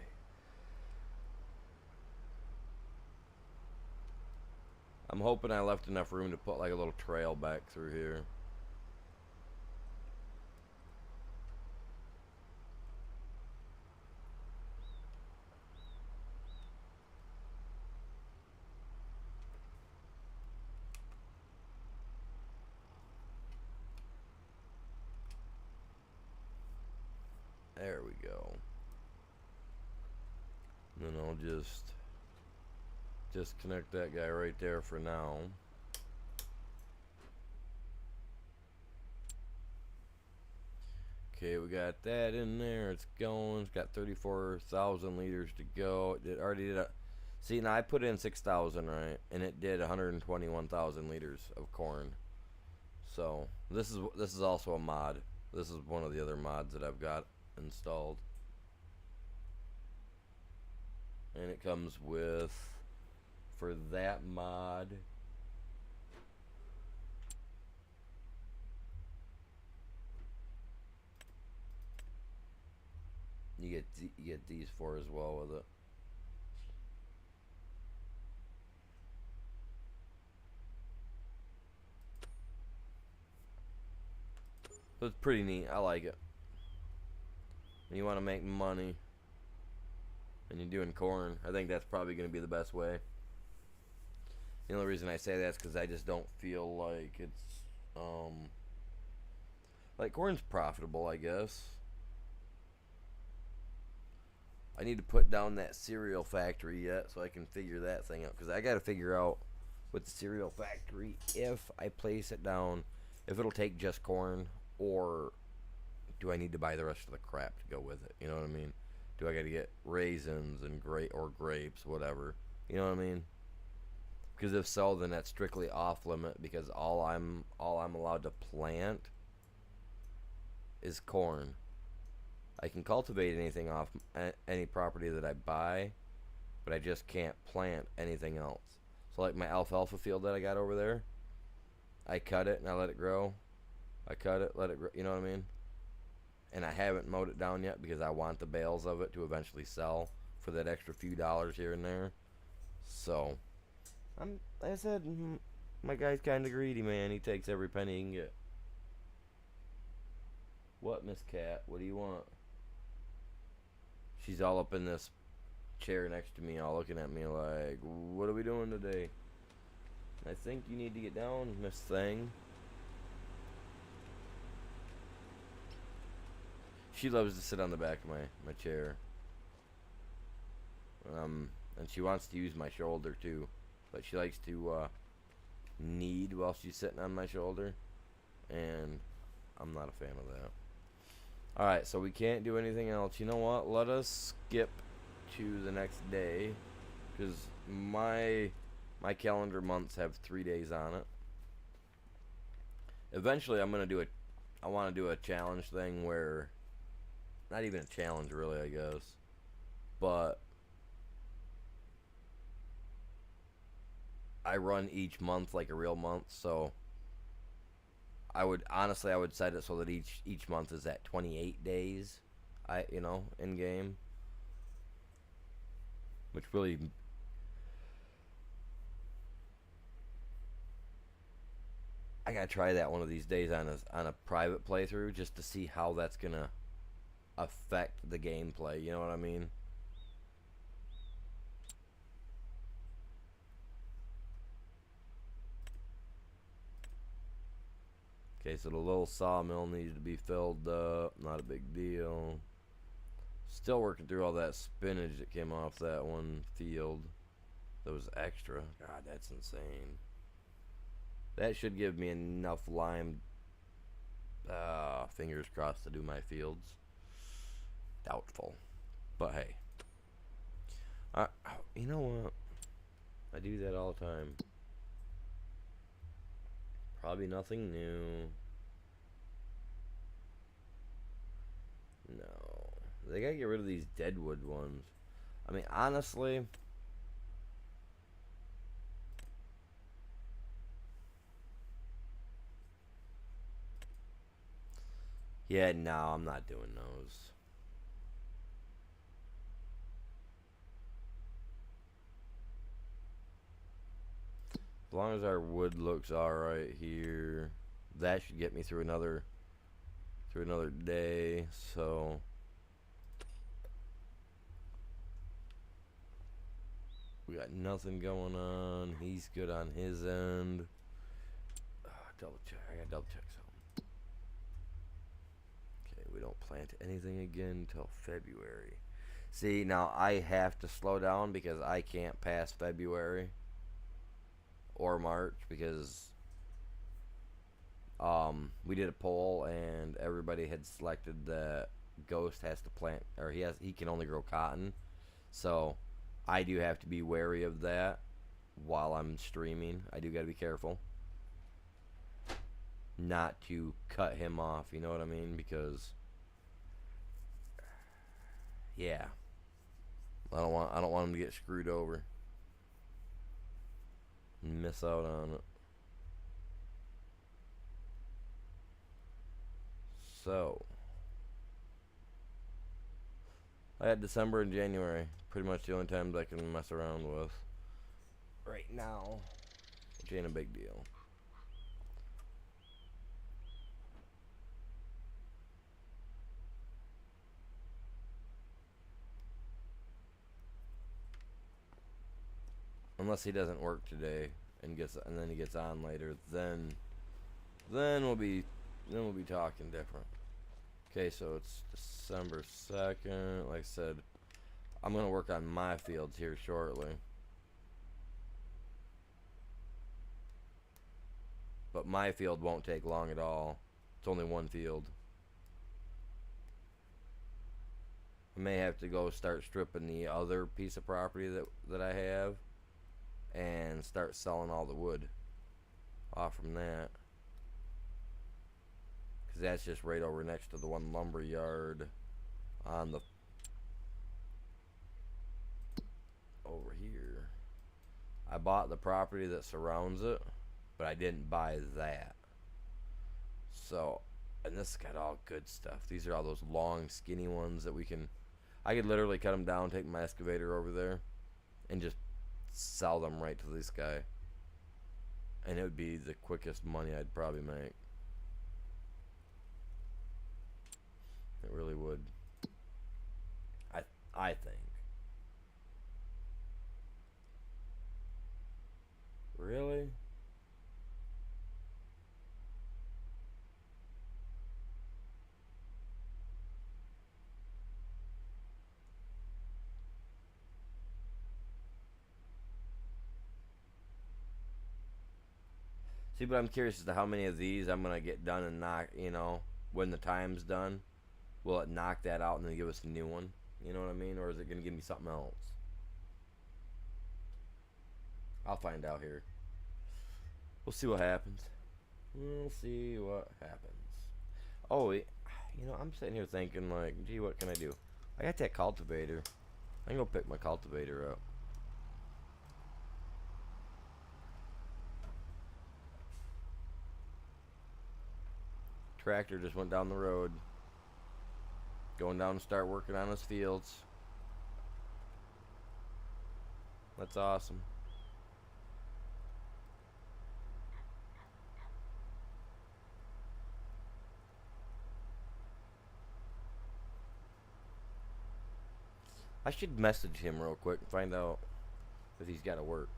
I'm hoping I left enough room to put like a little trail back through here. There we go. And then I'll just disconnect that guy right there for now. Okay, we got that in there. It's going. It's got 34,000 liters to go. It already did see, now I put in 6,000, right? And it did 121,000 liters of corn. So this is also a mod. This is one of the other mods that I've got installed. And it comes with, for that mod, you get these 4 as well with it. So it's pretty neat. I like it. When you want to make money and you're doing corn, I think that's probably going to be the best way. The only reason I say that is because I just don't feel like it's like corn's profitable, I guess. I need to put down that cereal factory yet so I can figure that thing out, because I got to figure out with the cereal factory if I place it down, if it'll take just corn, or do I need to buy the rest of the crap to go with it? You know what I mean? Do I got to get raisins and grapes, whatever? You know what I mean? Because if so, then that's strictly off limit, because all I'm allowed to plant is corn. I can cultivate anything off any property that I buy, but I just can't plant anything else. So like my alfalfa field that I got over there, I cut it and I let it grow. I cut it, let it grow, you know what I mean? And I haven't mowed it down yet because I want the bales of it to eventually sell for that extra few dollars here and there. So, like I said, my guy's kind of greedy, man. He takes every penny he can get. What, Miss Cat? What do you want? She's all up in this chair next to me, all looking at me like, what are we doing today? I think you need to get down, Miss Thing. She loves to sit on the back of my chair. And she wants to use my shoulder too. But she likes to knead while she's sitting on my shoulder. And I'm not a fan of that. Alright, so we can't do anything else. You know what? Let us skip to the next day. Because my calendar months have 3 days on it. Eventually I want to do a challenge thing where, not even a challenge really, I guess, but I run each month like a real month. So I would set it so that each month is at 28 days, in game, which really, I gotta try that one of these days on a private playthrough just to see how that's gonna affect the gameplay. You know what I mean? Okay, so the little sawmill needs to be filled up. Not a big deal. Still working through all that spinach that came off that one field. That was extra. God, that's insane. That should give me enough lime. Fingers crossed to do my fields. Doubtful. But hey. You know what? I do that all the time. Probably nothing new. No. They gotta get rid of these deadwood ones. I mean, honestly, yeah, no, I'm not doing those. As long as our wood looks alright here, that should get me through another day. So we got nothing going on. He's good on his end. Double check. I gotta double check something. Okay, we don't plant anything again until February. See, now I have to slow down because I can't pass February or March because we did a poll and everybody had selected that Ghost has to plant, or he can only grow cotton. So I do have to be wary of that while I'm streaming. I do got to be careful not to cut him off, you know what I mean? Because yeah, I don't want him to get screwed over and miss out on it. So I had December and January, pretty much the only times I can mess around with right now, which ain't a big deal. Unless he doesn't work today and then he gets on later, then we'll be talking different. Okay, so it's December 2nd. Like I said, I'm gonna work on my fields here shortly. But my field won't take long at all. It's only one field. I may have to go start stripping the other piece of property that I have and start selling all the wood off from that, because that's just right over next to the one lumber yard on the over here. I bought the property that surrounds it but I didn't buy that. So, and this got all good stuff. These are all those long, skinny ones that we can. I could literally cut them down, take my excavator over there, and just sell them right to this guy. And it would be the quickest money I'd probably make. It really would. I think. Really? See, but I'm curious as to how many of these I'm gonna get done and knock. When the time's done, will it knock that out and then give us a new one? You know what I mean? Or is it gonna give me something else? I'll find out here. We'll see what happens. We'll see what happens. Oh, I'm sitting here thinking, like, gee, what can I do? I got that cultivator. I can go pick my cultivator up. Tractor just went down the road. Going down to start working on his fields. That's awesome. I should message him real quick and find out if he's got to work.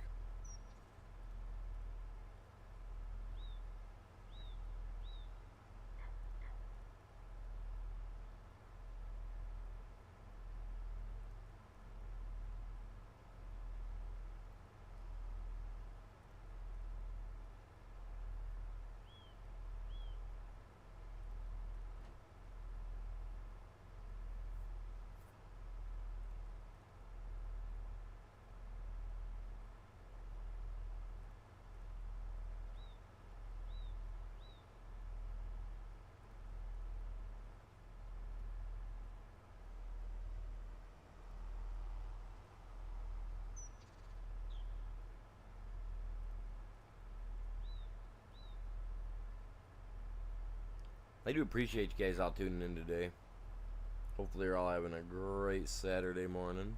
I do appreciate you guys all tuning in today. Hopefully you're all having a great Saturday morning.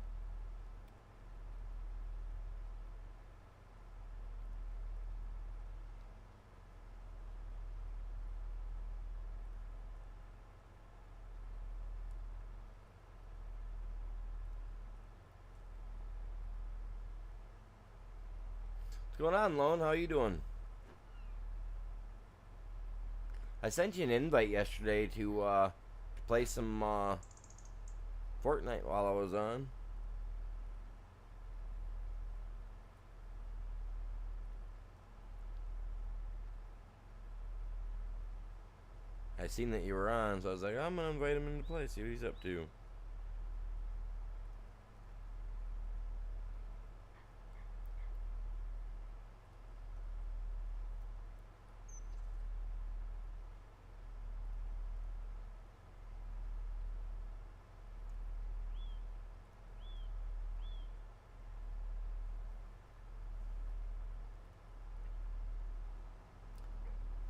What's going on, Lone? How you doing? I sent you an invite yesterday to play some Fortnite while I was on. I seen that you were on, so I was like, I'm gonna invite him into play, see what he's up to.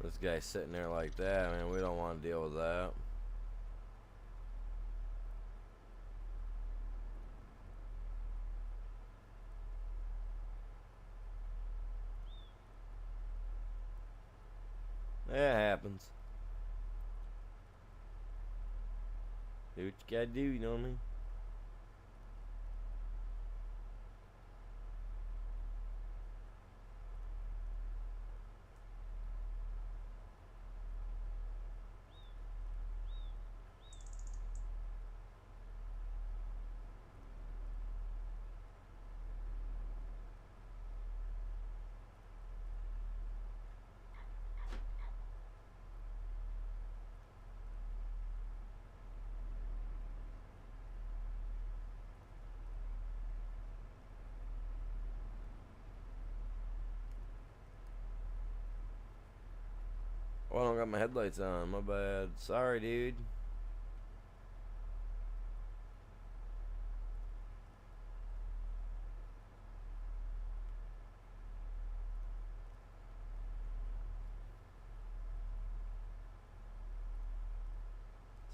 This guy's sitting there like that, man. We don't want to deal with that. That happens. Do what you gotta do, you know what I mean? Oh, I don't got my headlights on. My bad. Sorry, dude.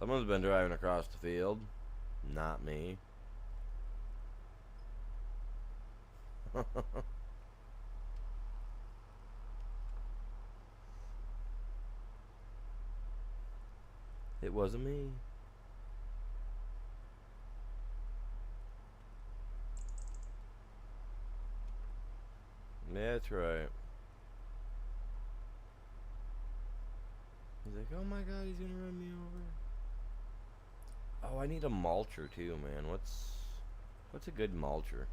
Someone's been driving across the field. Not me. It wasn't me. Yeah, that's right. He's like, oh my god, he's gonna run me over. Oh, I need a mulcher too, man. What's a good mulcher?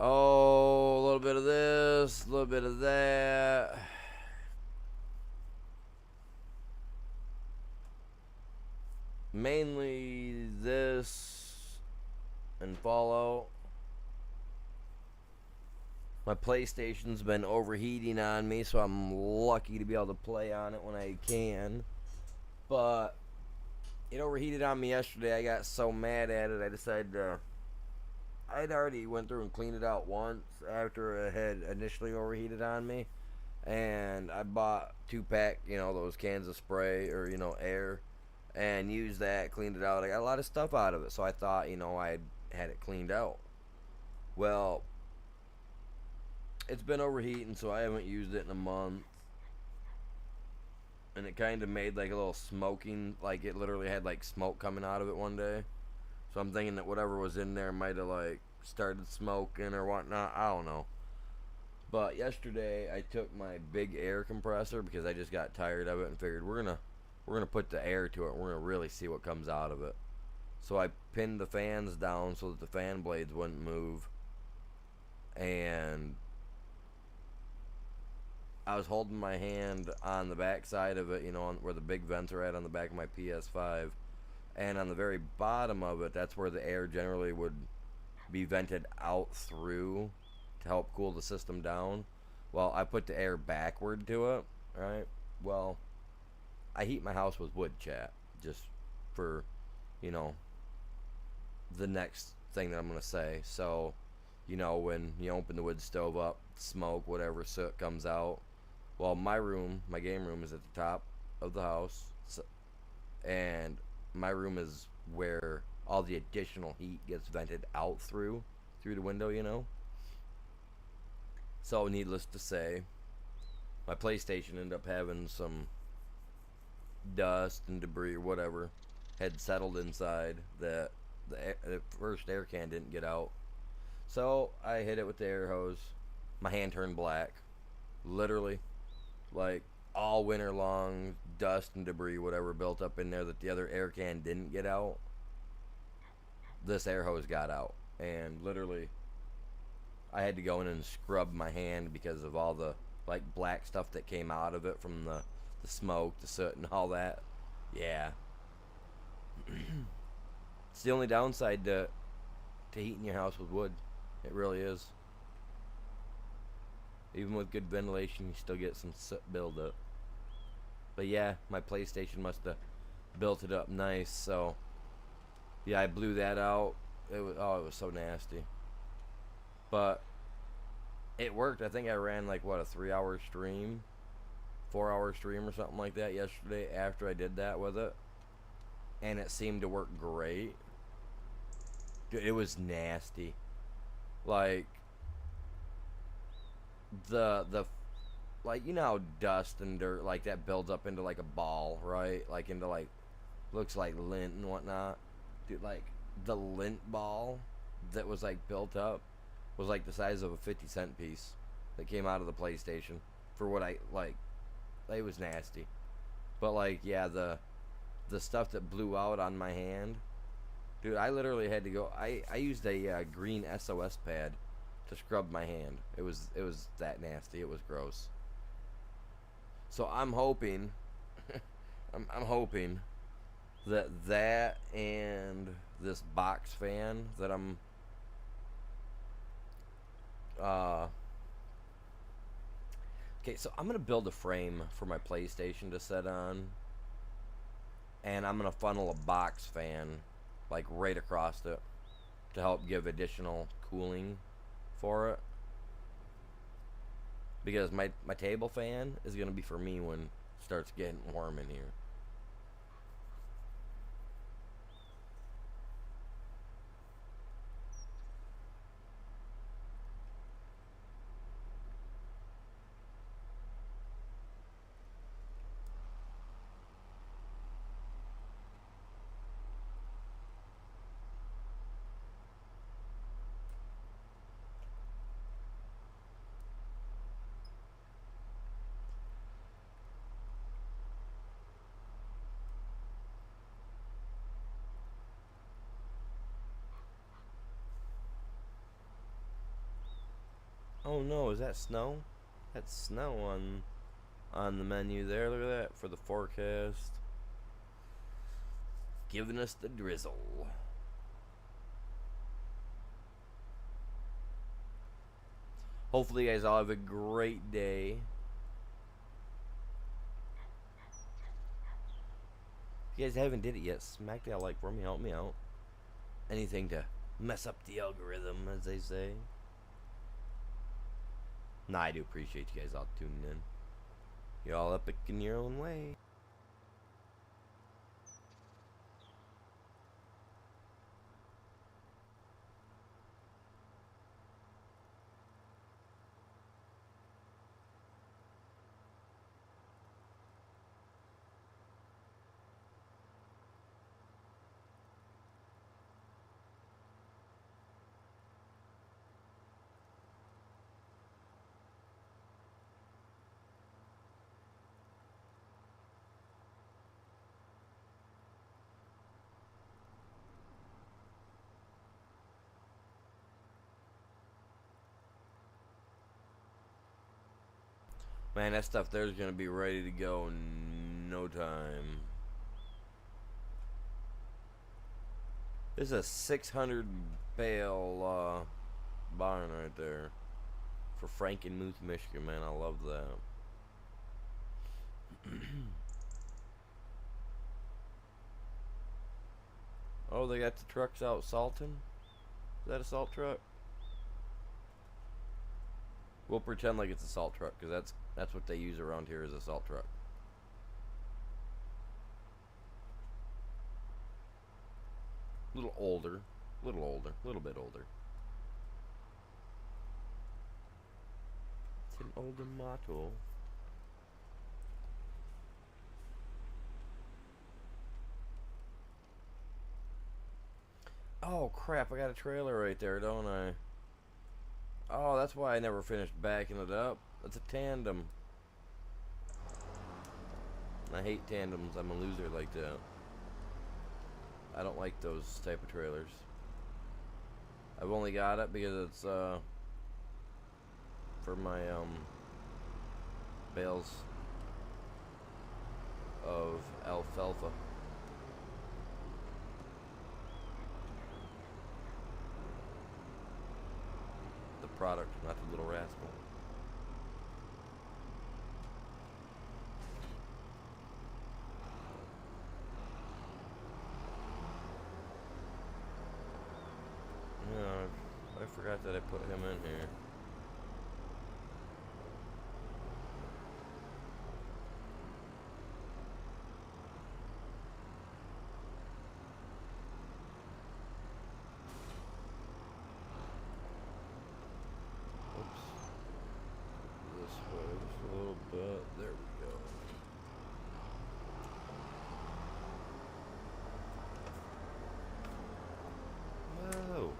Oh, a little bit of this, a little bit of that. Mainly this and Fallout. My PlayStation's been overheating on me, so I'm lucky to be able to play on it when I can. But it overheated on me yesterday. I got so mad at it, I decided to... I'd already went through and cleaned it out once after it had initially overheated on me. And I bought 2-pack, those cans of spray or, air. And used that, cleaned it out. I got a lot of stuff out of it, so I thought, I had it cleaned out. Well, it's been overheating, so I haven't used it in a month. And it kind of made like a little smoking, like it literally had like smoke coming out of it one day. So I'm thinking that whatever was in there might have like started smoking or whatnot. I don't know. But yesterday I took my big air compressor because I just got tired of it and figured we're gonna put the air to it. We're gonna really see what comes out of it. So I pinned the fans down so that the fan blades wouldn't move. And I was holding my hand on the back side of it, where the big vents are at on the back of my PS5. And on the very bottom of it, that's where the air generally would be vented out through to help cool the system down. Well, I put the air backward to it, right? Well, I heat my house with wood, chat, just for, the next thing that I'm going to say. So, when you open the wood stove up, smoke, whatever, soot comes out. Well, my game room is at the top of the house, and my room is where all the additional heat gets vented out through the window, So, needless to say, my PlayStation ended up having some dust and debris or whatever had settled inside that the first air can didn't get out. So, I hit it with the air hose. My hand turned black. Literally. Like, all winter long, dust and debris, whatever, built up in there that the other air can didn't get out. This air hose got out. And literally, I had to go in and scrub my hand because of all the, like, black stuff that came out of it from the smoke, the soot, and all that. Yeah. It's the only downside to heating your house with wood. It really is. Even with good ventilation, you still get some soot buildup. But yeah, my PlayStation must have built it up nice. So yeah, I blew that out. It was so nasty. But it worked. I think I ran like a 3-hour stream, 4-hour stream or something like that yesterday after I did that with it, and it seemed to work great. Dude, it was nasty. Like the like, how dust and dirt like that builds up into like a ball, right? Like into like, looks like lint and whatnot. Dude, like the lint ball that was like built up was like the size of a 50-cent piece that came out of the PlayStation for what I like. It was nasty. But like, yeah, the stuff that blew out on my hand, dude, I literally had to go. I used a green SOS pad to scrub my hand. It was that nasty. It was gross. So I'm hoping, I'm hoping that and this box fan that I'm Okay, so I'm gonna build a frame for my PlayStation to set on, and I'm gonna funnel a box fan like right across it to help give additional cooling for it. Because my table fan is gonna be for me when it starts getting warm in here. Oh no, is that snow? That's snow on the menu there. Look at that for the forecast. Giving us the drizzle. Hopefully you guys all have a great day. If you guys haven't did it yet, smack that like for me, help me out. Anything to mess up the algorithm, as they say. Nah, I do appreciate you guys all tuning in. You're all epic in your own way. Man, that stuff there's gonna be ready to go in no time. This is a 600 bale barn right there for Frankenmuth, Michigan. Man, I love that. Oh, they got the trucks out salting. Is that a salt truck? We'll pretend like it's a salt truck because that's what they use around here is a salt truck. A little older, a little bit older. It's an older model. Oh crap! I got a trailer right there, don't I? Oh, that's why I never finished backing it up. That's a tandem. I hate tandems. I'm a loser like that. I don't like those type of trailers. I've only got it because it's for my bales of alfalfa. The product, not the little rascal. Yeah, I forgot that I put him in here. This way just a little bit. There we go. Whoa.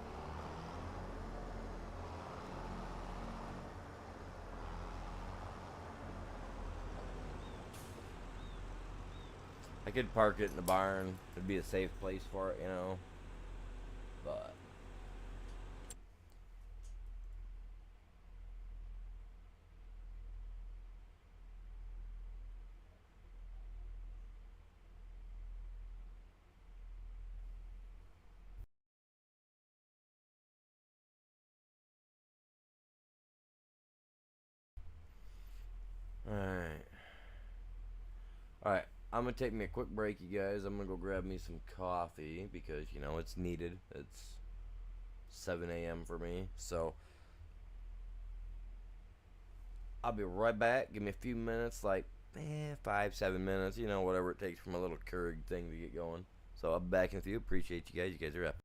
I could park it in the barn. It'd be a safe place for it, you know. But Alright, I'm gonna take me a quick break, you guys. I'm gonna go grab me some coffee because, you know, it's needed. It's 7 a.m. for me. So, I'll be right back. Give me a few minutes, like 5, 7 minutes, you know, whatever it takes for my little Keurig thing to get going. So, I'll be back in a few. Appreciate you guys. You guys are up.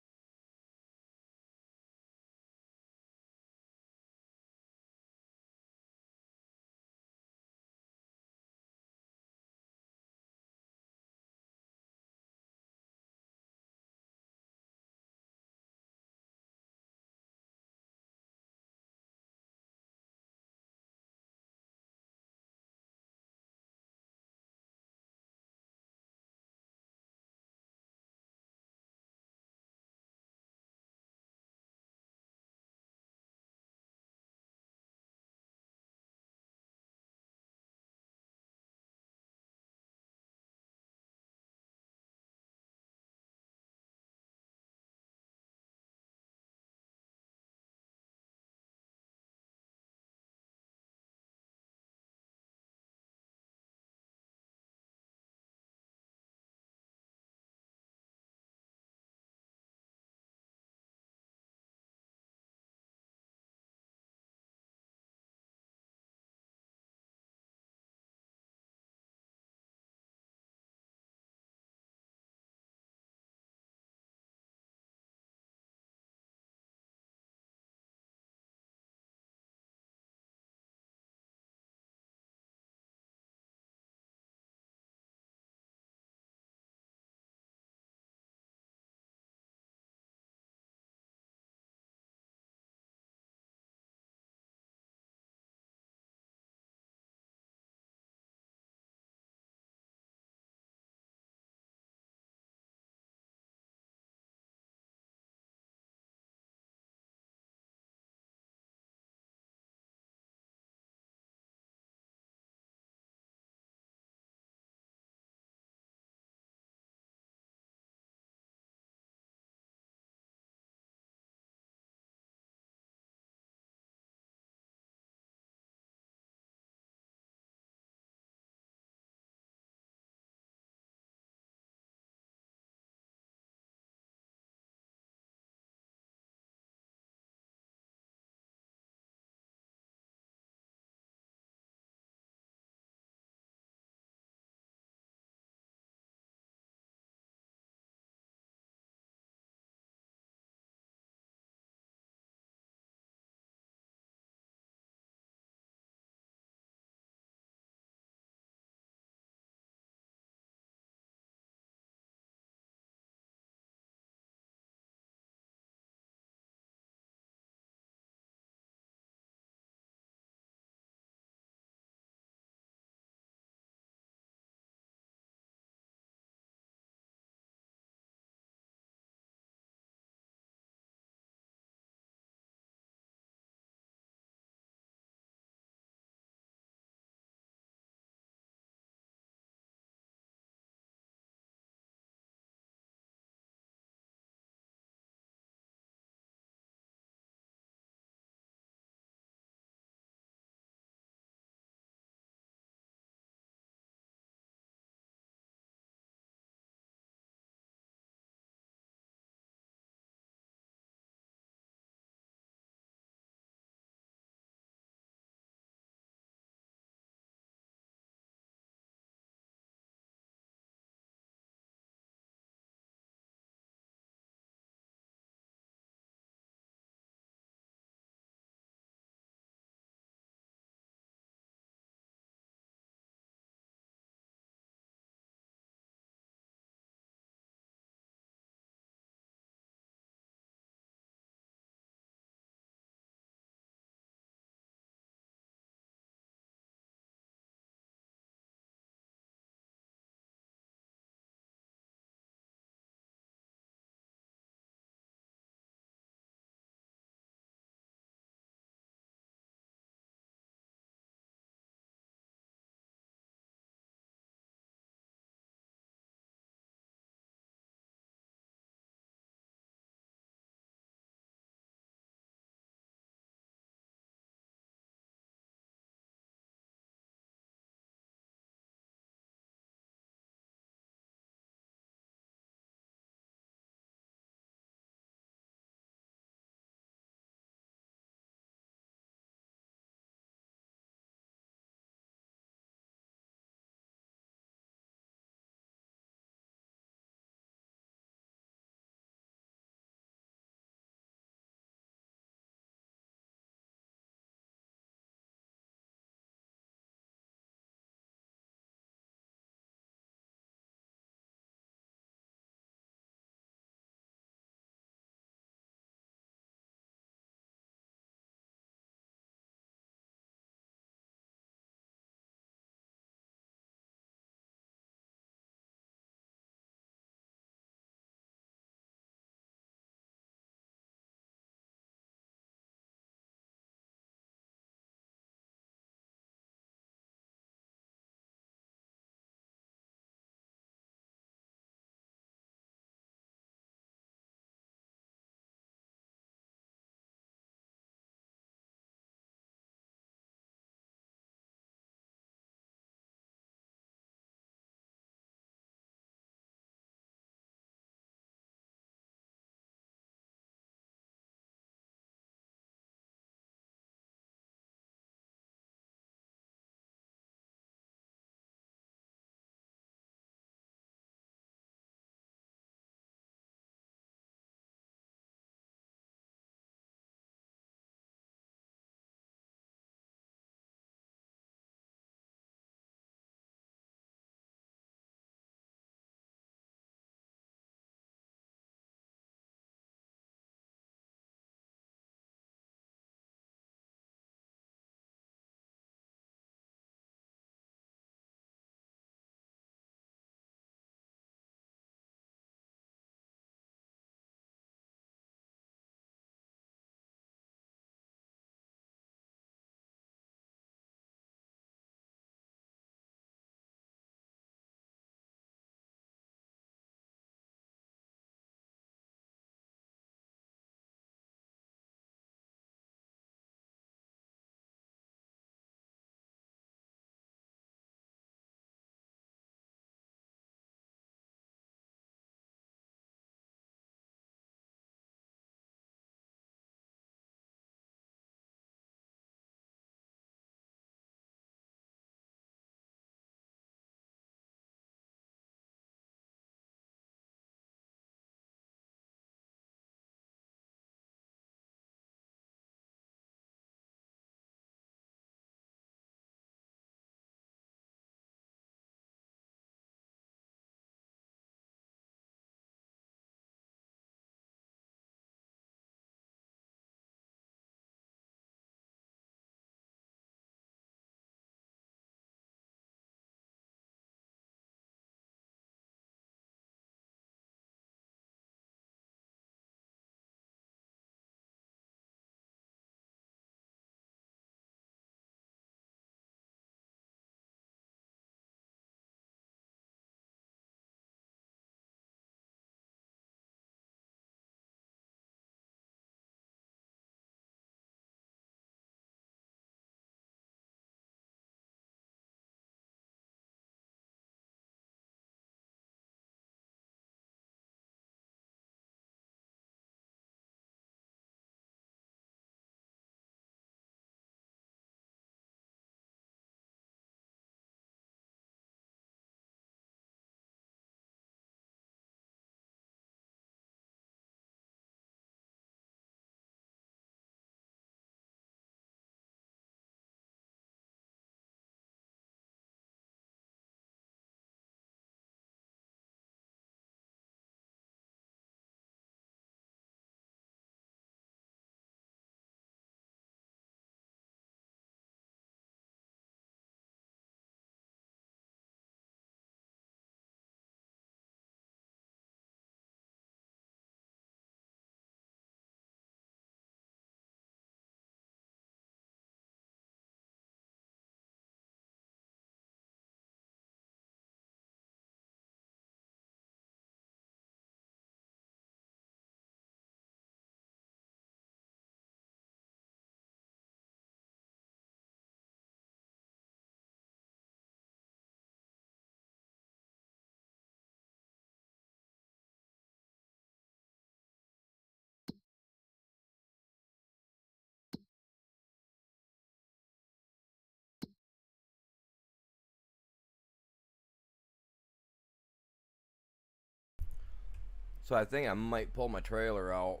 So I think I might pull my trailer out,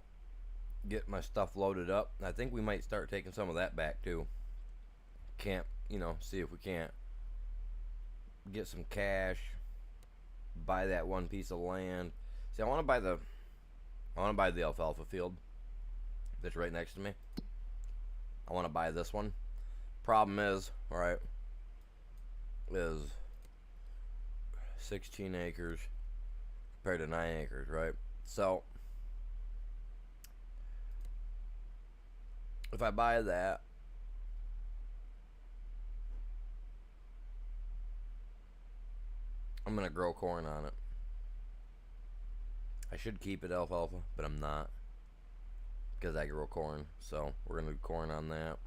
get my stuff loaded up. I think we might start taking some of that back too. Can't, see if we can't get some cash, buy that one piece of land. See, I want to buy the alfalfa field that's right next to me. I want to buy this one. Problem is, all right, is 16 acres compared to 9 acres, right? So if I buy that, I'm gonna grow corn on it. I should keep it alfalfa, but I'm not because I grow corn. So we're gonna do corn on that.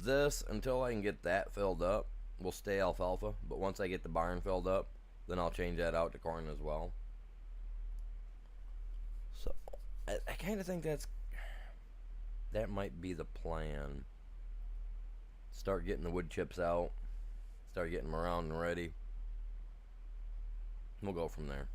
This, until I can get that filled up, will stay alfalfa. But once I get the barn filled up, then I'll change that out to corn as well. So I kind of think that might be the plan. Start getting the wood chips out, start getting them around and ready. We'll go from there.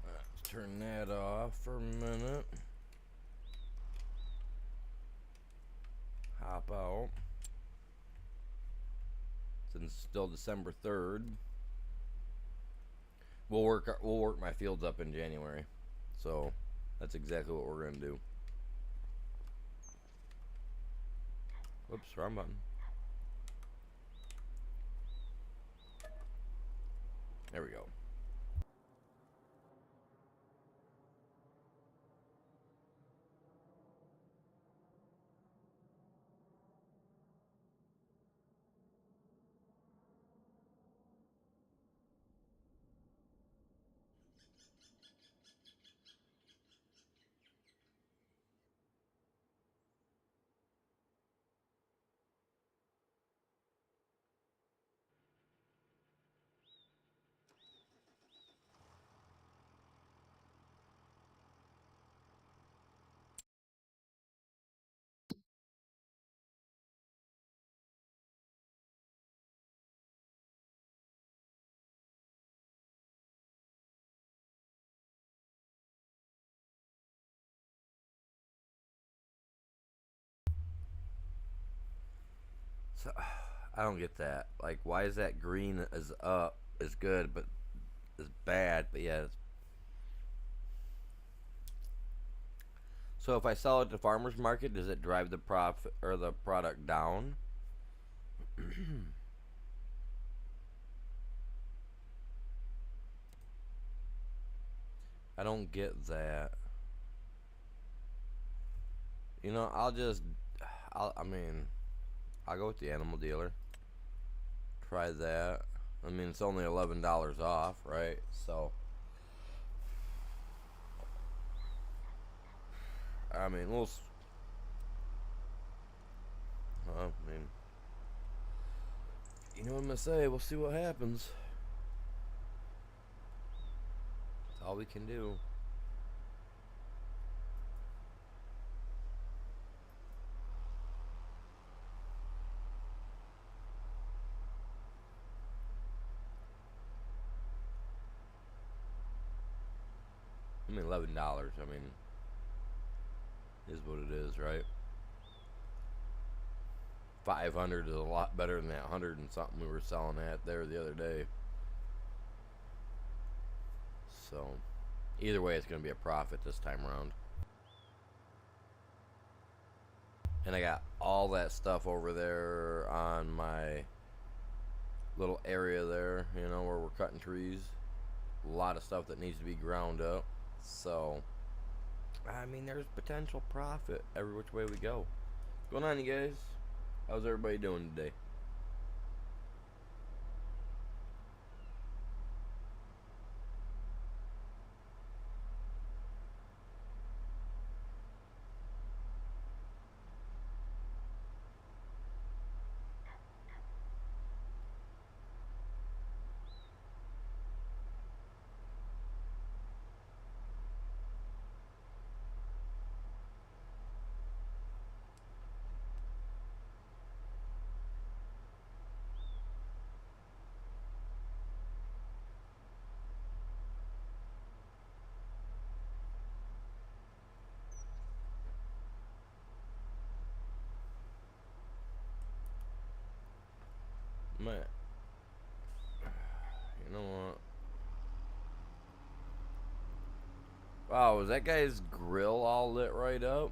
Let's turn that off for a minute. Hop out. Since it's still December 3rd. We'll work my fields up in January. So that's exactly what we're gonna do. Whoops, wrong button. There we go. So, I don't get that. Like, why is that green is up is good, but is bad? But yeah. So if I sell it to farmers market, does it drive the profit or the product down? I don't get that. You know, I mean, I'll go with the animal dealer. Try that. I mean, it's only $11 off, right? So, I mean, I mean, you know what I'm gonna say? We'll see what happens. That's all we can do. I mean, $11. I mean, is what it is, right? 500 is a lot better than that 100 and something we were selling at there the other day. So, either way, it's going to be a profit this time around. And I got all that stuff over there on my little area there, you know, where we're cutting trees. A lot of stuff that needs to be ground up. So, I mean, there's potential profit every which way we go. What's going on, you guys? How's everybody doing today? Man, you know what? Wow, was that guy's grill all lit right up?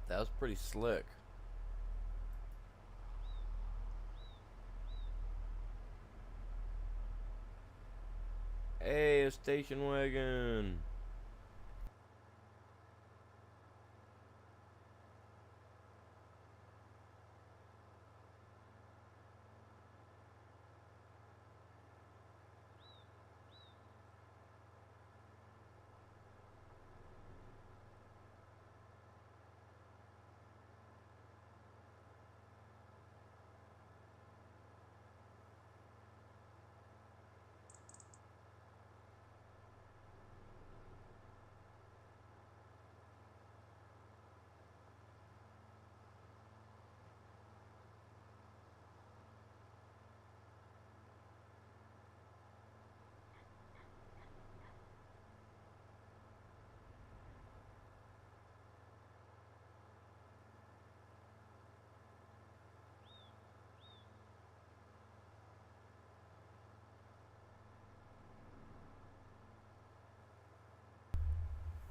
That was pretty slick. Hey, a station wagon.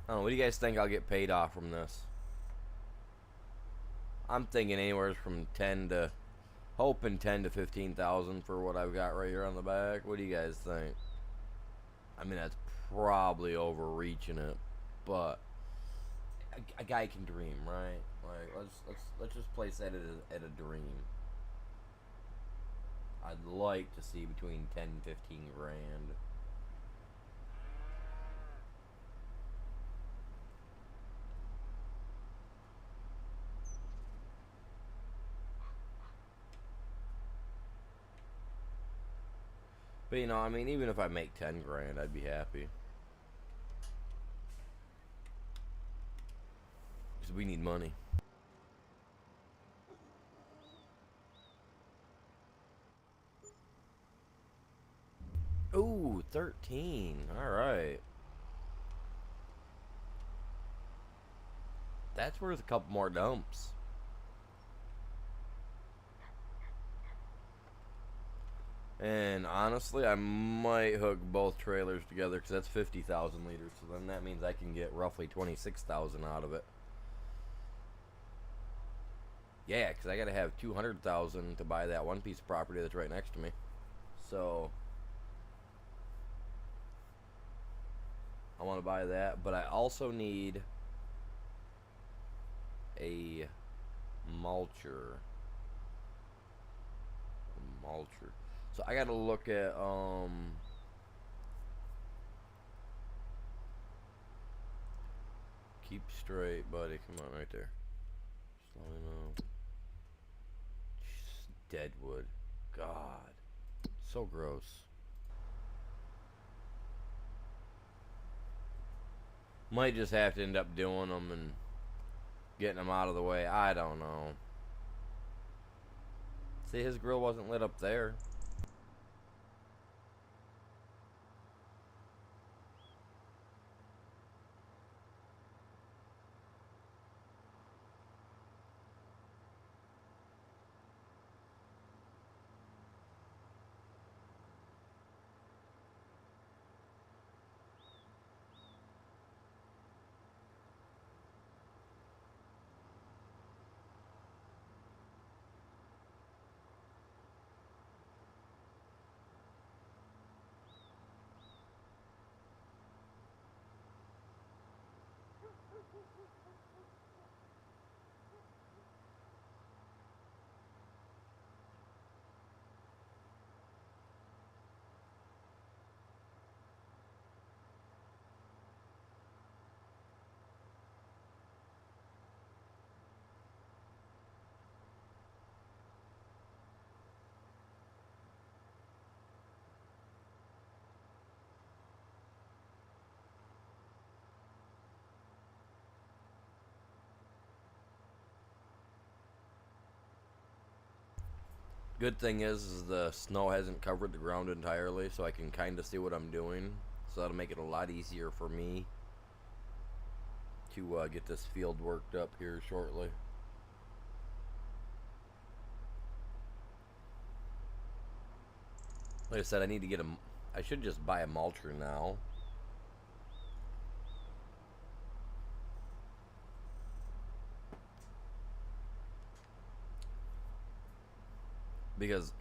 I don't know, what do you guys think I'll get paid off from this? I'm thinking anywhere from 10 to, hoping 10 to 15,000 for what I've got right here on the back. What do you guys think? I mean, that's probably overreaching it, but a guy can dream, right? Like, let's just place that at a dream. I'd like to see between 10 and 15 grand. But you know, I mean, even if I make 10 grand, I'd be happy. Because we need money. Ooh, 13. Alright. That's worth a couple more dumps. And honestly, I might hook both trailers together because that's 50,000 liters. So then that means I can get roughly 26,000 out of it. Yeah, because I got to have 200,000 to buy that one piece of property that's right next to me. So I want to buy that, but I also need a mulcher. Mulcher. So I got to look at keep straight, buddy. Come on, right there. Slowing up. Deadwood. God. So gross. Might just have to end up doing them and getting them out of the way. I don't know. See, his grill wasn't lit up there. Good thing is the snow hasn't covered the ground entirely, so I can kind of see what I'm doing. So that'll make it a lot easier for me to get this field worked up here shortly. Like I said, I need to get a. I should just buy a mulcher now. Because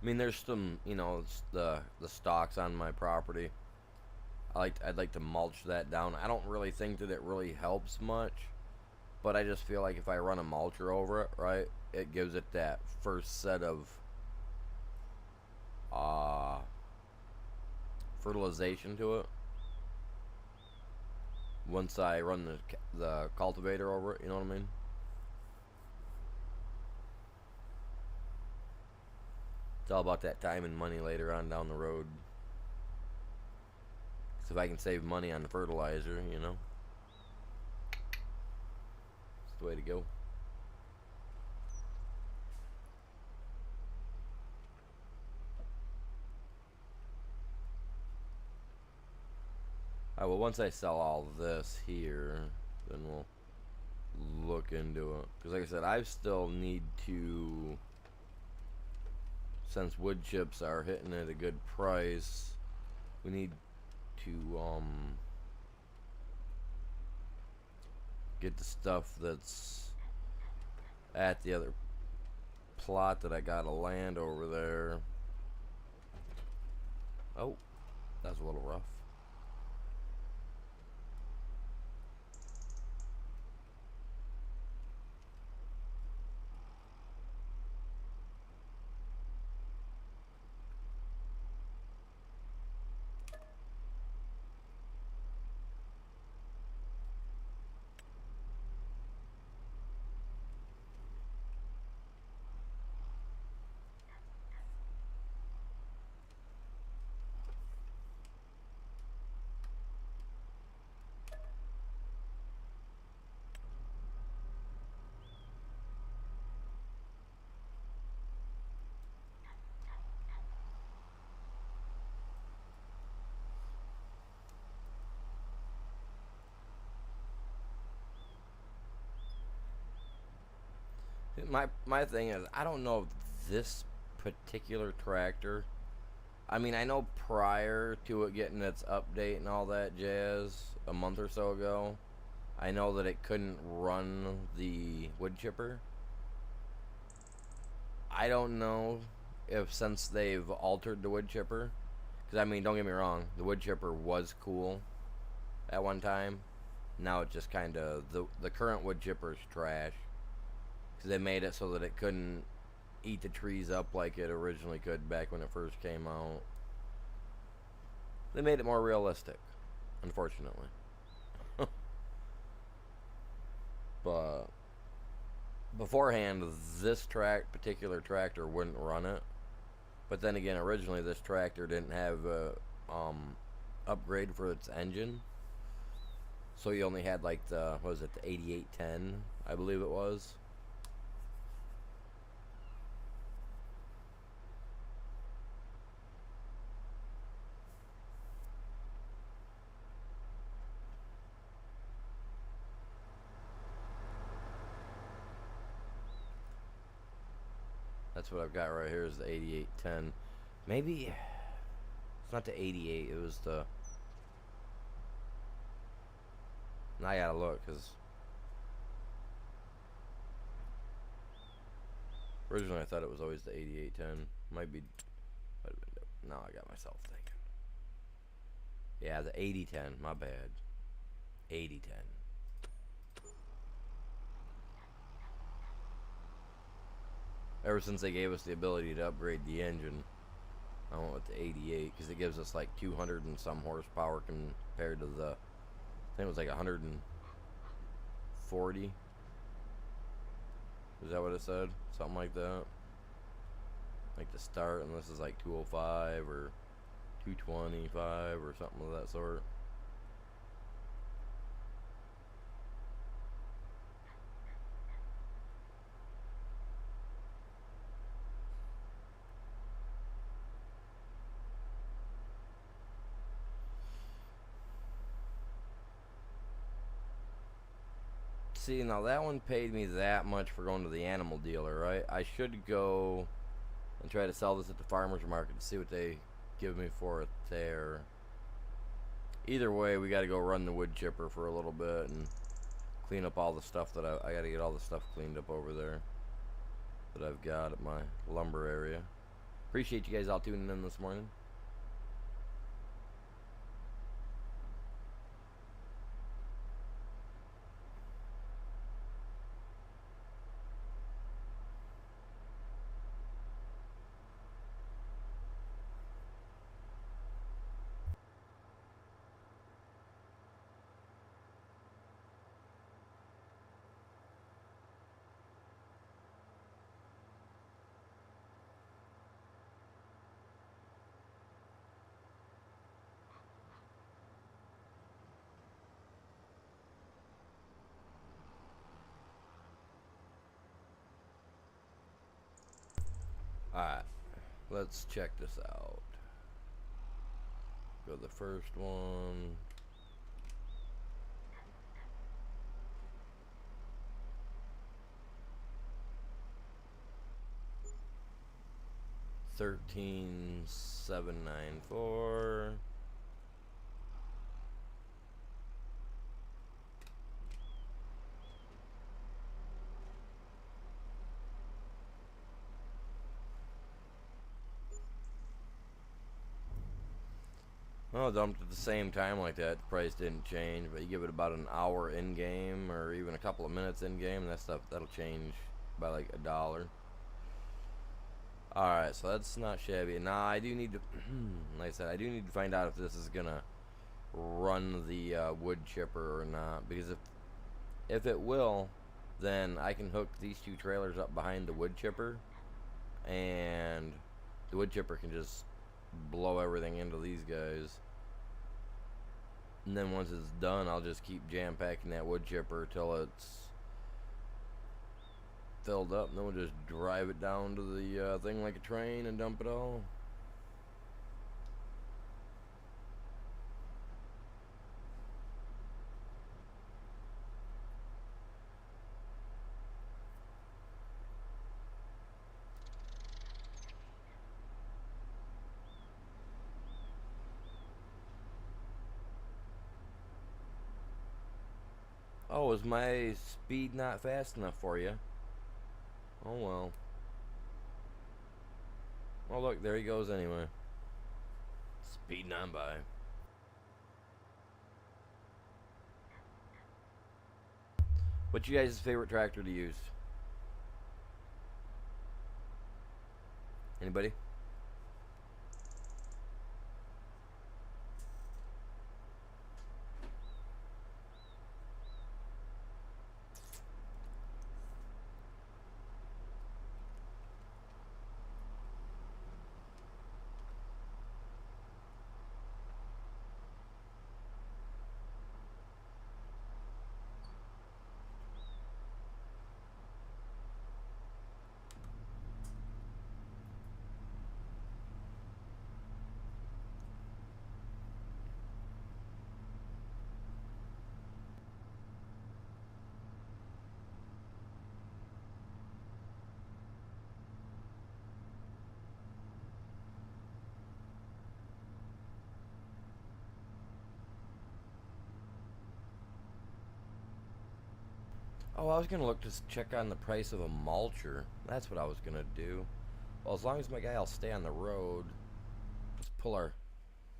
I mean, there's some, the stalks on my property. I'd like to mulch that down. I don't really think that it really helps much, but I just feel like if I run a mulcher over it, right, it gives it that first set of fertilization to it. Once I run the cultivator over it, you know what I mean? It's all about that time and money later on down the road. Because if I can save money on the fertilizer, it's the way to go. Alright, well, once I sell all this here, then we'll look into it. Because like I said, I still need to, since wood chips are hitting at a good price, we need to get the stuff that's at the other plot that I got of land over there. Oh, that's a little rough. My thing is, I don't know if this particular tractor, I mean, I know prior to it getting its update and all that jazz a month or so ago, I know that it couldn't run the wood chipper. I don't know if since they've altered the wood chipper, because I mean, don't get me wrong, the wood chipper was cool at one time. Now it just kind of, the current wood chipper is trash, because they made it so that it couldn't eat the trees up like it originally could back when it first came out. They made it more realistic, unfortunately. But beforehand, this particular tractor wouldn't run it. But then again, originally this tractor didn't have a upgrade for its engine, so you only had like the, what was it, the 8810, I believe it was. That's what I've got right here is the 8810. Maybe it's not the 88. It was the. Now I gotta look because originally I thought it was always the 8810. Might be. No, I got myself thinking. Yeah, the 8010. My bad. 8010. Ever since they gave us the ability to upgrade the engine, I went with the 88 because it gives us like 200 and some horsepower compared to the, I think it was like 140. Is that what it said? Something like that. Like the start, and this is like 205 or 225 or something of that sort. See, now that one paid me that much for going to the animal dealer, right? I should go and try to sell this at the farmer's market to see what they give me for it there. Either way, we got to go run the wood chipper for a little bit and clean up all the stuff that I got to get all the stuff cleaned up over there that I've got at my lumber area. Appreciate you guys all tuning in this morning. Alright, let's check this out. Go to the first one. $13,794. Well, dumped at the same time like that. The price didn't change, but you give it about an hour in game, or even a couple of minutes in game, that stuff that'll change by like $1. All right, so that's not shabby. Now I do need to, like I said, I do need to find out if this is gonna run the wood chipper or not, because if it will, then I can hook these two trailers up behind the wood chipper, and the wood chipper can just blow everything into these guys. And then once it's done, I'll just keep jam packing that wood chipper till it's filled up, and then we'll just drive it down to the thing like a train and dump it all. Oh, is my speed not fast enough for you? Oh well. Oh look, there he goes anyway. Speeding on by. What's you guys' favorite tractor to use? Anybody? Oh, I was gonna look to check on the price of a mulcher. That's what I was gonna do. Well, as long as my guy will stay on the road, let's pull our.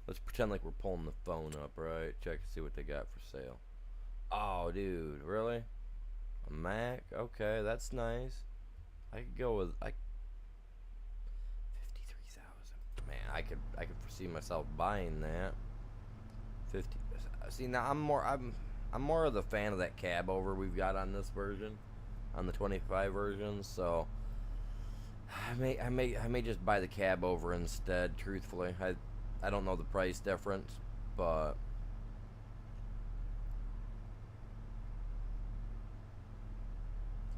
Let's pretend like we're pulling the phone up, right? Check and see what they got for sale. Oh, dude, really? A Mac? Okay, that's nice. I could go with 53,000. Man, I could foresee myself buying that. 50. See, now I'm more of the fan of that cab over we've got on this version, on the 25 version. So I may just buy the cab over instead. Truthfully, I don't know the price difference, but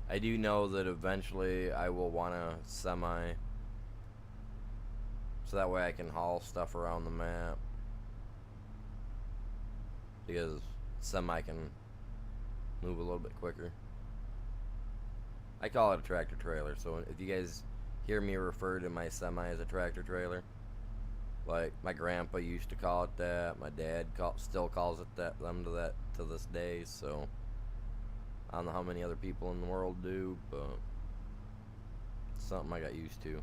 I do know that eventually I will want a semi, so that way I can haul stuff around the map. Because semi can move a little bit quicker. I call it a tractor trailer, so if you guys hear me refer to my semi as a tractor trailer, like my grandpa used to call it that, my dad still calls it that to this day. So I don't know how many other people in the world do, but it's something I got used to.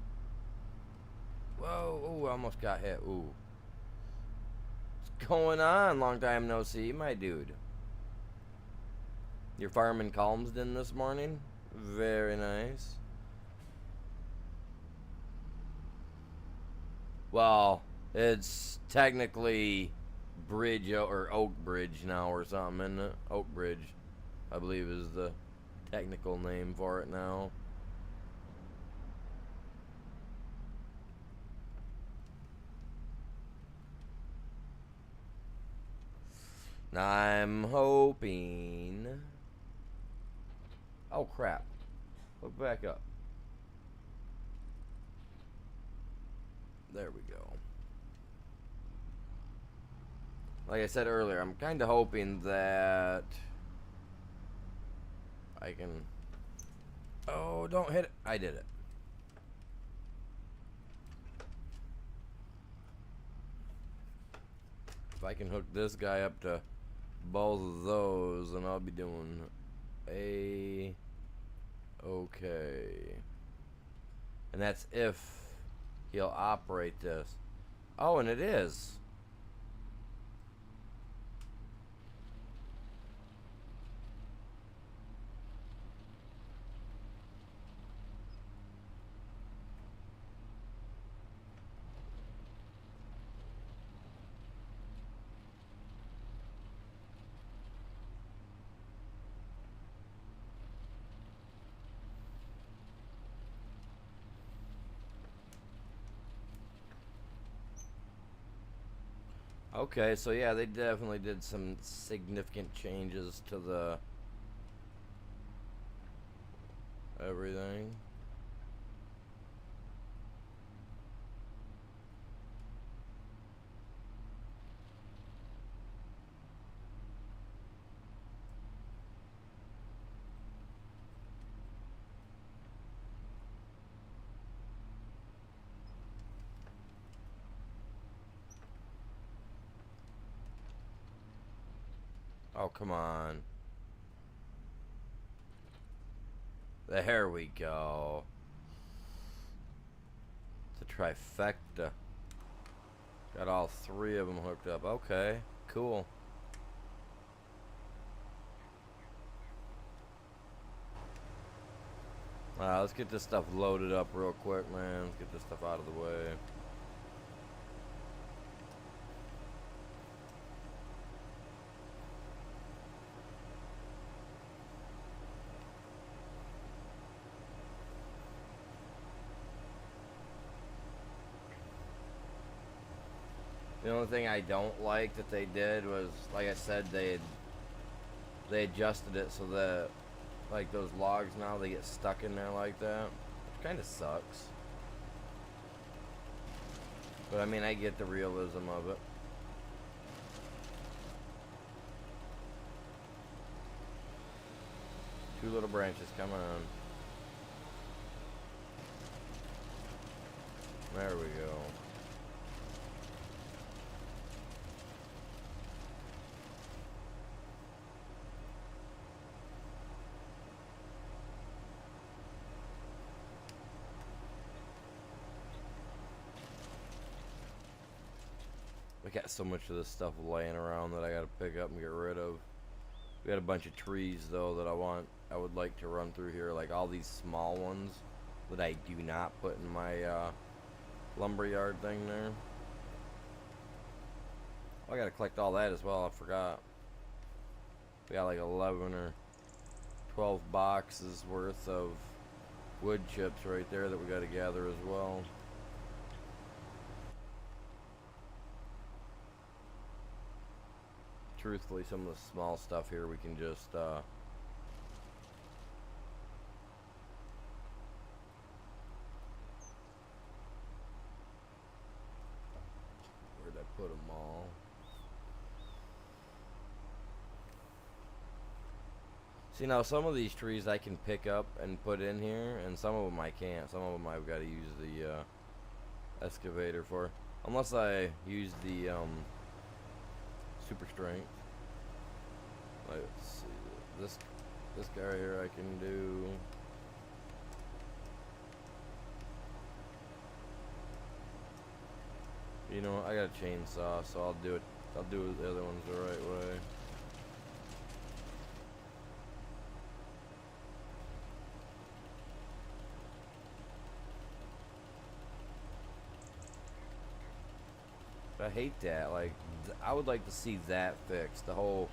Whoa! Ooh, I almost got hit. Ooh. What's going on? Long time no see, my dude. You're farming Calmsden this morning? Very nice. Well, it's technically Bridge or Oak Bridge now or something, isn't it? Oak Bridge, I believe, is the technical name for it now. I'm hoping. Oh crap! Look back up. There we go. Like I said earlier, I'm kind of hoping that I can. Oh, don't hit it! I did it. If I can hook this guy up to both of those, then I'll be doing okay. And that's if he'll operate this. Oh, and it is. Okay, so yeah, they definitely did some significant changes to the everything. Oh, come on. There we go. It's a trifecta. Got all three of them hooked up. Okay, cool. Let's get this stuff loaded up real quick, man. Let's get this stuff out of the way. The only thing I don't like that they did was, like I said, they adjusted it so that, like, those logs now, they get stuck in there like that, which kind of sucks. But I mean, I get the realism of it. Two little branches, come on. There we go. We got so much of this stuff laying around that I gotta pick up and get rid of. We got a bunch of trees though that I would like to run through here, like all these small ones that I do not put in my lumberyard thing there. Oh, I gotta collect all that as well, I forgot. We got like 11 or 12 boxes worth of wood chips right there that we gotta gather as well. Truthfully, some of the small stuff here we can just where'd I put them all? See, now some of these trees I can pick up and put in here, and some of them I can't. Some of them I've got to use the excavator for, unless I use the super strength. Like, let's see, this guy here I can do. You know what, I got a chainsaw, so I'll do it. I'll do the other ones the right way. I hate that. Like, I would like to see that fixed. The whole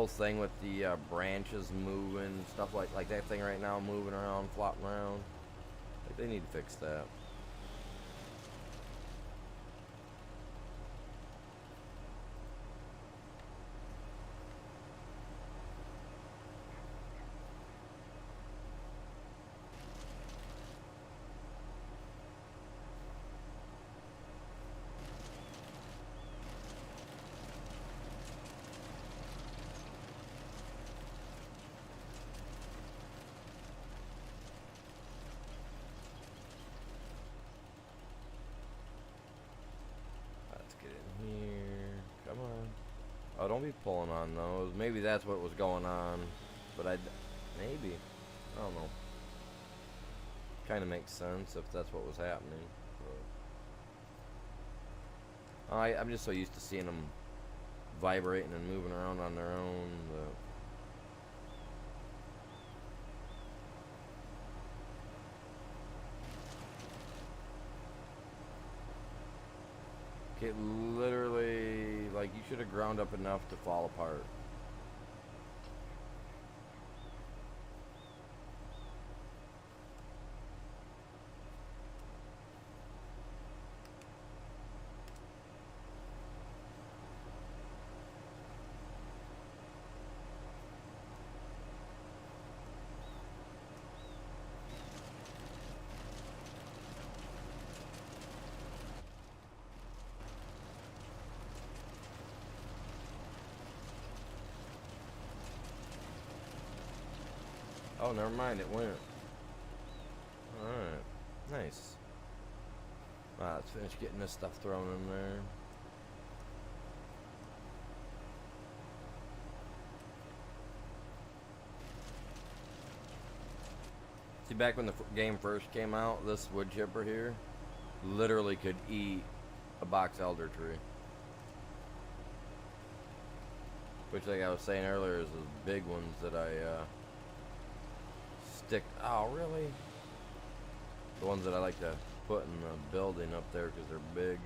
thing with the branches moving, stuff like that thing right now moving around, flopping around. Like, they need to fix that. Oh, don't be pulling on those. Maybe that's what was going on, but maybe, I don't know. Kind of makes sense if that's what was happening. But I'm just so used to seeing them vibrating and moving around on their own. It literally, like, you should have ground up enough to fall apart. Oh, never mind, it went. Alright, nice. Alright, let's finish getting this stuff thrown in there. See, back when the game first came out, this wood chipper here literally could eat a box elder tree. Which, like I was saying earlier, is those big ones that I stick. Oh, really? The ones that I like to put in the building up there because they're big.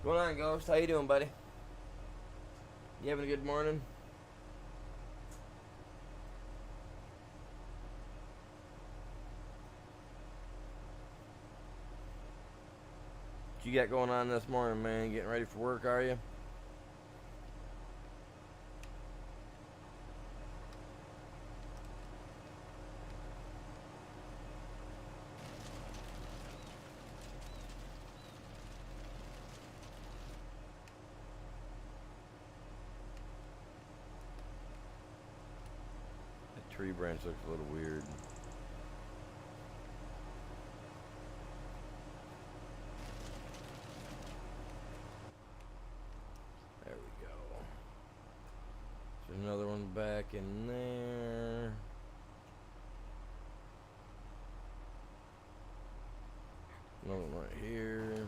What's going on, Ghost? How you doing, buddy? You having a good morning? What you got going on this morning, man? Getting ready for work, are you? That tree branch looks a little weird. There we go. There's another one back in there. Another one right here.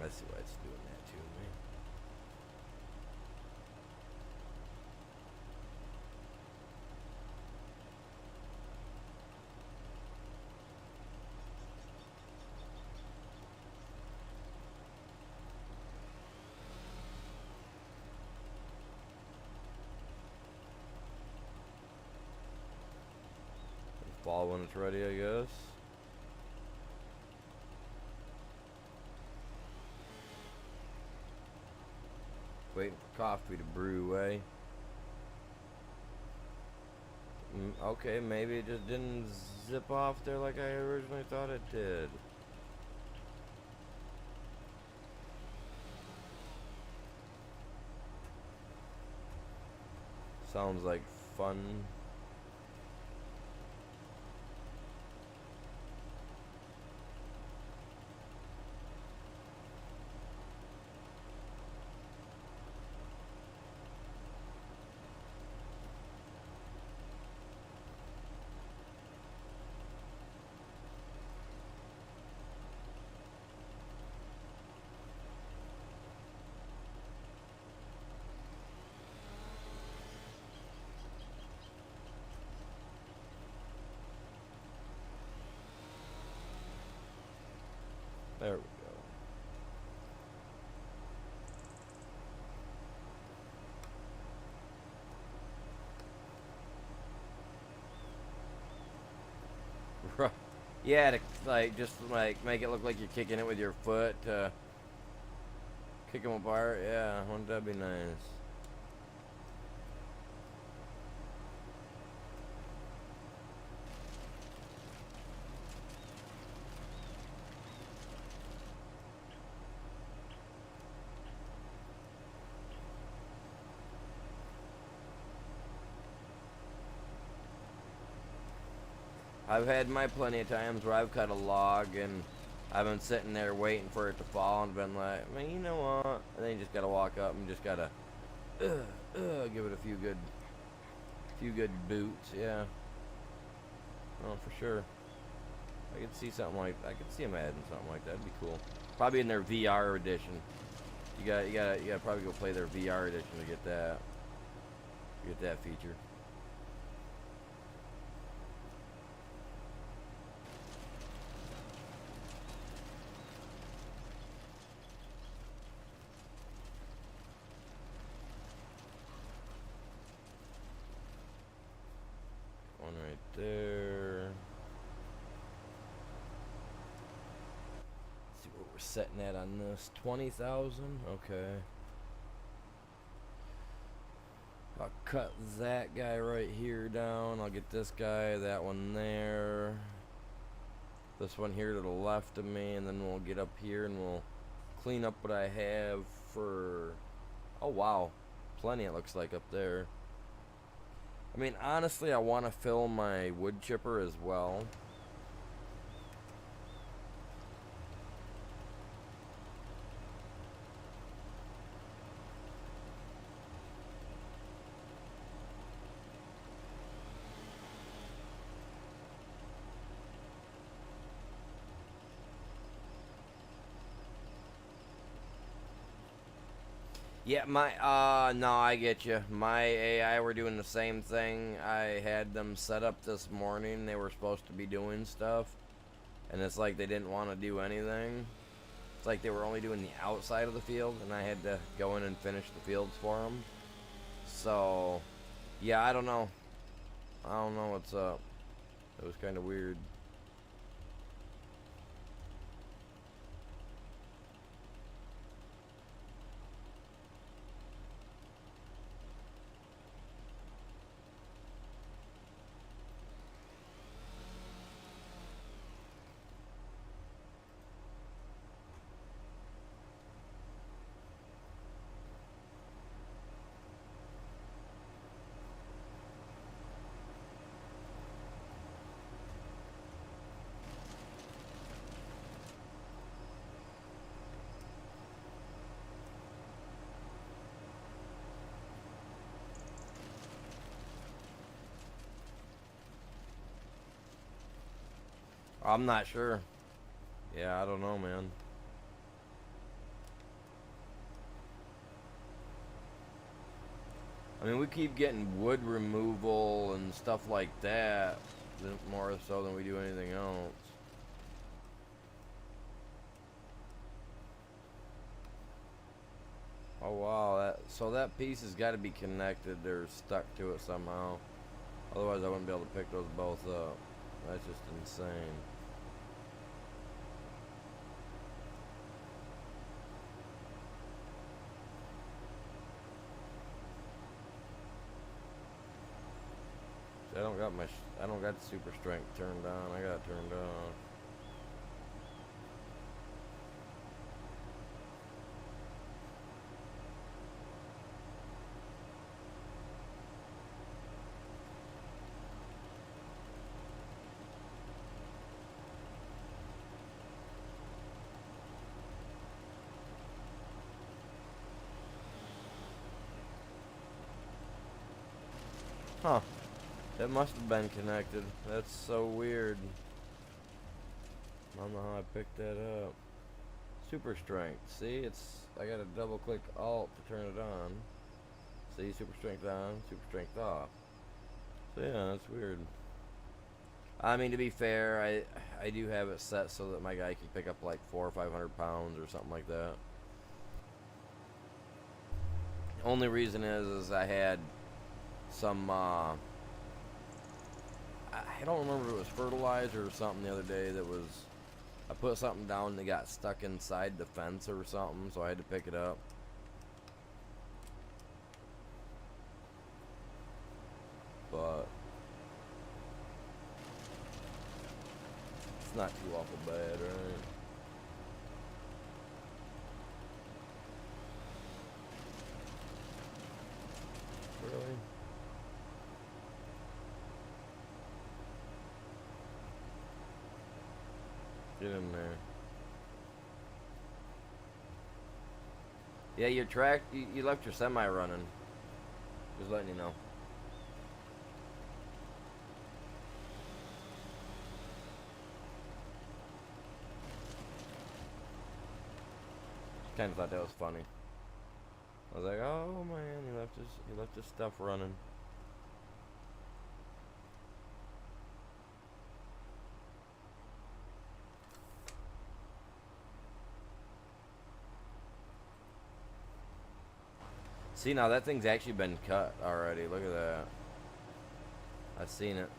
I see why it's doing that to me. Fall when it's ready, I guess. waiting for coffee to brew, eh? Okay, maybe it just didn't zip off there like I originally thought it did. Sounds like fun. There we go. Yeah, to like just like make it look like you're kicking it with your foot. Kick them apart. Yeah, wouldn't that be nice? I've had my plenty of times where I've cut a log and I've been sitting there waiting for it to fall and been like, man, you know what? And then you just gotta walk up and just gotta give it a few good boots. Yeah. Oh, for sure. I could see something like I could see them adding something like that. That'd be cool. Probably in their VR edition. You gotta probably go play their VR edition to get that feature. One right there. Let's see what we're setting at on this. 20,000? Okay. I'll cut that guy right here down. I'll get this guy, that one there. This one here to the left of me, and then we'll get up here and we'll clean up what I have for... Oh, wow. Plenty, it looks like, up there. I mean, honestly, I want to fill my wood chipper as well. Yeah, no, I get you. My AI were doing the same thing. I had them set up this morning. They were supposed to be doing stuff. And it's like they didn't want to do anything. It's like they were only doing the outside of the field, and I had to go in and finish the fields for them. So, yeah, I don't know. I don't know what's up. It was kind of weird. I'm not sure. Yeah, I don't know, man. I mean, we keep getting wood removal and stuff like that, more so than we do anything else. Oh wow, so that piece has got to be connected or stuck to it somehow. Otherwise, I wouldn't be able to pick those both up. That's just insane. I don't got I don't got the super strength turned on. I got it turned off. Huh. It must have been connected. That's so weird. I don't know how I picked that up. Super strength. See, I gotta double click alt to turn it on. See, super strength on, super strength off. So yeah, that's weird. I mean, to be fair, I do have it set so that my guy can pick up like 400 or 500 pounds or something like that. Only reason is I had some I don't remember if it was fertilizer or something the other day that was, I put something down and it got stuck inside the fence or something, so I had to pick it up. But it's not too awful bad, right? Really? Get in there. Yeah, your track, you left your semi running. Just letting you know. Kind of thought that was funny. I was like, oh man, he left his stuff running. See, now that thing's actually been cut already. Look at that. I've seen it.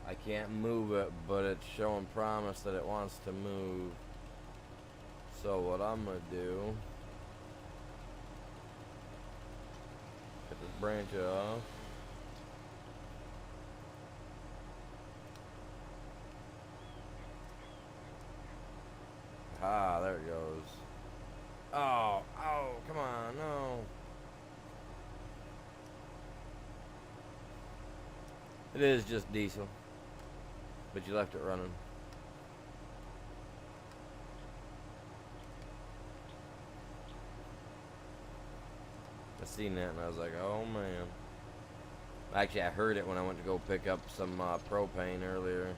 I can't move it, but it's showing promise that it wants to move. So what I'm gonna do, cut this branch off. Ah, there it goes. Oh, come on, no. It is just diesel, but you left it running. I seen that and I was like, oh man. Actually, I heard it when I went to go pick up some propane earlier.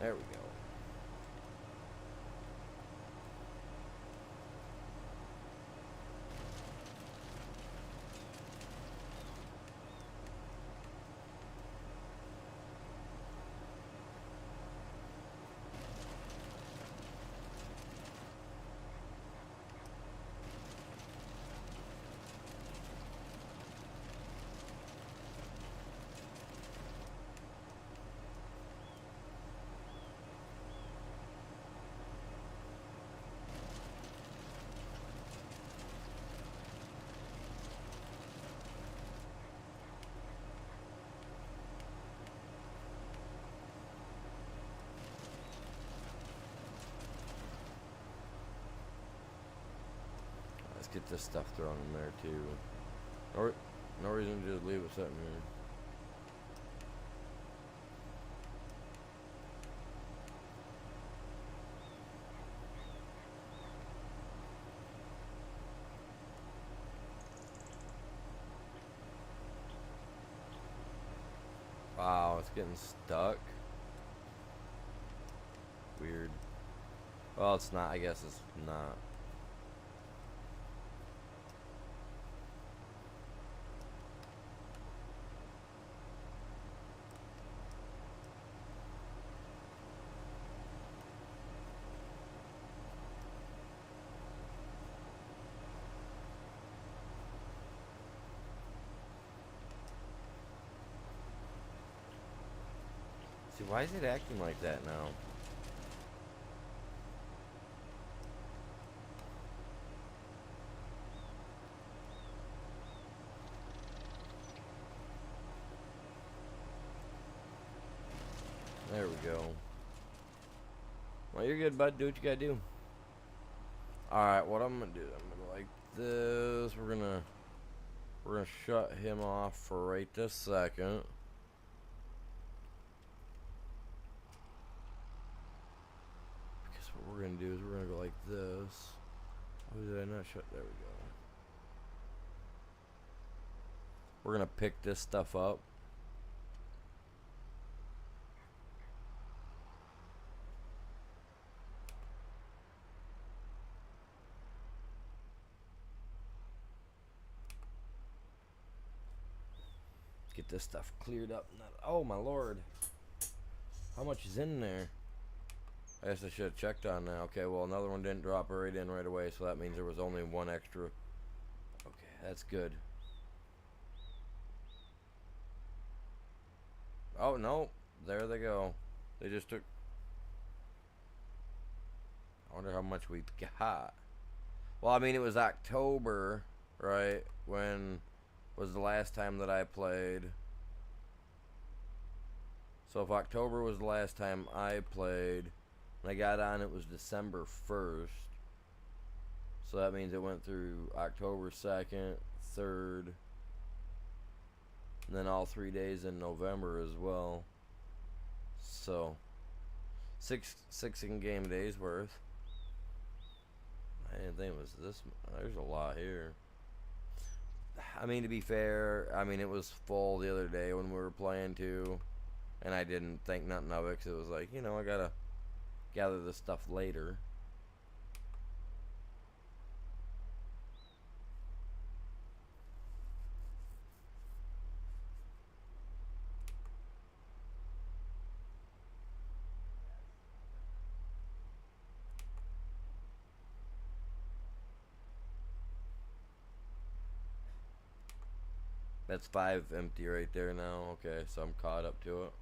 There we go. Let's get this stuff thrown in there too. No reason to just leave it sitting here. Wow, it's getting stuck. Weird. Well, it's not. I guess it's not. See, why is it acting like that now? There we go. Well, you're good, bud. Do what you gotta do. Alright, what I'm gonna do, I'm gonna like this. We're gonna shut him off for right this second. Because what we're gonna do is we're gonna go like this. Oh, did I not shut? There we go. We're gonna pick this stuff up. Get this stuff cleared up. Oh my lord. How much is in there? I guess I should have checked on that. Okay, well another one didn't drop right in right away, so that means there was only one extra. Okay, that's good. Oh no, there they go. They just took. I wonder how much we got. Well, I mean it was October, right? When was the last time that I played. So if October was the last time I played, and I got on, it was December 1st. So that means it went through October 2nd, 3rd, and then all 3 days in November as well. So six in-game days worth. I didn't think it was this. There's a lot here. I mean, to be fair, I mean, it was full the other day when we were playing too, and I didn't think nothing of it because it was like, you know, I gotta gather this stuff later. That's 5 empty right there now. Okay, so I'm caught up to it.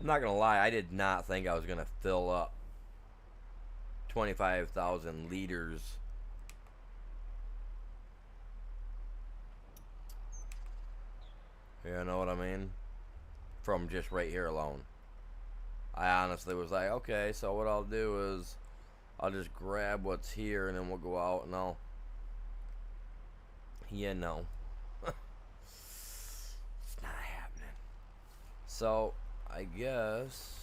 I'm not gonna lie, I did not think I was gonna fill up 25,000 liters. You know what I mean? From just right here alone. I honestly was like, okay, so what I'll do is I'll just grab what's here and then we'll go out and I'll. Yeah, no. It's not happening. So, I guess.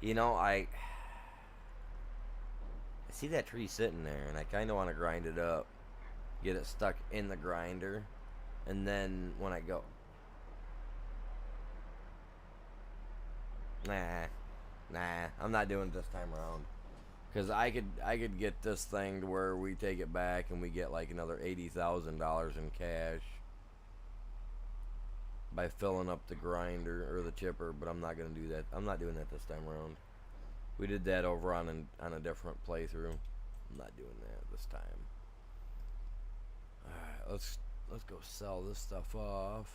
You know, I see that tree sitting there and I kind of want to grind it up. Get it stuck in the grinder. And then when I go. Nah. Nah, I'm not doing it this time around. Cause I could get this thing to where we take it back and we get like another $80,000 in cash by filling up the grinder or the chipper, but I'm not gonna do that. I'm not doing that this time around. We did that over on a different playthrough. I'm not doing that this time. All right, let's go sell this stuff off.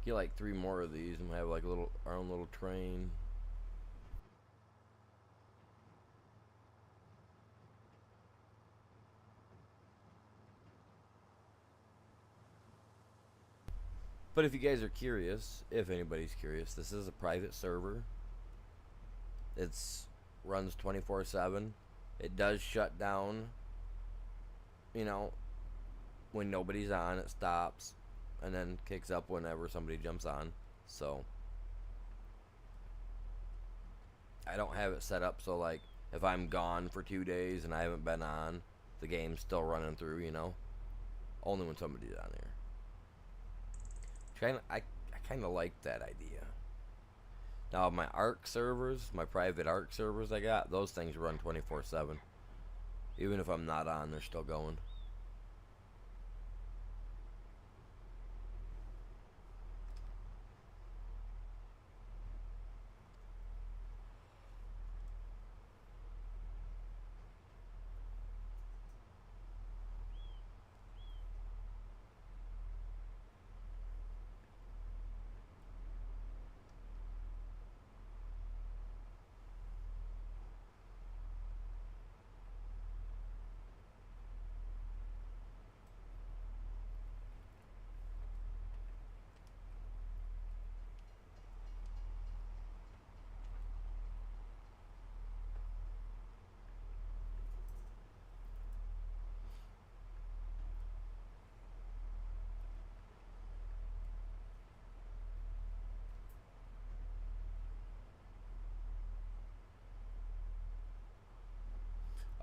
Get like 3 more of these and have like our own little train. But if you guys are curious, if anybody's curious, this is a private server. It's runs 24/7. It does shut down, you know, when nobody's on. It stops and then kicks up whenever somebody jumps on. So I don't have it set up so like if I'm gone for 2 days and I haven't been on, the game's still running through, you know. Only when somebody's on there. I kind of like that idea. Now my ARC servers, my private ARC servers I got, those things run 24/7. Even if I'm not on, they're still going.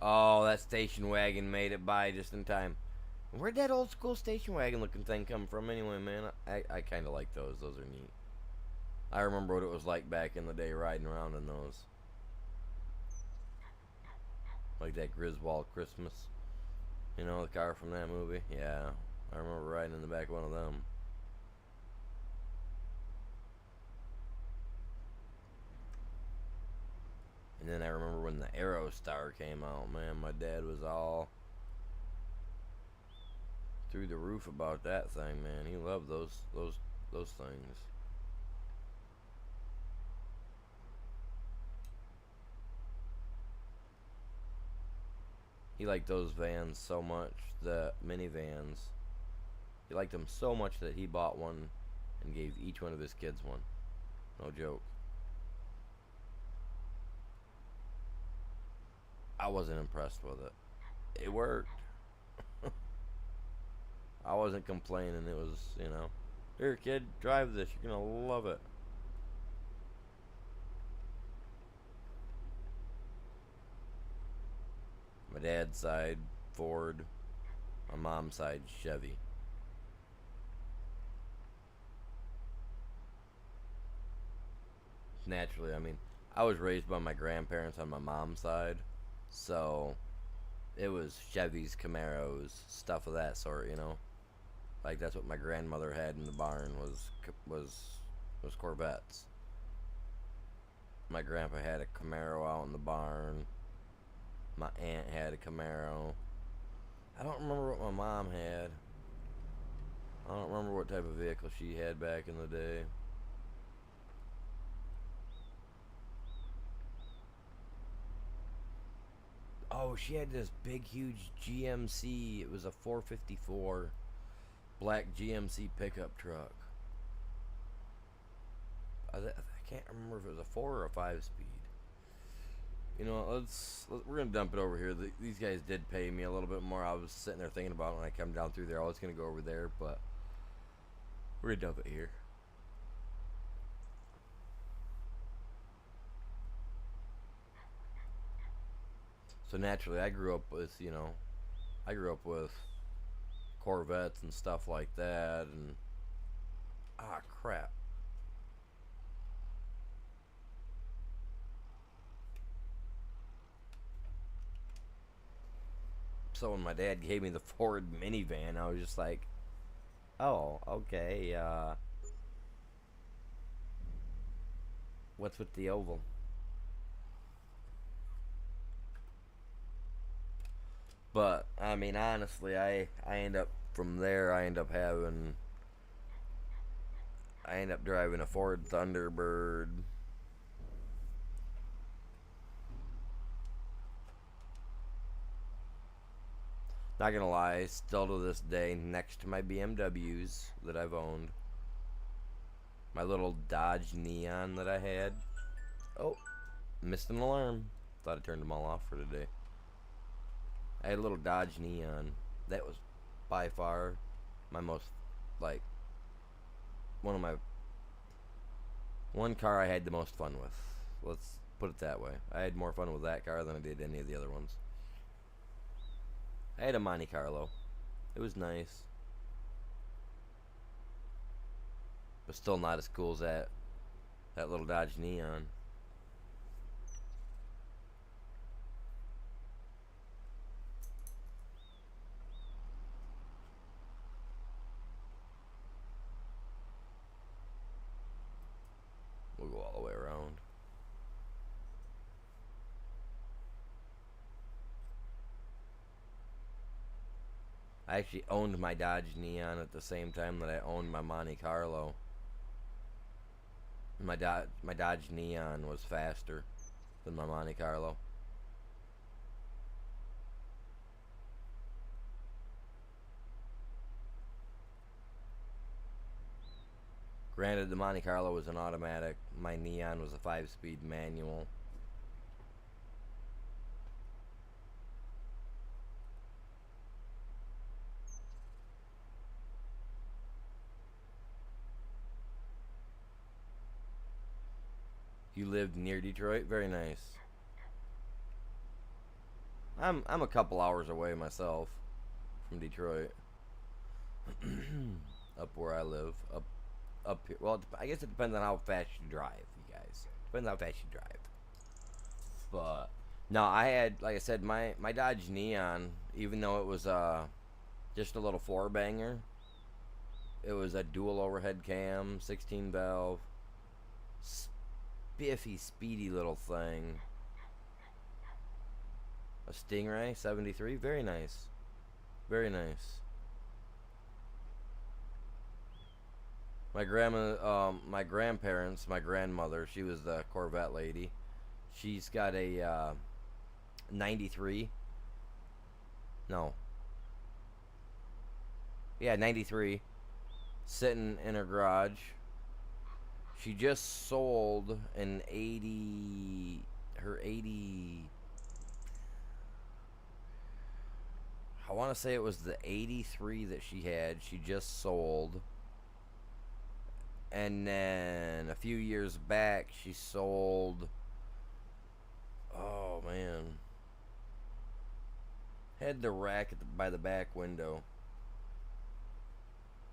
Oh, that station wagon made it by just in time. Where'd that old school station wagon looking thing come from anyway, man? I kind of like those. Those are neat. I remember what it was like back in the day riding around in those. Like that Griswold Christmas. You know, the car from that movie? Yeah. I remember riding in the back of one of them. And then I remember when the Aerostar came out, man, my dad was all through the roof about that thing, man. He loved those things. He liked those vans so much, the minivans. He liked them so much that he bought one and gave each one of his kids one. No joke. I wasn't impressed with it. It worked. I wasn't complaining. It was, you know, here, kid, drive this. You're gonna love it. My dad's side, Ford. My mom's side, Chevy. Naturally, I mean, I was raised by my grandparents on my mom's side, so it was Chevys, Camaros, stuff of that sort, you know. Like that's what my grandmother had in the barn was Corvettes. My grandpa had a Camaro out in the barn. My aunt had a Camaro. I don't remember what my mom had. I don't remember what type of vehicle she had back in the day. Oh, she had this big, huge GMC. It was a 454 black GMC pickup truck. I can't remember if it was a 4 or a 5 speed. You know, we're gonna dump it over here. These guys did pay me a little bit more. I was sitting there thinking about it when I come down through there. I was gonna go over there, but we're gonna dump it here. So naturally, I grew up with Corvettes and stuff like that, and crap. So when my dad gave me the Ford minivan, I was just like, oh, okay, what's with the oval? But, I mean, honestly, I end up, from there, I end up driving a Ford Thunderbird. Not gonna lie, still to this day, next to my BMWs that I've owned, my little Dodge Neon that I had. Oh, missed an alarm. Thought I turned them all off for today. I had a little Dodge Neon. That was by far my most, like, one car I had the most fun with. Let's put it that way. I had more fun with that car than I did any of the other ones. I had a Monte Carlo. It was nice. But still not as cool as that little Dodge Neon. We'll go all the way around. I actually owned my Dodge Neon at the same time that I owned my Monte Carlo. My Dodge Neon was faster than my Monte Carlo. Granted, the Monte Carlo was an automatic. My Neon was a 5-speed manual. You lived near Detroit? Very nice. I'm a couple hours away myself from Detroit. Up where I live. Up here. Well, I guess it depends on how fast you drive, you guys. Depends how fast you drive. But no, I had, like I said, my Dodge Neon, even though it was just a little four banger, it was a dual overhead cam, 16 valve, spiffy, speedy little thing. A Stingray 73, very nice, very nice. My my grandparents, my grandmother, she was the Corvette lady. She's got a 93. No. Yeah, 93. Sitting in her garage. She just sold an 80. Her 80. I want to say it was the 83 that she had. She just sold. And then a few years back, she sold. Oh man, had the rack by the back window.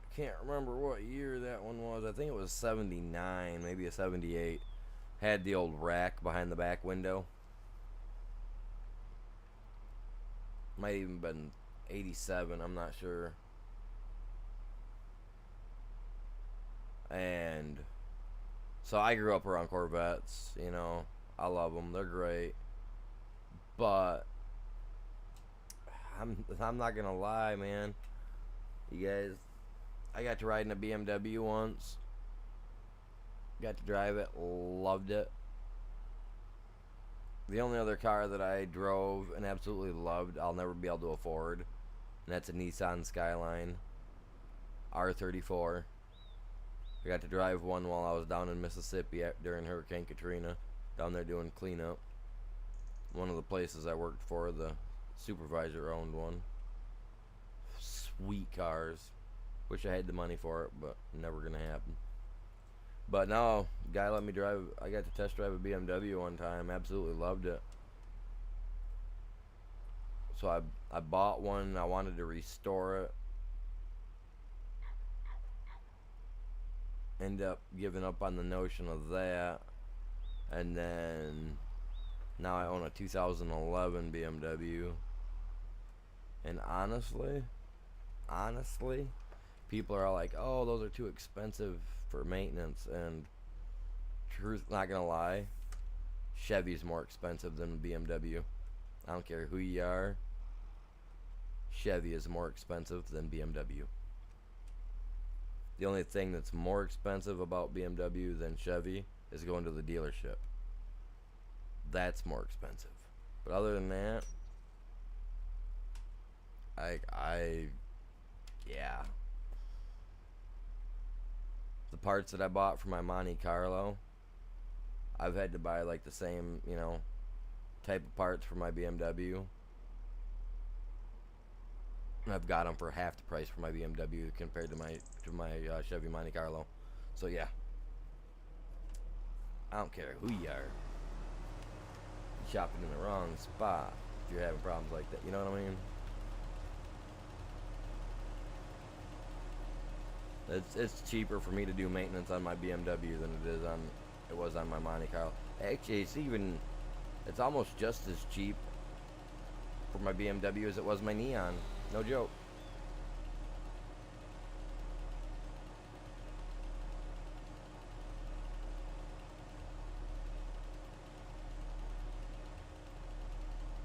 I can't remember what year that one was. I think it was 79, maybe a 78. Had the old rack behind the back window. Might even been 87. I'm not sure. And so I grew up around Corvettes, you know. I love them. They're great. But I'm not going to lie, man. You guys, I got to ride in a BMW once. Got to drive it. Loved it. The only other car that I drove and absolutely loved, I'll never be able to afford. And that's a Nissan Skyline R34. I got to drive one while I was down in Mississippi during Hurricane Katrina. Down there doing cleanup. One of the places I worked for, the supervisor owned one. Sweet cars. Wish I had the money for it, but never gonna happen. But no, guy let me drive. I got to test drive a BMW one time. Absolutely loved it. So I bought one. I wanted to restore it. end up giving up on the notion of that, and then now I own a 2011 BMW. And honestly, people are all like, "Oh, those are too expensive for maintenance." And truth, not gonna lie, Chevy's more expensive than BMW. I don't care who you are. Chevy is more expensive than BMW. The only thing that's more expensive about BMW than Chevy is going to the dealership. That's more expensive. But other than that, yeah. The parts that I bought for my Monte Carlo, I've had to buy like the same, type of parts for my BMW. And I've got them for half the price for my BMW compared to my Chevy Monte Carlo. So yeah, I don't care who you are. You're shopping in the wrong spot if you're having problems like that. You know what I mean? It's cheaper for me to do maintenance on my BMW than it was on my Monte Carlo. Actually, it's almost just as cheap for my BMW as it was my Neon. No joke.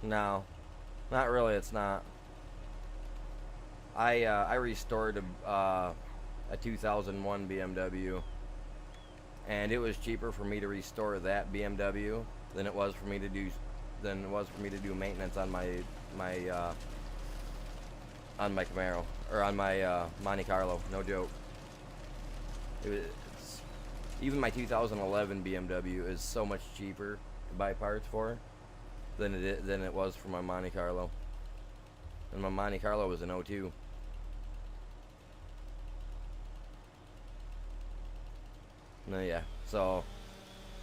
No, not really. It's not. I restored a 2001 BMW, and it was cheaper for me to restore that BMW than it was for me to do maintenance on my Camaro, or on my Monte Carlo. No joke. Even my 2011 BMW is so much cheaper to buy parts for than it was for my Monte Carlo. And my Monte Carlo was an '02. No, yeah. So,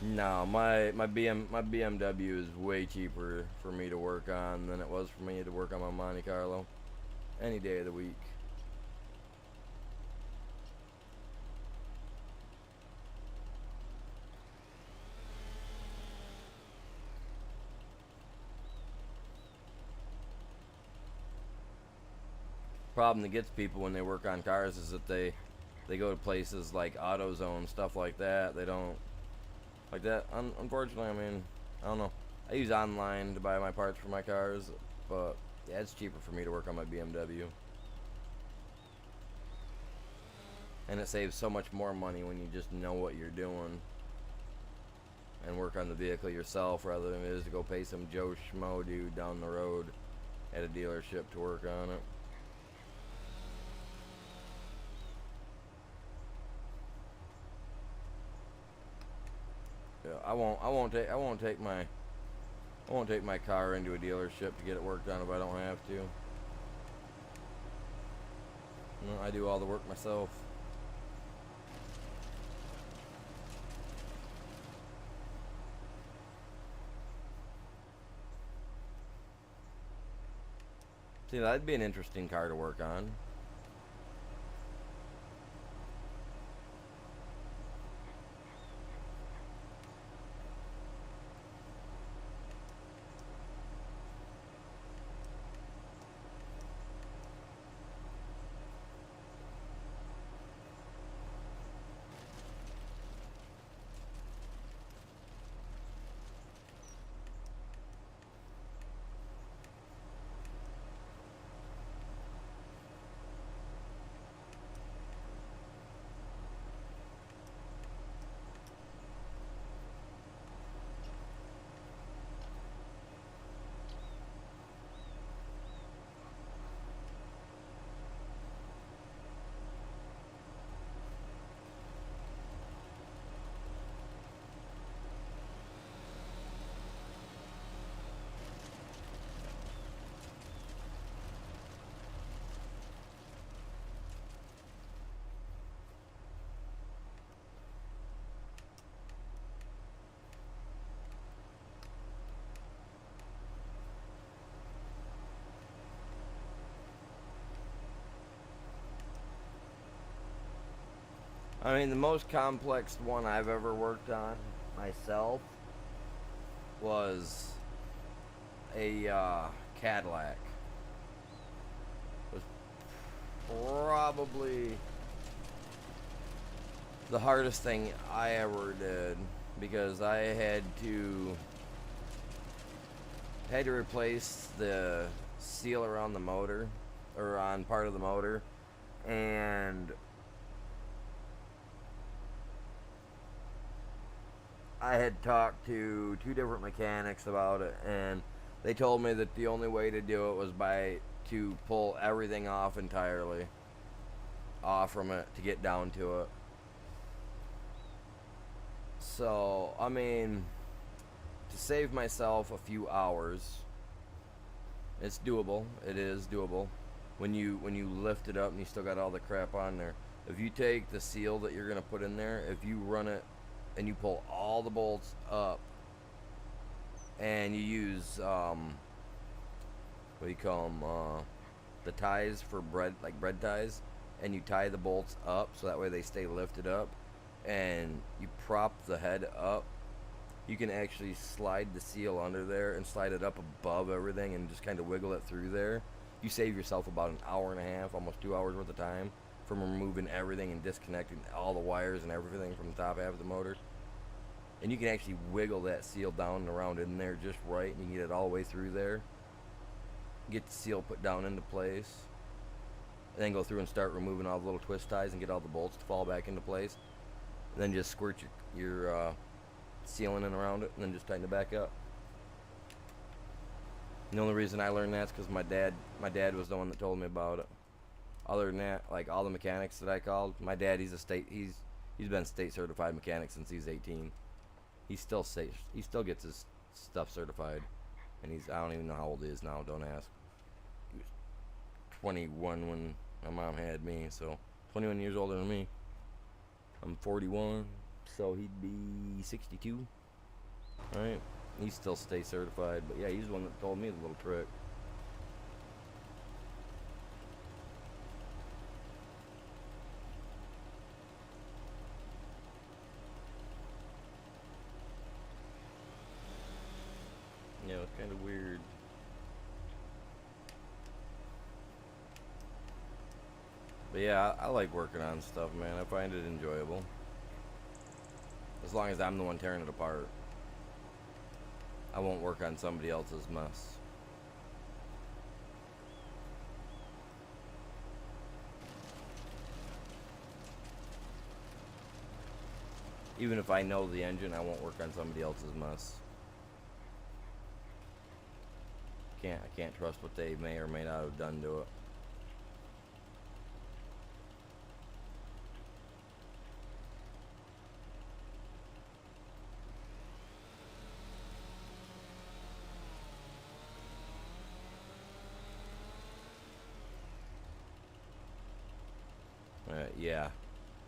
no, my BMW is way cheaper for me to work on than it was for me to work on my Monte Carlo. Any day of the week. Problem that gets people when they work on cars is that they go to places like AutoZone, stuff like that. They don't like that. Unfortunately, I mean, I don't know. I use online to buy my parts for my cars, but yeah, it's cheaper for me to work on my BMW. And it saves so much more money when you just know what you're doing and work on the vehicle yourself rather than it is to go pay some Joe Schmo dude down the road at a dealership to work on it. Yeah, I won't take my car into a dealership to get it worked on if I don't have to. No, I do all the work myself. See, that'd be an interesting car to work on. I mean, the most complex one I've ever worked on myself was a Cadillac. It was probably the hardest thing I ever did because I had to replace the seal around the motor, or on part of the motor, and I had talked to two different mechanics about it, and they told me that the only way to do it was to pull everything off entirely, off from it to get down to it. So, I mean, to save myself a few hours, it's doable. It is doable. When you lift it up and you still got all the crap on there. If you take the seal that you're gonna put in there, if you run it and you pull all the bolts up, and you use what do you call them? The ties for bread, like bread ties, and you tie the bolts up so that way they stay lifted up, and you prop the head up. You can actually slide the seal under there and slide it up above everything and just kind of wiggle it through there. You save yourself about an hour and a half, almost 2 hours worth of time from removing everything and disconnecting all the wires and everything from the top half of the motor. And you can actually wiggle that seal down and around in there just right, and you can get it all the way through there. Get the seal put down into place, and then go through and start removing all the little twist ties and get all the bolts to fall back into place. And then just squirt your sealing in around it, and then just tighten it back up. And the only reason I learned that is because my dad was the one that told me about it. Other than that, like all the mechanics that I called, my dad, he's been state certified mechanic since he's 18. He still gets his stuff certified, and I don't even know how old he is now. Don't ask. He was 21 when my mom had me, so 21 years older than me. I'm 41, so he'd be 62, right? He still stays certified, but yeah, he's the one that told me the little trick. Yeah, it's kind of weird. But yeah, I like working on stuff, man. I find it enjoyable. As long as I'm the one tearing it apart. I won't work on somebody else's mess. Even if I know the engine, I won't work on somebody else's mess. I can't trust what they may or may not have done to it. Yeah,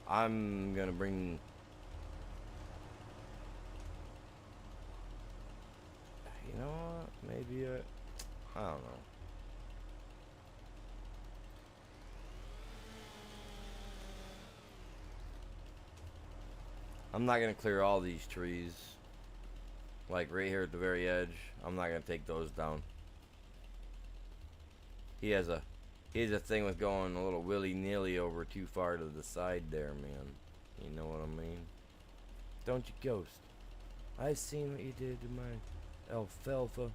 I'm gonna bring. You know what? Maybe I don't know. I'm not gonna clear all these trees. Like right here at the very edge, I'm not gonna take those down. He has a thing with going a little willy-nilly over too far to the side there, man. You know what I mean? Don't you, Ghost? I seen what you did to my alfalfa.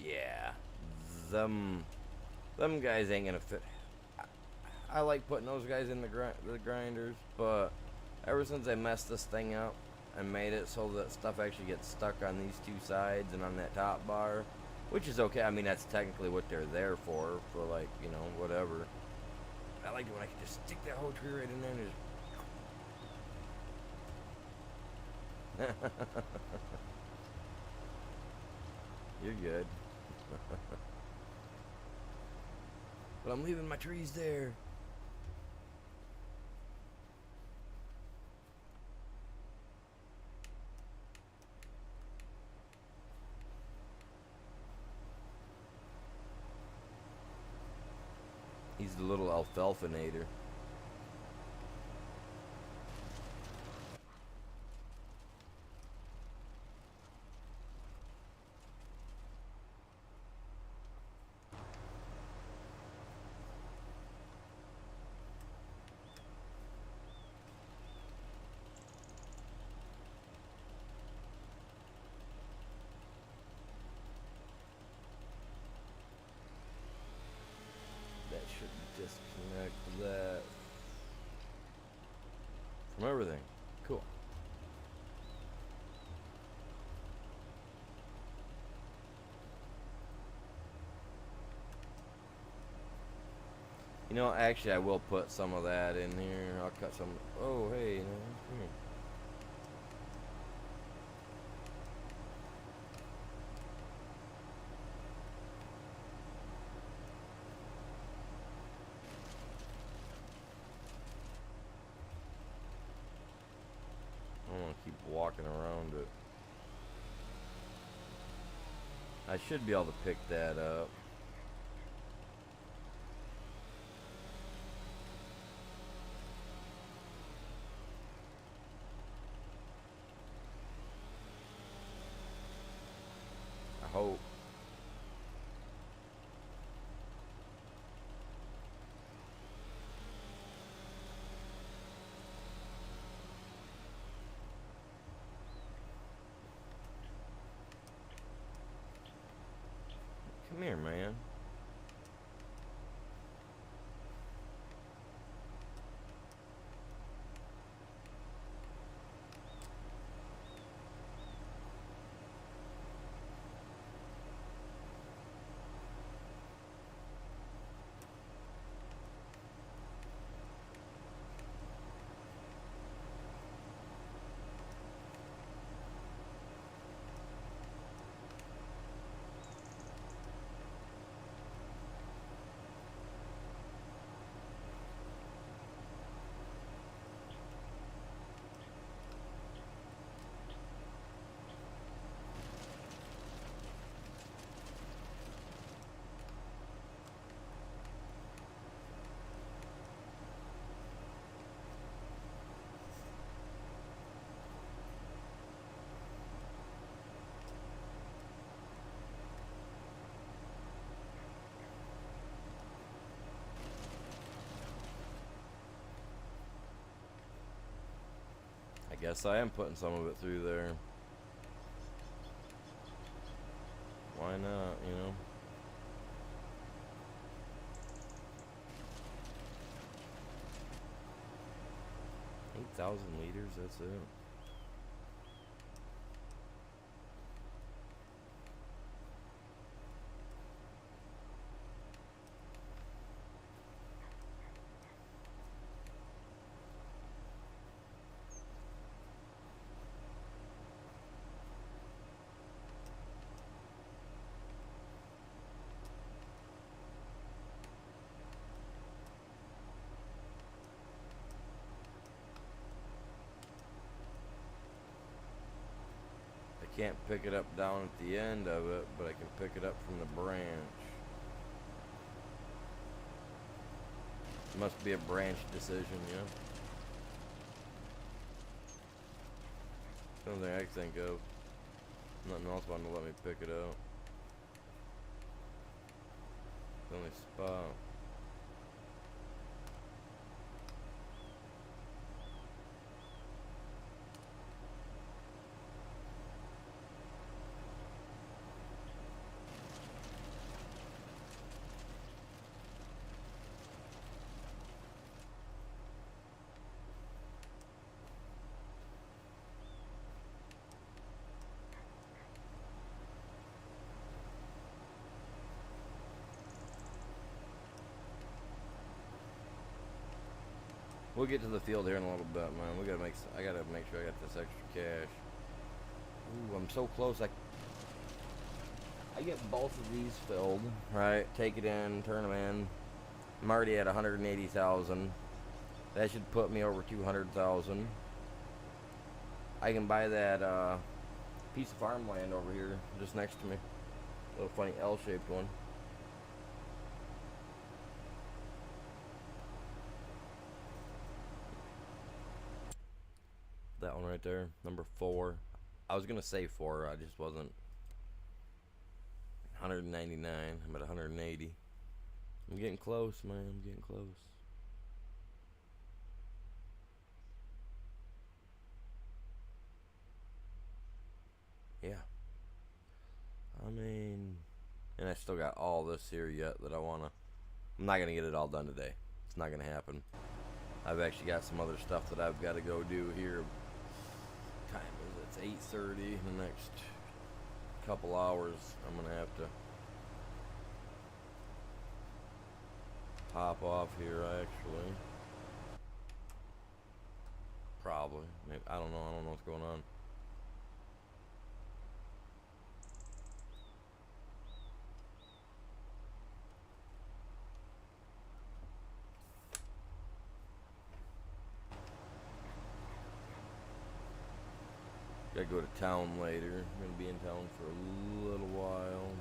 Yeah, them guys ain't gonna fit. I like putting those guys in the grinders, but ever since I messed this thing up and made it so that stuff actually gets stuck on these two sides and on that top bar, which is okay. I mean, that's technically what they're there for like, you know, whatever. I like it when I can just stick that whole tree right in there and just You're good. But I'm leaving my trees there. He's the little alfalfa-nator. That should disconnect that from everything. Cool. You know, actually, I will put some of that in here. I'll cut some. Oh, hey, come here. I want to keep walking around it. I should be able to pick that up. I hope. Come here, man. I guess I am putting some of it through there. Why not, you know? $8,000 liters, that's it. Can't pick it up down at the end of it, but I can pick it up from the branch. It must be a branch decision, yeah. Something I can think of. Nothing else wanted to let me pick it up. The only spot. We'll get to the field here in a little bit, man. I gotta make sure I got this extra cash. Ooh, I'm so close. I get both of these filled, right? Take it in, turn them in. I'm already at 180,000. That should put me over 200,000. I can buy that piece of farmland over here, just next to me. A little funny L-shaped one. That one right there, number 4. I was gonna say 4, I just wasn't. 199. I'm at 180. I'm getting close, man. I'm getting close. Yeah. I mean, and I still got all this here yet that I wanna. I'm not gonna get it all done today. It's not gonna happen. I've actually got some other stuff that I've got to go do here. Time is it's 8:30. In the next couple hours, I'm gonna have to pop off here. Actually, probably. Maybe, I don't know. I don't know what's going on. Gotta go to town later. I'm gonna be in town for a little while.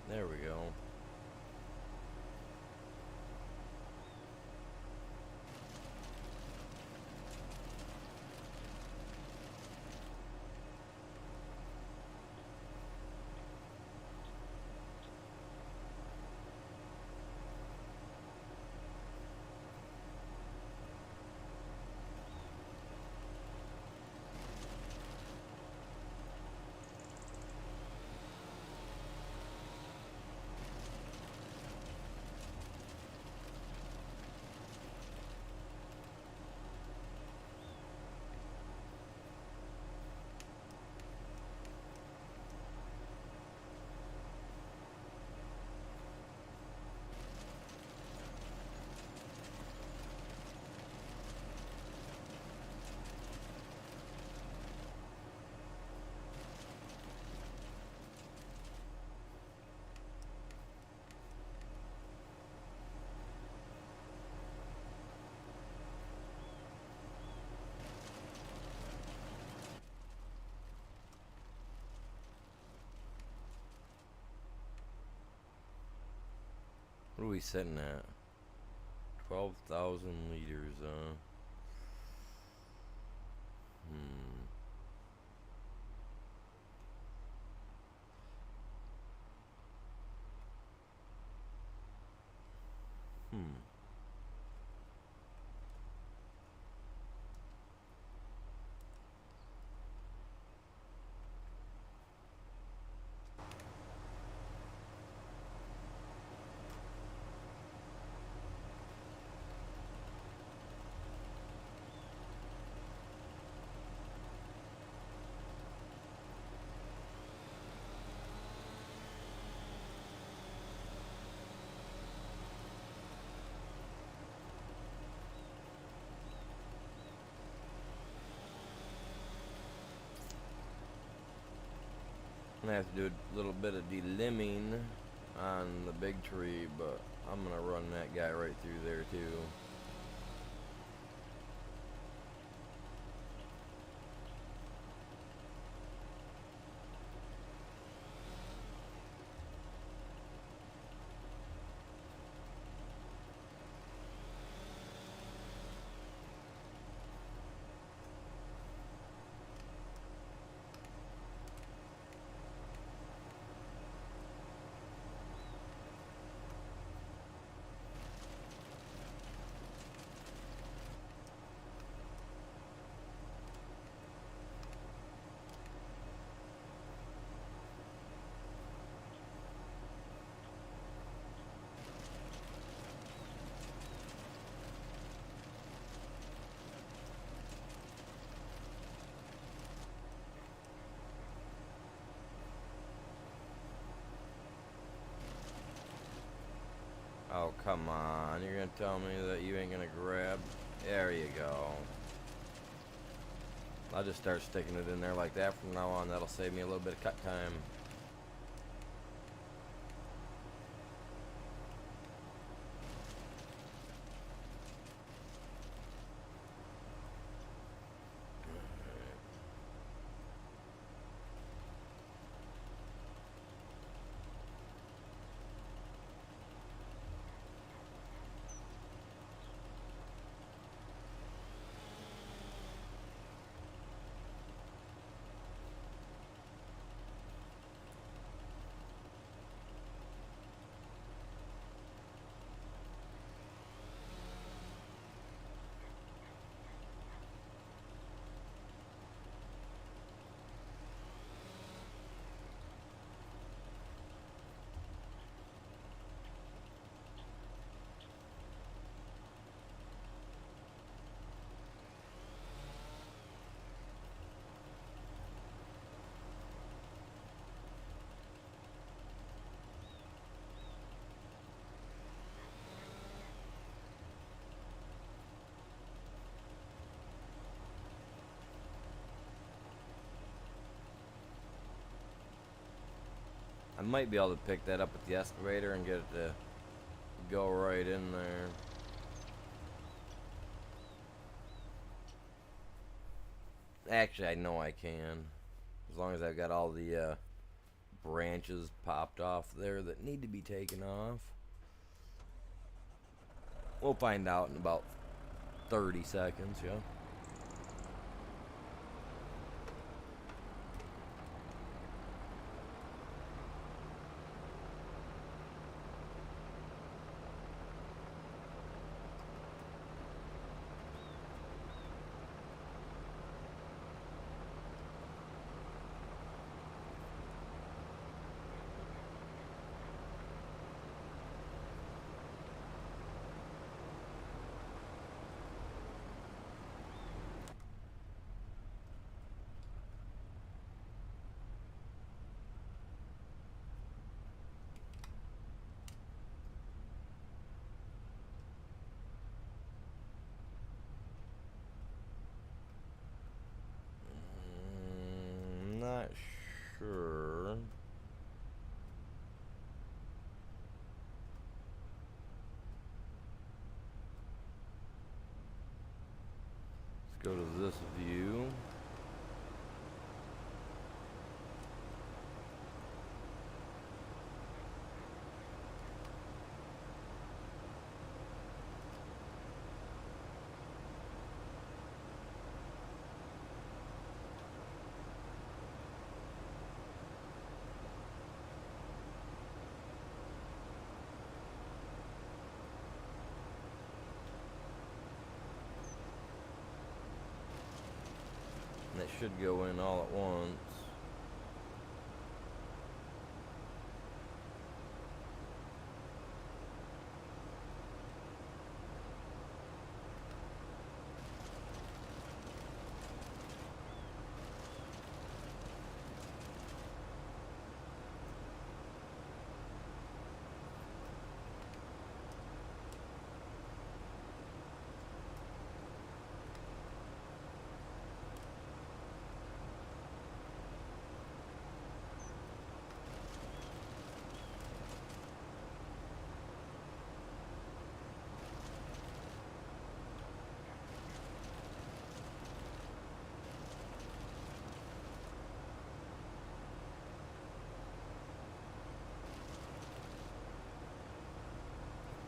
There we go. What are we sitting at? 12,000 liters, Hmm. Hmm. I'm gonna have to do a little bit of delimbing on the big tree, but I'm gonna run that guy right through there too. Oh, come on. You're gonna tell me that you ain't gonna grab? There you go. I'll just start sticking it in there like that from now on. That'll save me a little bit of cut time. I might be able to pick that up with the excavator and get it to go right in there. Actually, I know I can. As long as I've got all the branches popped off there that need to be taken off. We'll find out in about 30 seconds, yeah. Not sure. Let's go to this view. And it should go in all at once.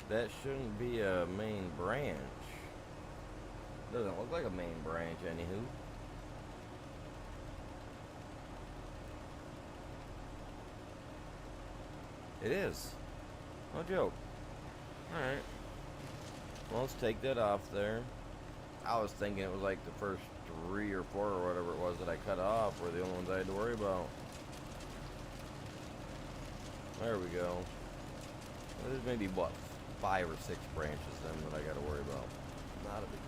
That shouldn't be a main branch. Doesn't look like a main branch, anywho. It is. No joke. Alright. Well, let's take that off there. I was thinking it was like the first 3 or 4 or whatever it was that I cut off were the only ones I had to worry about. There we go. There's maybe, what, 5 or 6 branches then that I gotta worry about. Not a big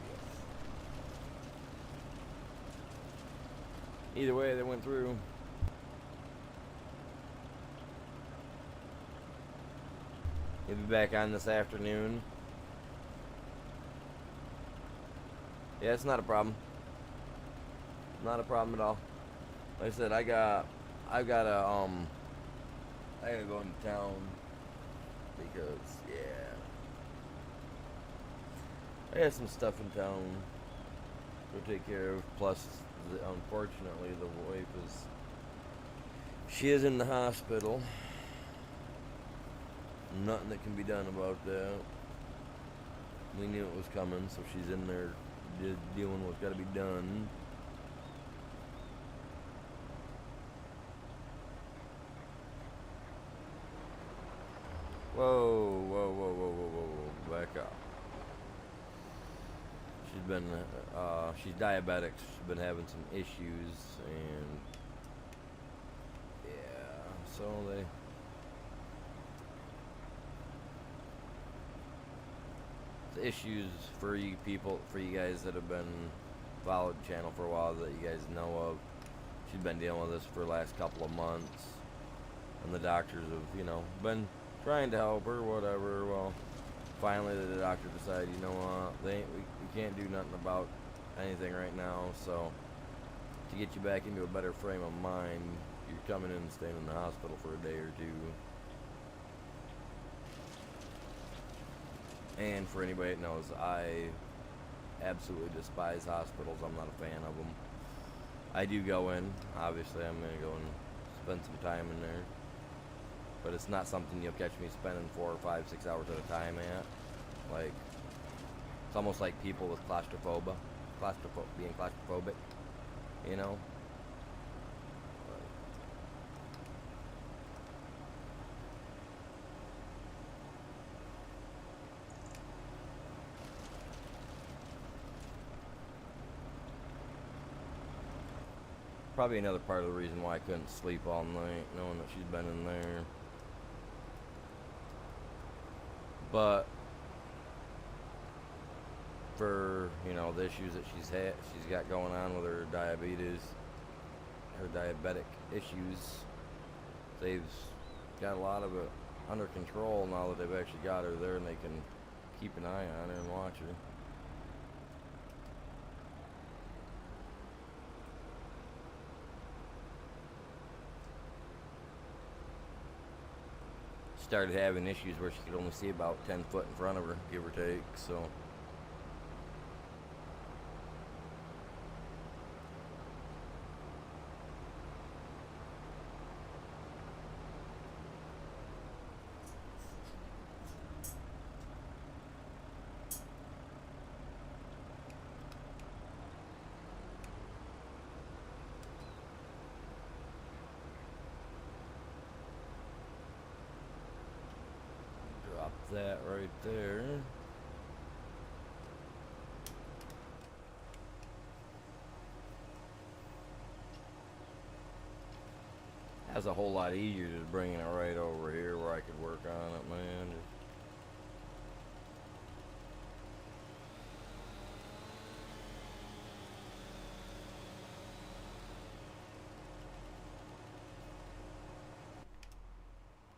deal. Either way, they went through. He'll be back on this afternoon. Yeah, it's not a problem. Not a problem at all. Like I said, I gotta go into town because, yeah, I got some stuff in town to take care of. Plus, unfortunately, the wife she is in the hospital. Nothing that can be done about that. We knew it was coming, so she's in there doing what's got to be done. Whoa, whoa, whoa, whoa, whoa, whoa, whoa, back up. She's diabetic. She's been having some issues, and yeah, so the issues for you people, for you guys that have been followed the channel for a while, that you guys know of. She's been dealing with this for the last couple of months, and the doctors have, been trying to help her, whatever. Well, finally the doctor decided, you know what, we can't do nothing about anything right now, so to get you back into a better frame of mind, you're coming in and staying in the hospital for a day or two. And for anybody that knows, I absolutely despise hospitals. I'm not a fan of them. I do go in. Obviously, I'm going to go and spend some time in there. But it's not something you'll catch me spending 4 or 5, 6 hours at a time at. Like, it's almost like people with claustrophobia. Being claustrophobic, you know? Probably another part of the reason why I couldn't sleep all night, knowing that she's been in there. But for, the issues that she's got going on with her diabetes, her diabetic issues, they've got a lot of it under control now that they've actually got her there, and they can keep an eye on her and watch her. Started having issues where she could only see about 10 foot in front of her, give or take, so. That right there. That's a whole lot easier just bringing it right over here where I could work on it, man.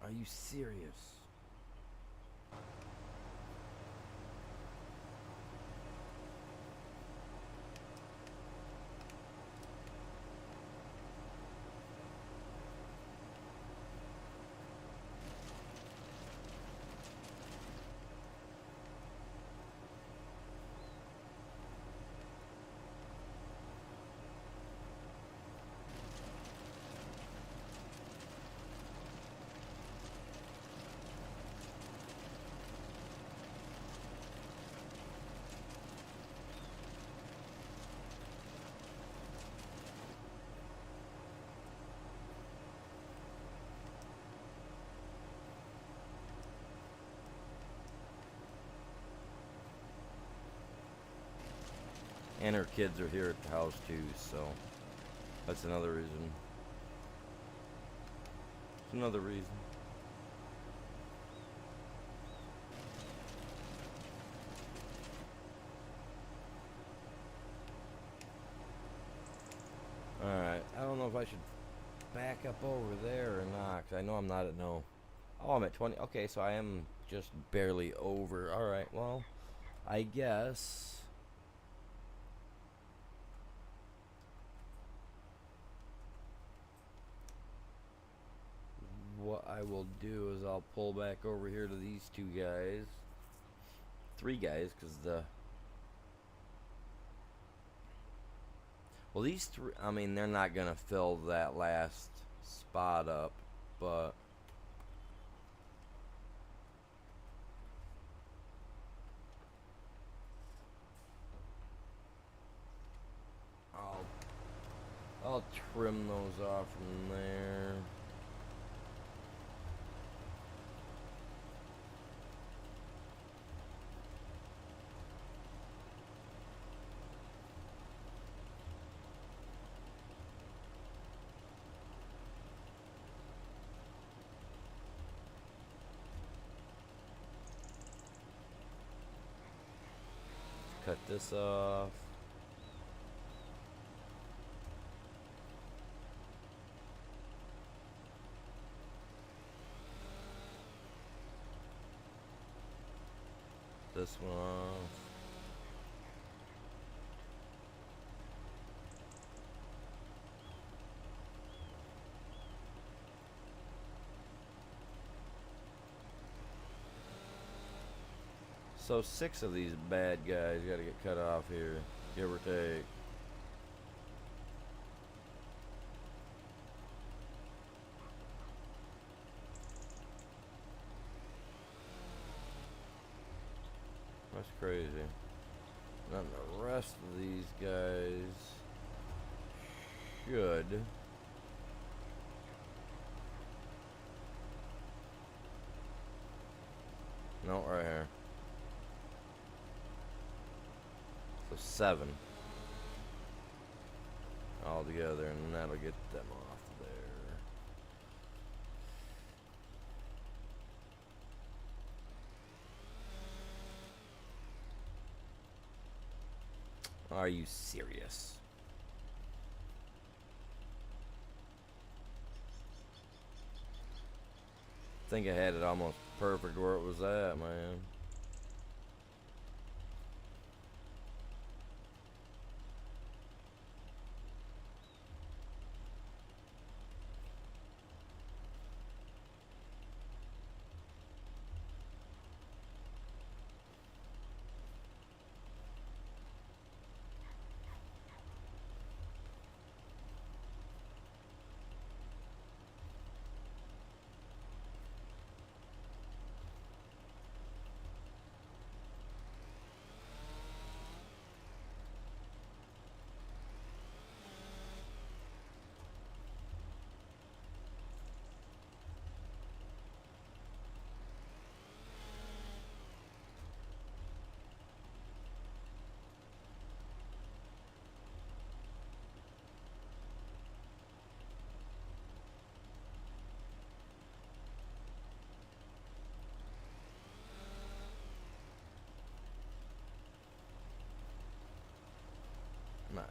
Are you serious? And her kids are here at the house too, so that's another reason. It's another reason. Alright, I don't know if I should back up over there or not, 'cause I know I'm not at no Oh, I'm at 20. Okay, so I am just barely over. Alright, well, I guess what I will do is I'll pull back over here to these two guys. Three guys, because the... Well, these three, I mean, they're not going to fill that last spot up, but... I'll trim those off from there. Cut this off. This one off. So 6 of these bad guys gotta get cut off here, give or take. That's crazy. Then the rest of these guys should. No, right here. So 7 all together, and that'll get them off there. Are you serious? I think I had it almost perfect where it was at, man.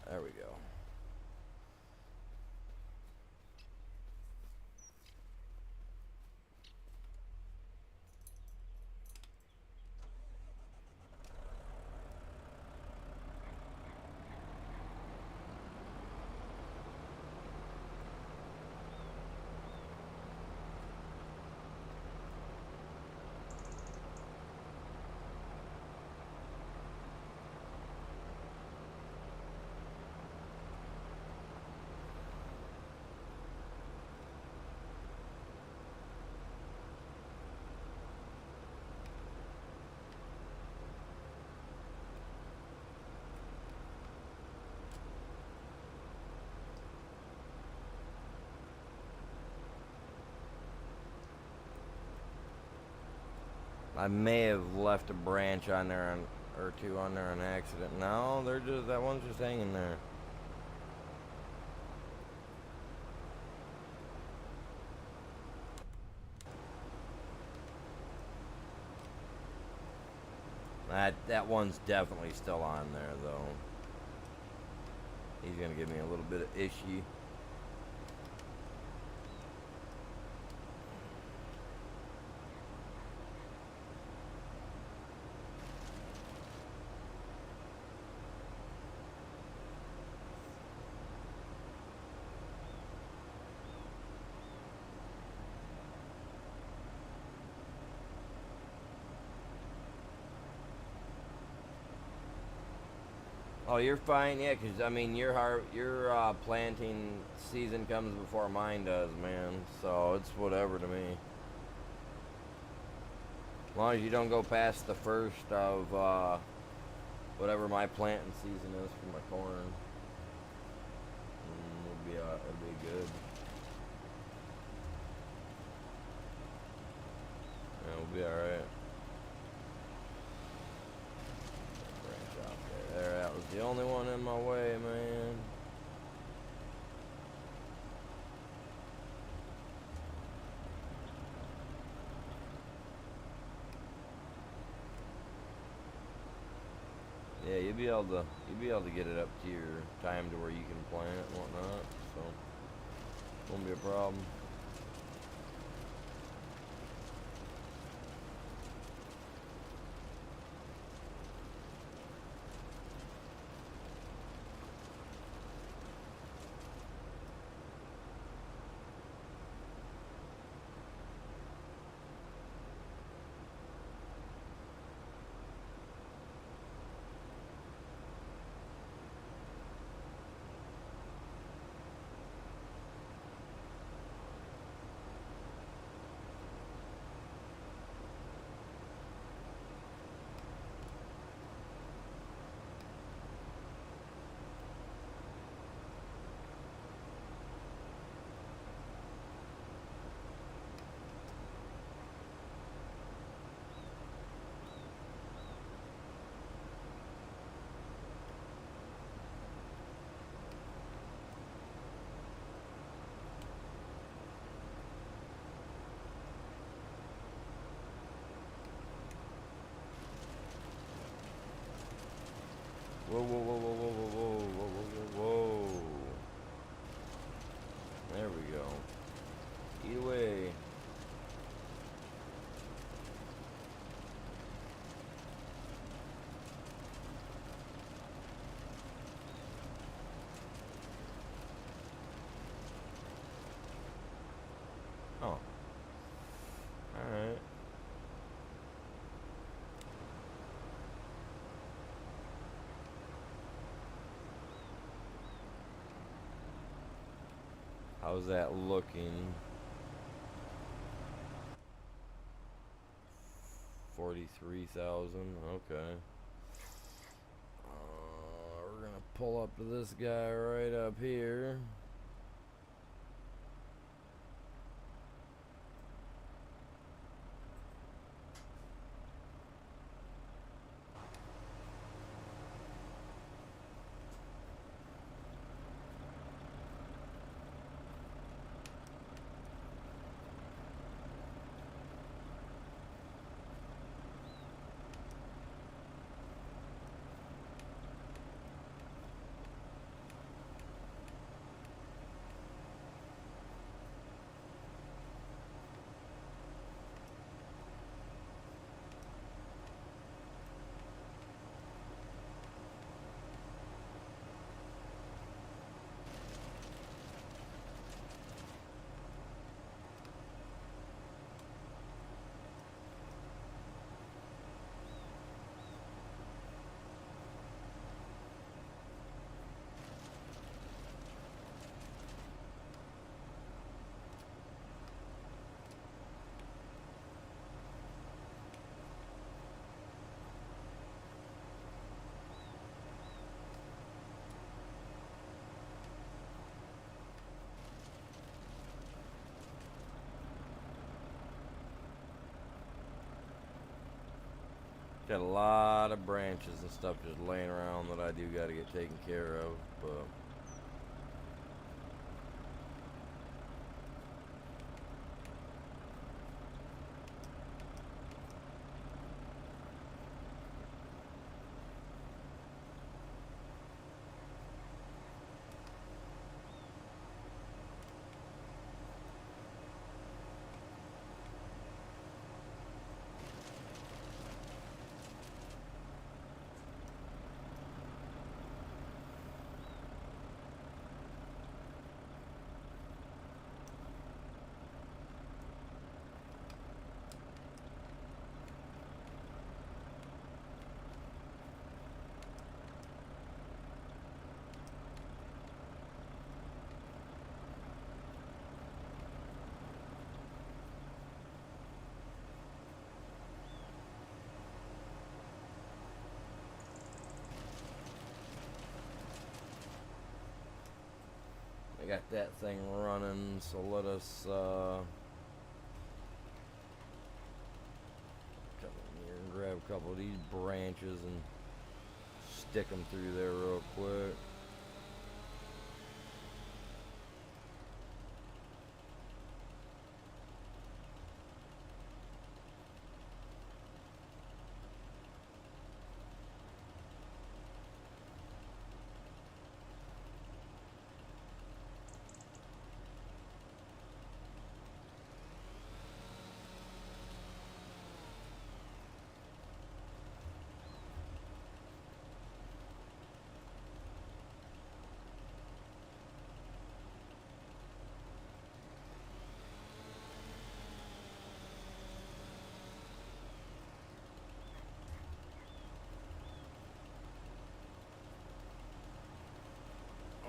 There we go. I may have left a branch on there or two on there on accident. No, they're just, that one's just hanging there. That one's definitely still on there though. He's gonna give me a little bit of issue. Oh, you're fine, yeah. Cause I mean, your planting season comes before mine does, man. So it's whatever to me. As long as you don't go past the first of whatever my planting season is for my corn, it'll be good. Yeah, we'll be all right. Branch out there. There, that was the only one in my way, man. Yeah, you'll be able to get it up to your time to where you can plant and whatnot. So won't be a problem. Whoa, whoa, whoa, whoa, whoa, whoa, whoa, whoa, whoa, whoa. There we go. Eat away. Oh. Alright. How's that looking? 43,000. Okay. We're gonna pull up to this guy right up here. Got a lot of branches and stuff just laying around that I do got to get taken care of, but got that thing running, so let us come in here and grab a couple of these branches and stick them through there real quick.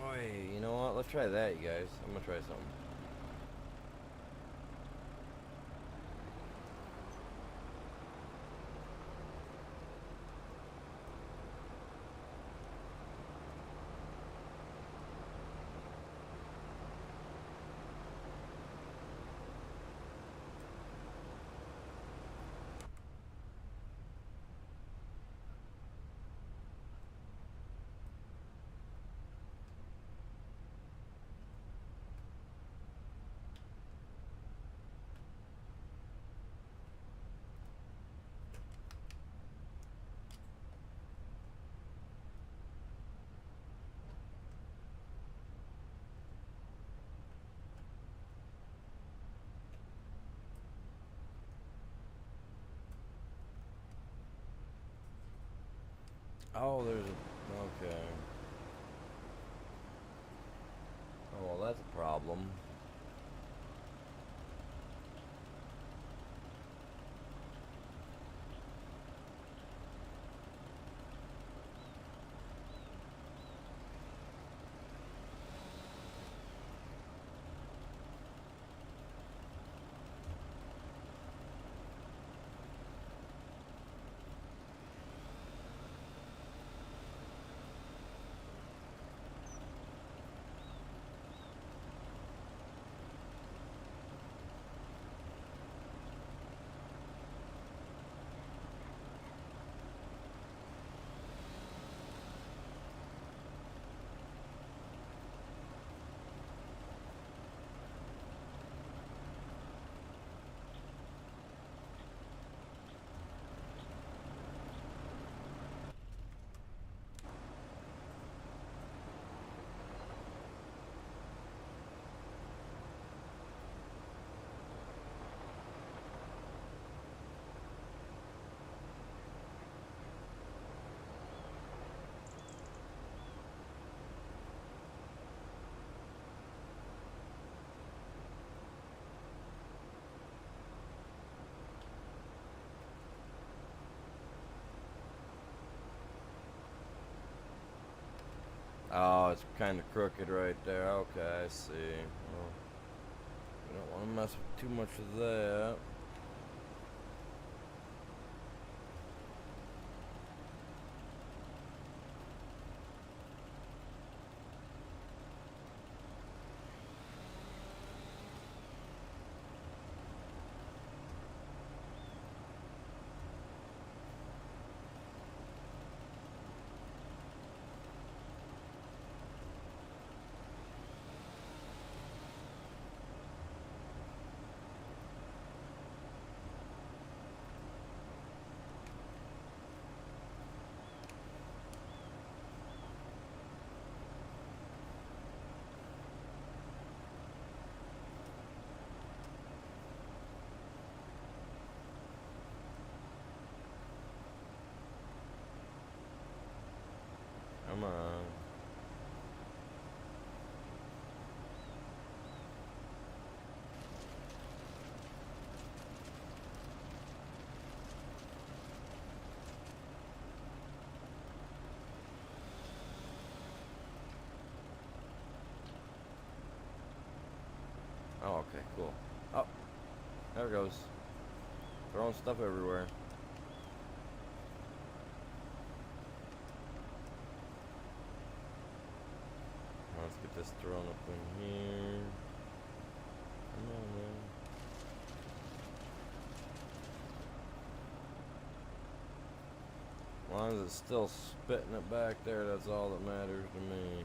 Oh, hey, you know what? Let's try that, you guys. I'm gonna try something. Oh, there's a... Okay. Oh, well, that's a problem. Oh, it's kind of crooked right there. Okay, I see. Well, we don't want to mess with too much of that. Come on. Oh, okay, cool. Oh, there it goes. Throwing stuff everywhere. Let's get this thrown up in here. Come on, man. As long as it's still spitting it back there, that's all that matters to me.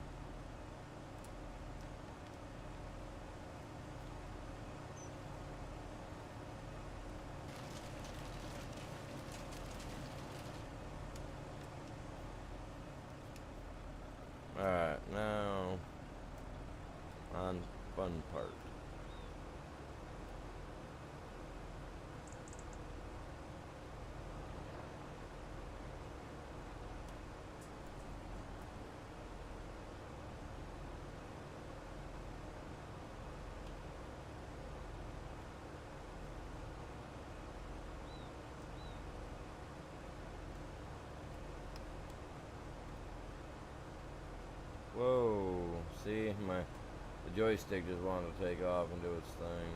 Alright, now on fun part. Whoa, see, the joystick just wanted to take off and do its thing.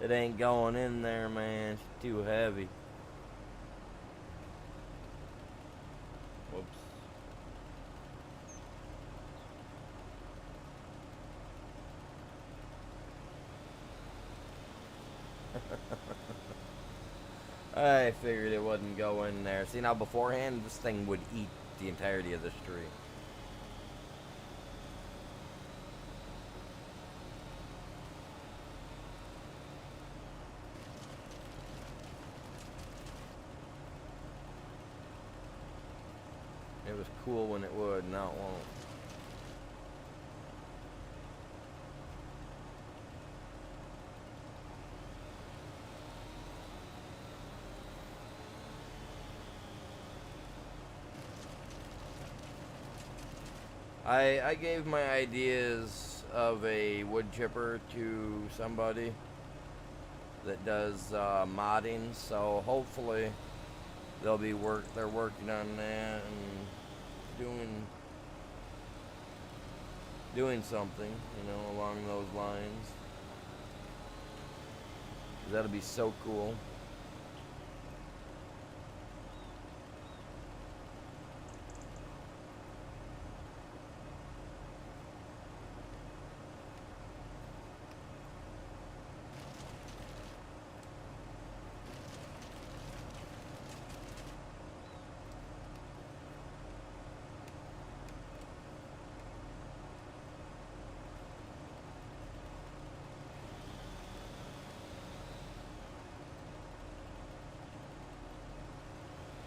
It ain't going in there, man. It's too heavy. Whoops. I figured it wouldn't go in there. See, now beforehand, this thing would eat the entirety of this tree. It was cool when it would, now it won't. I gave my ideas of a wood chipper to somebody that does modding, so hopefully they're working on that and doing something, you know, along those lines. That'll be so cool.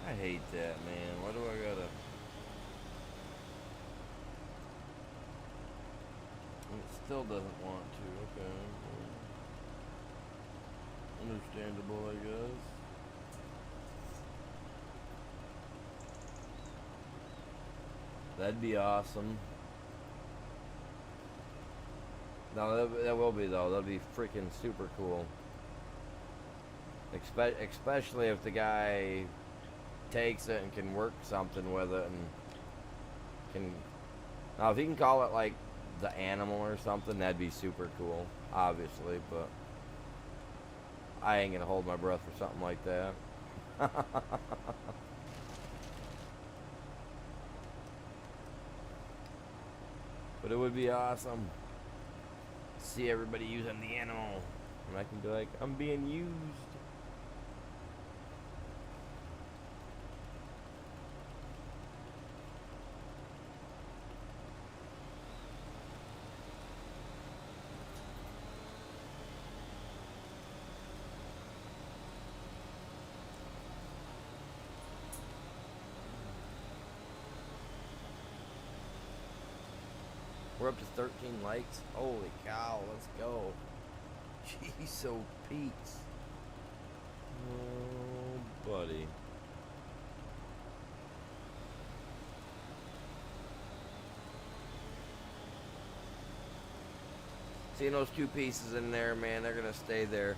I hate that, man. Why do I gotta... It still doesn't want to. Okay. Understandable, I guess. That'd be awesome. No, that will be, though. That'll be freaking super cool. Especially if the guy takes it and can work something with it and can... Now, if he can call it, like, the animal or something, that'd be super cool, obviously, but I ain't gonna hold my breath for something like that. But it would be awesome to see everybody using the animal, and I can be like, I'm being used. We're up to 13 likes. Holy cow, let's go. Jeez, so Pete's. Oh, buddy. Seeing those two pieces in there, man, they're gonna stay there.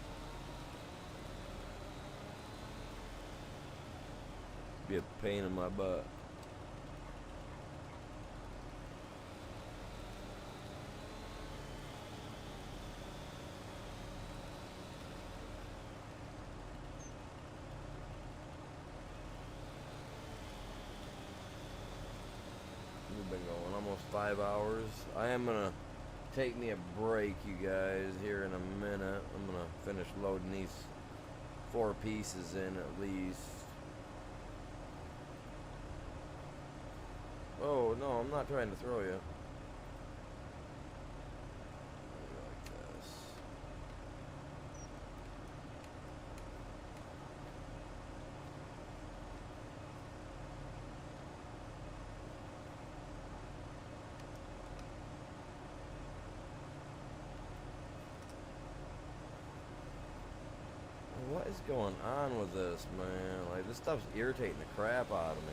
be a pain in my butt. We've been going almost 5 hours. I am gonna take me a break, you guys, here in a minute. I'm gonna finish loading these 4 pieces in at least. Oh no, I'm not trying to throw you. Like this. What is going on with this, man? Like, this stuff's irritating the crap out of me.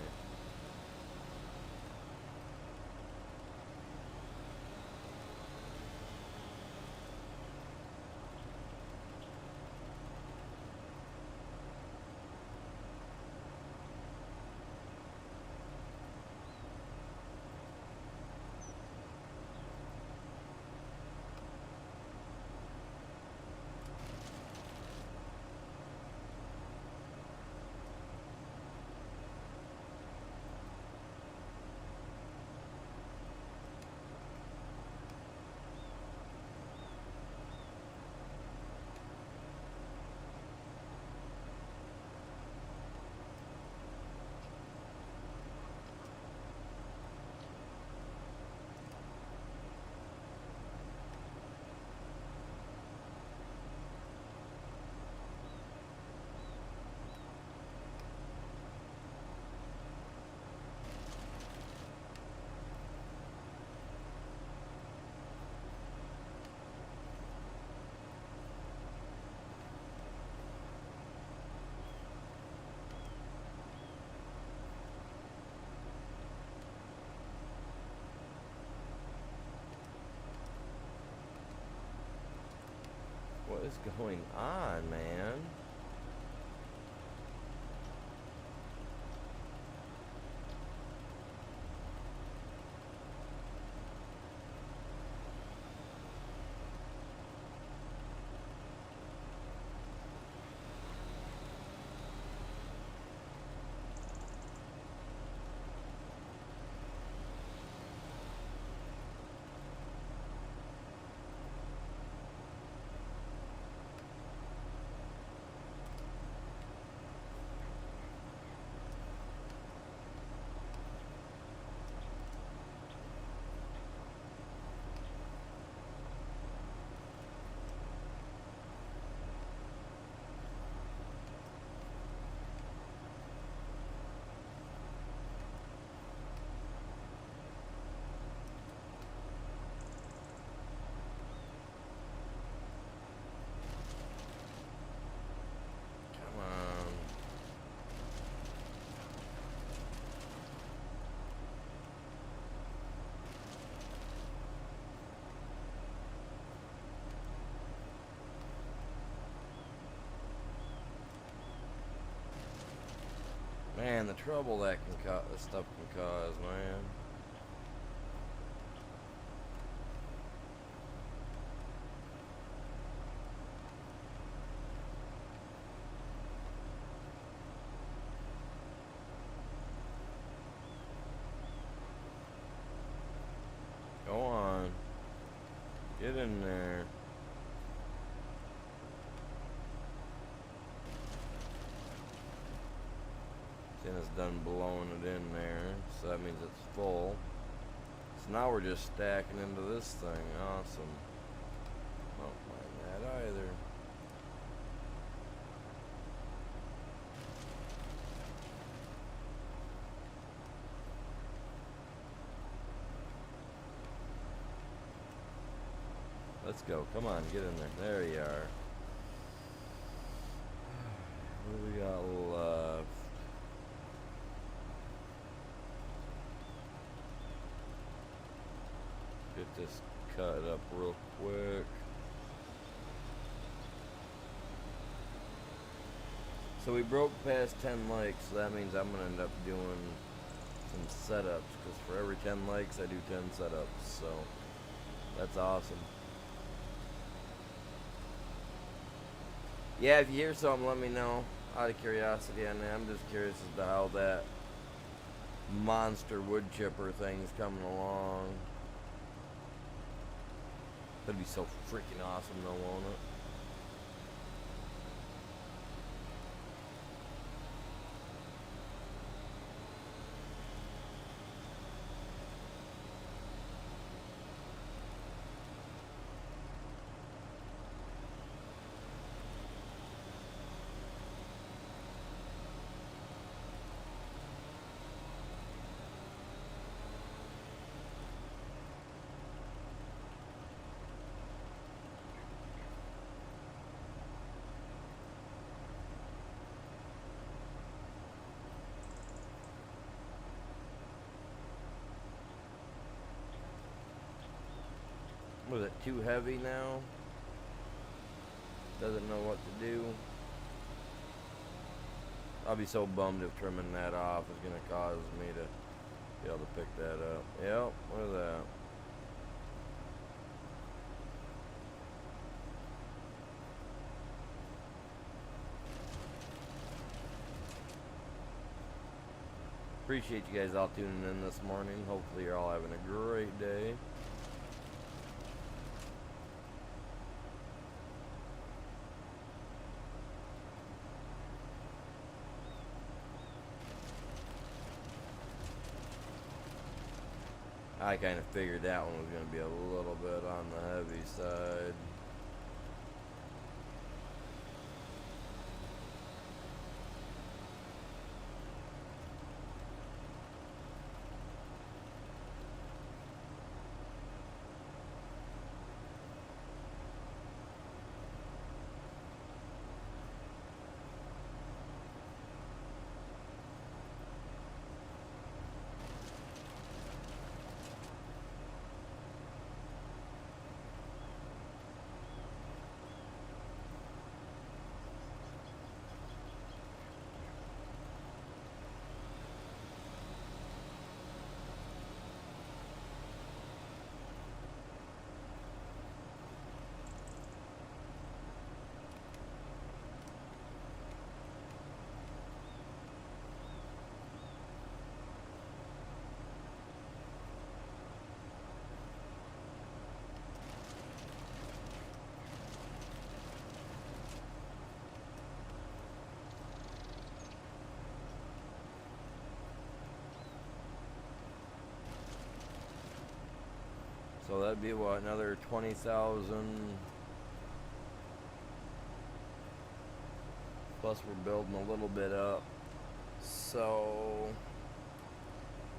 What is going on, man? Come on. Man, the trouble that this stuff can cause, man. Go on. Get in there. Then it's done blowing it in there, so that means it's full. So now we're just stacking into this thing. Awesome. Don't mind that either. Let's go. Come on, get in there. There you are. What do we got left? Get this cut up real quick. So we broke past 10 likes, so that means I'm going to end up doing some setups, because for every 10 likes I do 10 setups, so that's awesome. Yeah, if you hear something, let me know. Out of curiosity, and I'm just curious as to how that monster wood chipper thing's coming along. That'd be so freaking awesome, though, won't it? Was it too heavy now? Doesn't know what to do. I'll be so bummed if trimming that off is going to cause me to be able to pick that up. Yep, look at that. Appreciate you guys all tuning in this morning. Hopefully you're all having a great day. I kind of figured that one was going to be a little bit on the heavy side. So that'd be what, another 20,000. Plus we're building a little bit up. So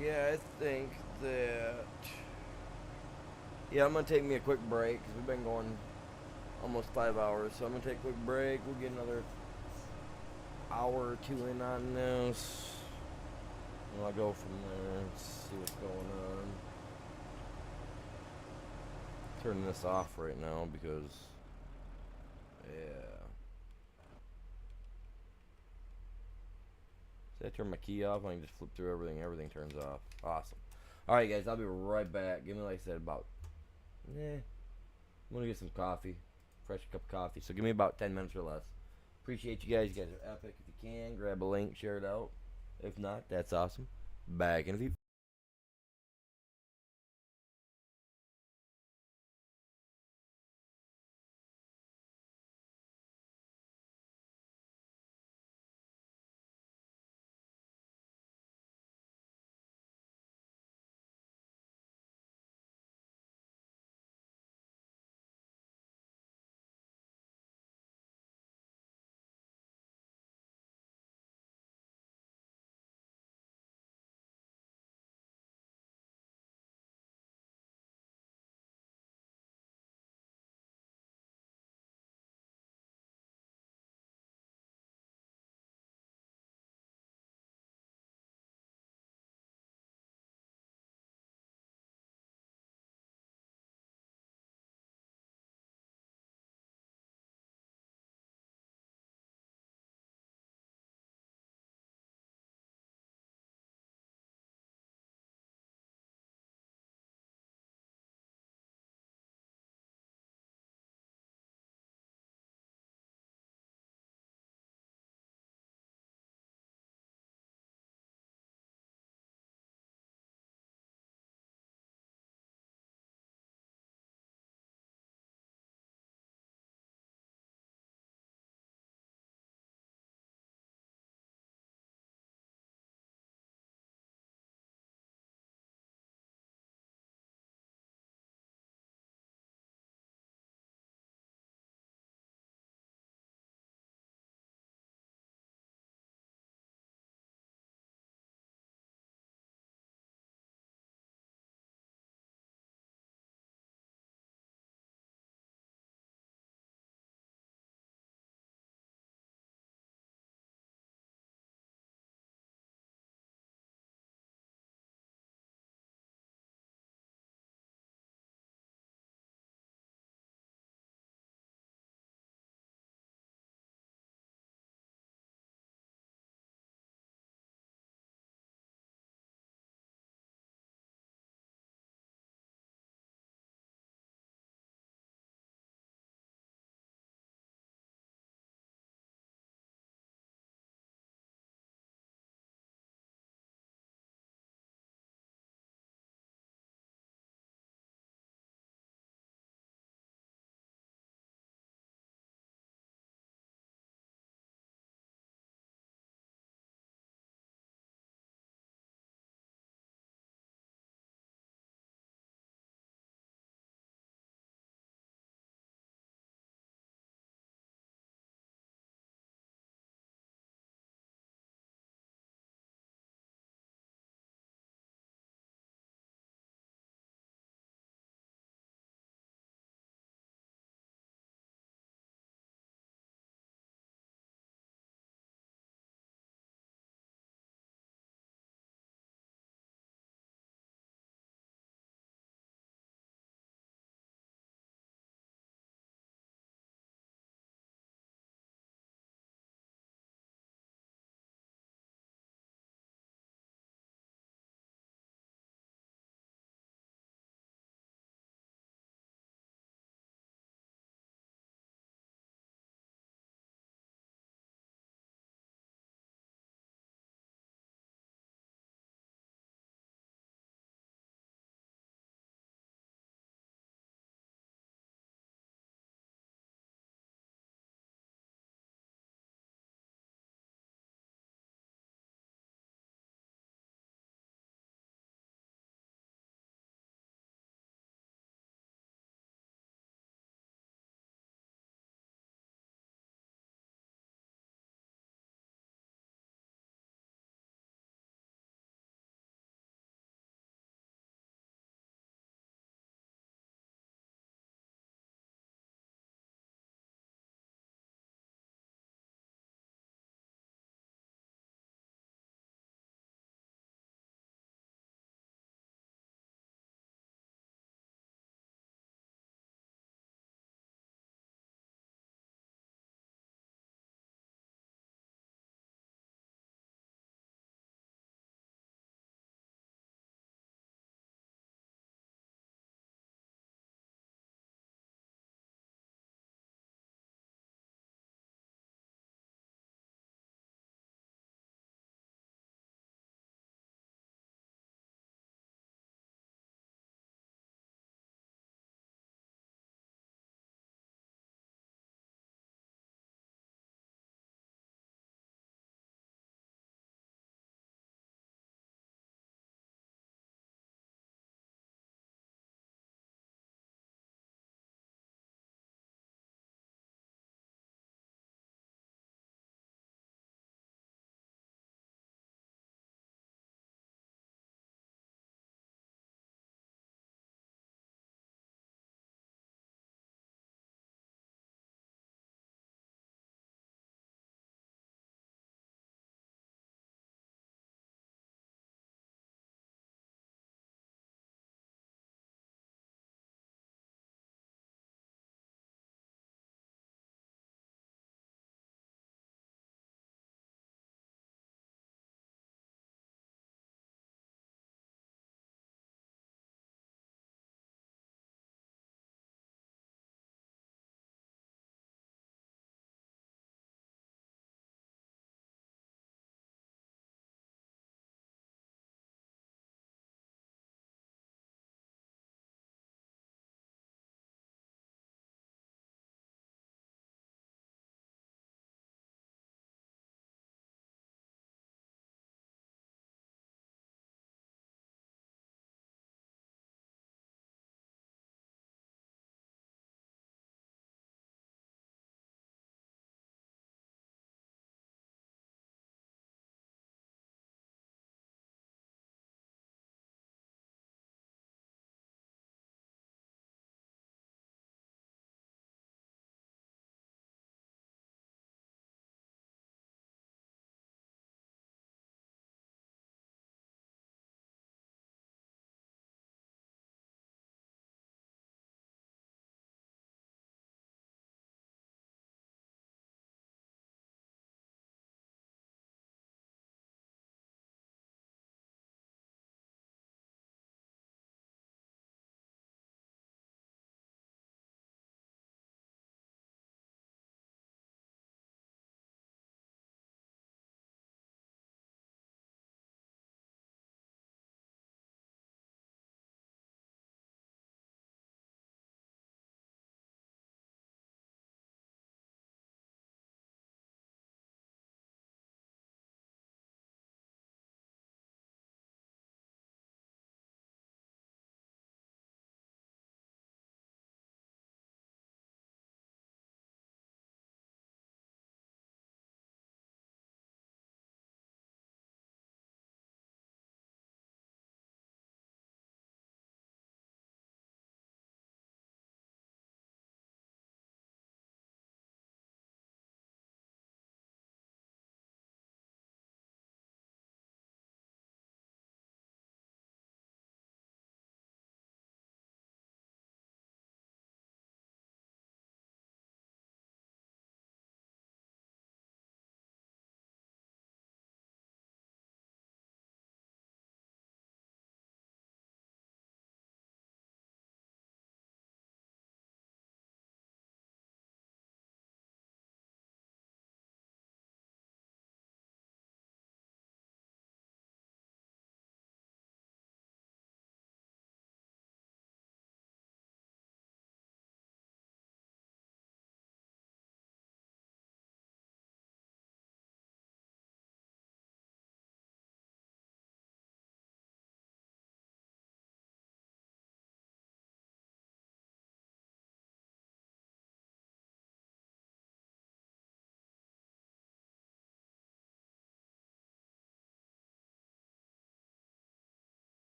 yeah, I think that, yeah, I'm gonna take me a quick break because we've been going almost 5 hours. So I'm gonna take a quick break. We'll get another hour or two in on this, and I'll go from there and see what's going on. Turning this off right now because, yeah. See, I turn my key off. I can just flip through everything. Everything turns off. Awesome. All right, guys. I'll be right back. Give me, like I said, about, I'm gonna get some coffee, fresh cup of coffee. So give me about 10 minutes or less. Appreciate you guys. You guys are epic. If you can, grab a link, share it out. If not, that's awesome. Back in a few.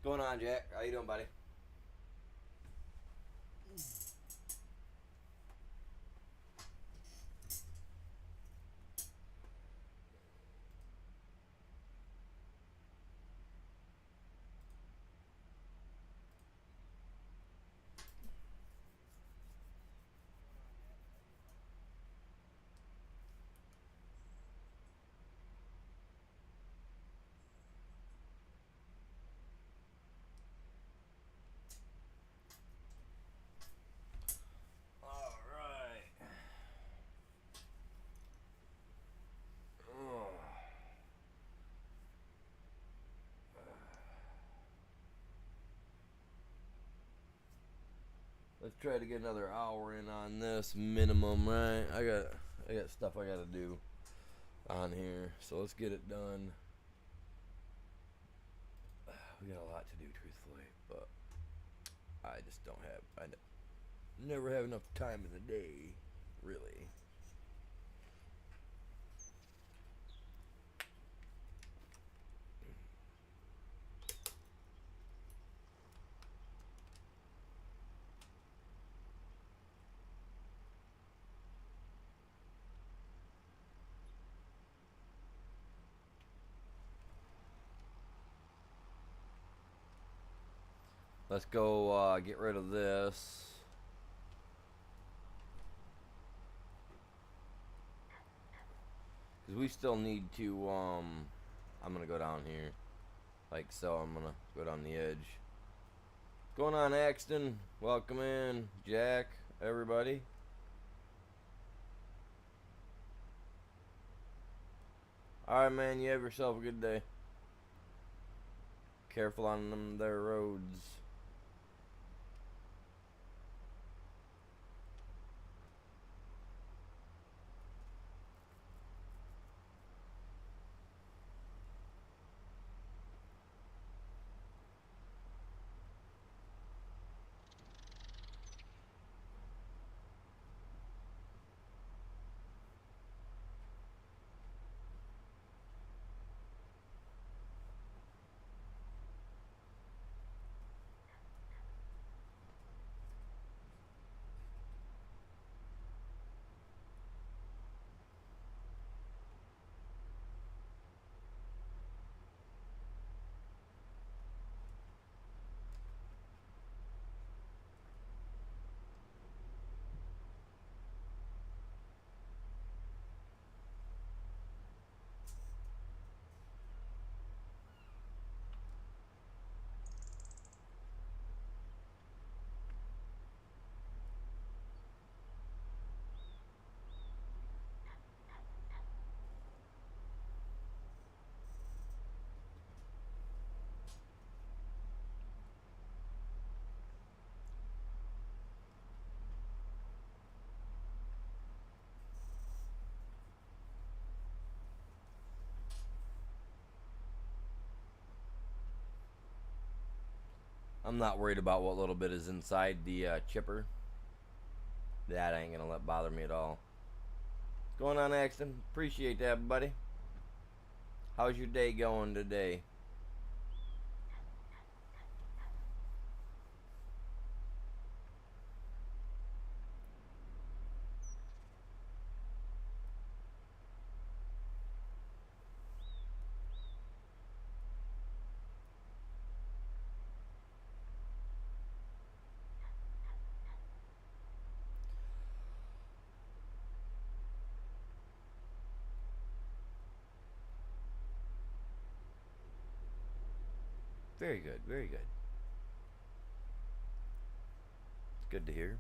What's going on, Jack? How you doing, buddy? All right. Oh. Let's try to get another hour in on this minimum, right? I got stuff I gotta do on here, so let's get it done. We got a lot to do, truthfully, but I just don't have. Never have enough time in the day, really. Let's go get rid of this. Because we still need to, I'm going to go down here. Like so, I'm going to go down the edge. What's going on, Axton? Welcome in. Jack, everybody. Alright, man, you have yourself a good day. Careful on them there roads. I'm not worried about what little bit is inside the chipper. That ain't gonna let bother me at all. What's going on, Axton? Appreciate that, buddy. How's your day going today? Very good, very good. It's good to hear.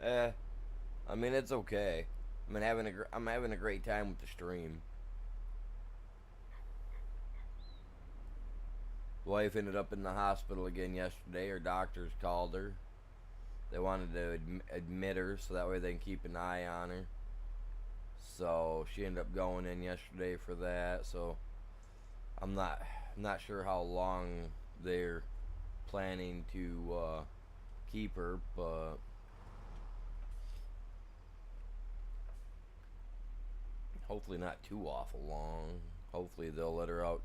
Eh, I mean it's okay. I'm having a great time with the stream. Wife ended up in the hospital again yesterday. Her doctors called her. They wanted to admit her so that way they can keep an eye on her. So she ended up going in yesterday for that. So I'm not sure how long they're planning to keep her, but hopefully not too awful long. Hopefully they'll let her out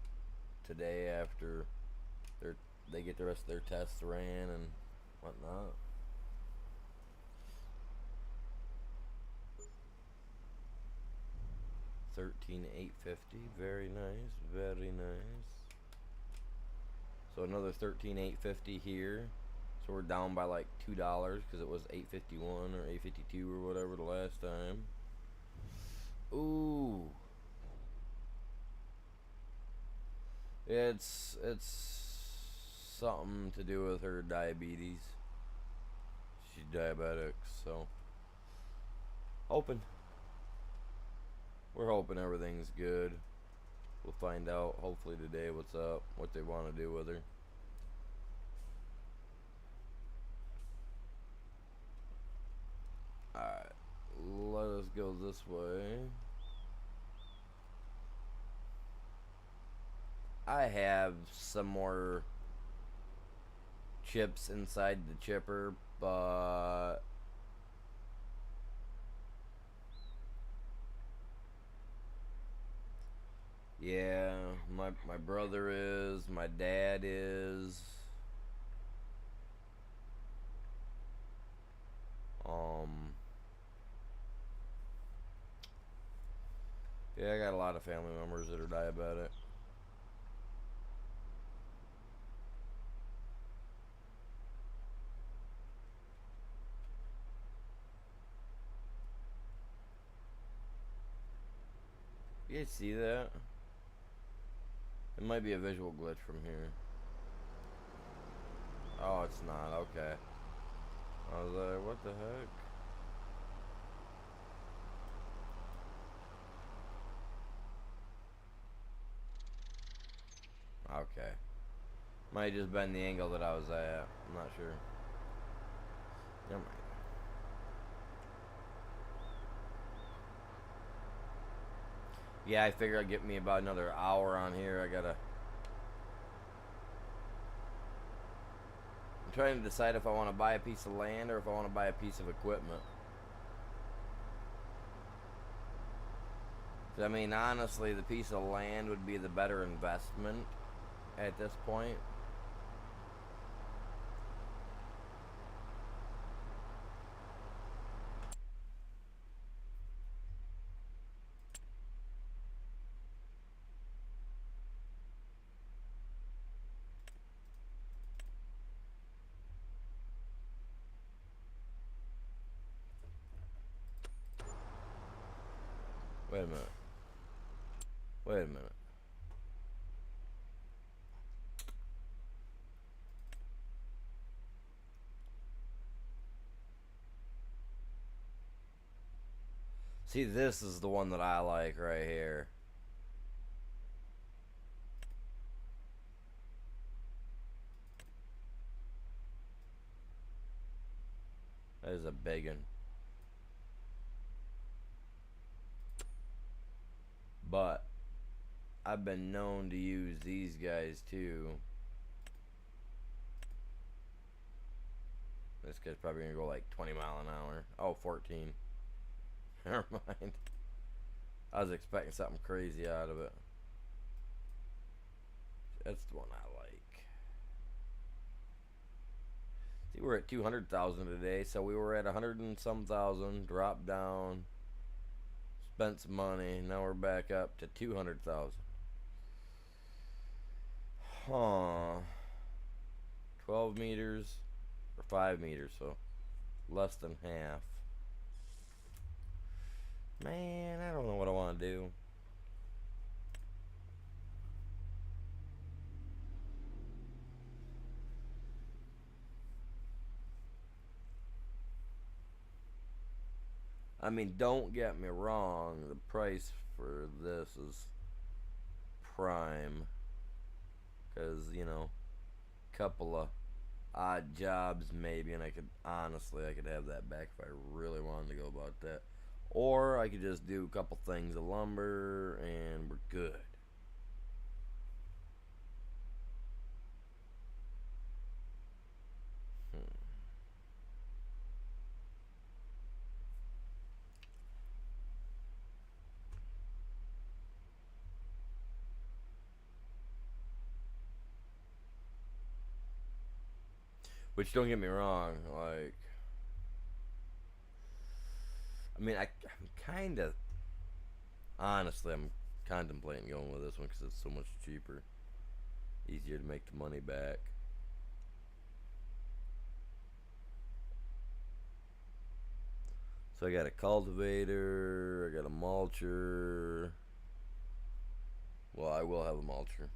today after they get the rest of their tests ran and whatnot. 13,850. Very nice, very nice. So another 13,850 here. So we're down by like $2 because it was 851 or 852 or whatever the last time. Ooh, it's something to do with her diabetes. She's diabetic, so hoping. We're hoping everything's good. We'll find out hopefully today what's up, what they want to do with her. Alright, let us go this way. I have some more chips inside the chipper, but yeah, my brother is, my dad is. Um, yeah, I got a lot of family members that are diabetic. You guys see that? It might be a visual glitch from here. Oh, it's not. Okay. I was like, what the heck? Okay. Might have just been the angle that I was at. I'm not sure. Never mind. Yeah, I figure I'd get me about another hour on here. I'm trying to decide if I want to buy a piece of land or if I want to buy a piece of equipment. I mean, honestly, the piece of land would be the better investment at this point. Wait a minute. Wait a minute. See, this is the one that I like right here. That is a big one. But I've been known to use these guys too. This guy's probably gonna go like 20 mile an hour. Oh, 14. Never mind. I was expecting something crazy out of it. That's the one I like. See, we're at 200,000 today, so we were at 100 and some thousand, dropped down, spent some money, now we're back up to 200,000. Huh. 12 meters or 5 meters, so less than half. Man, I don't know what I want to do. I mean, don't get me wrong, the price for this is prime. Because, you know, couple of odd jobs maybe, and I could honestly I could have that back if I really wanted to go about that. Or I could just do a couple things of lumber and we're good. Which don't get me wrong, like I mean I'm kind of honestly I'm contemplating going with this one because it's so much cheaper, easier to make the money back. So I got a cultivator, I got a mulcher. Well, I will have a mulcher.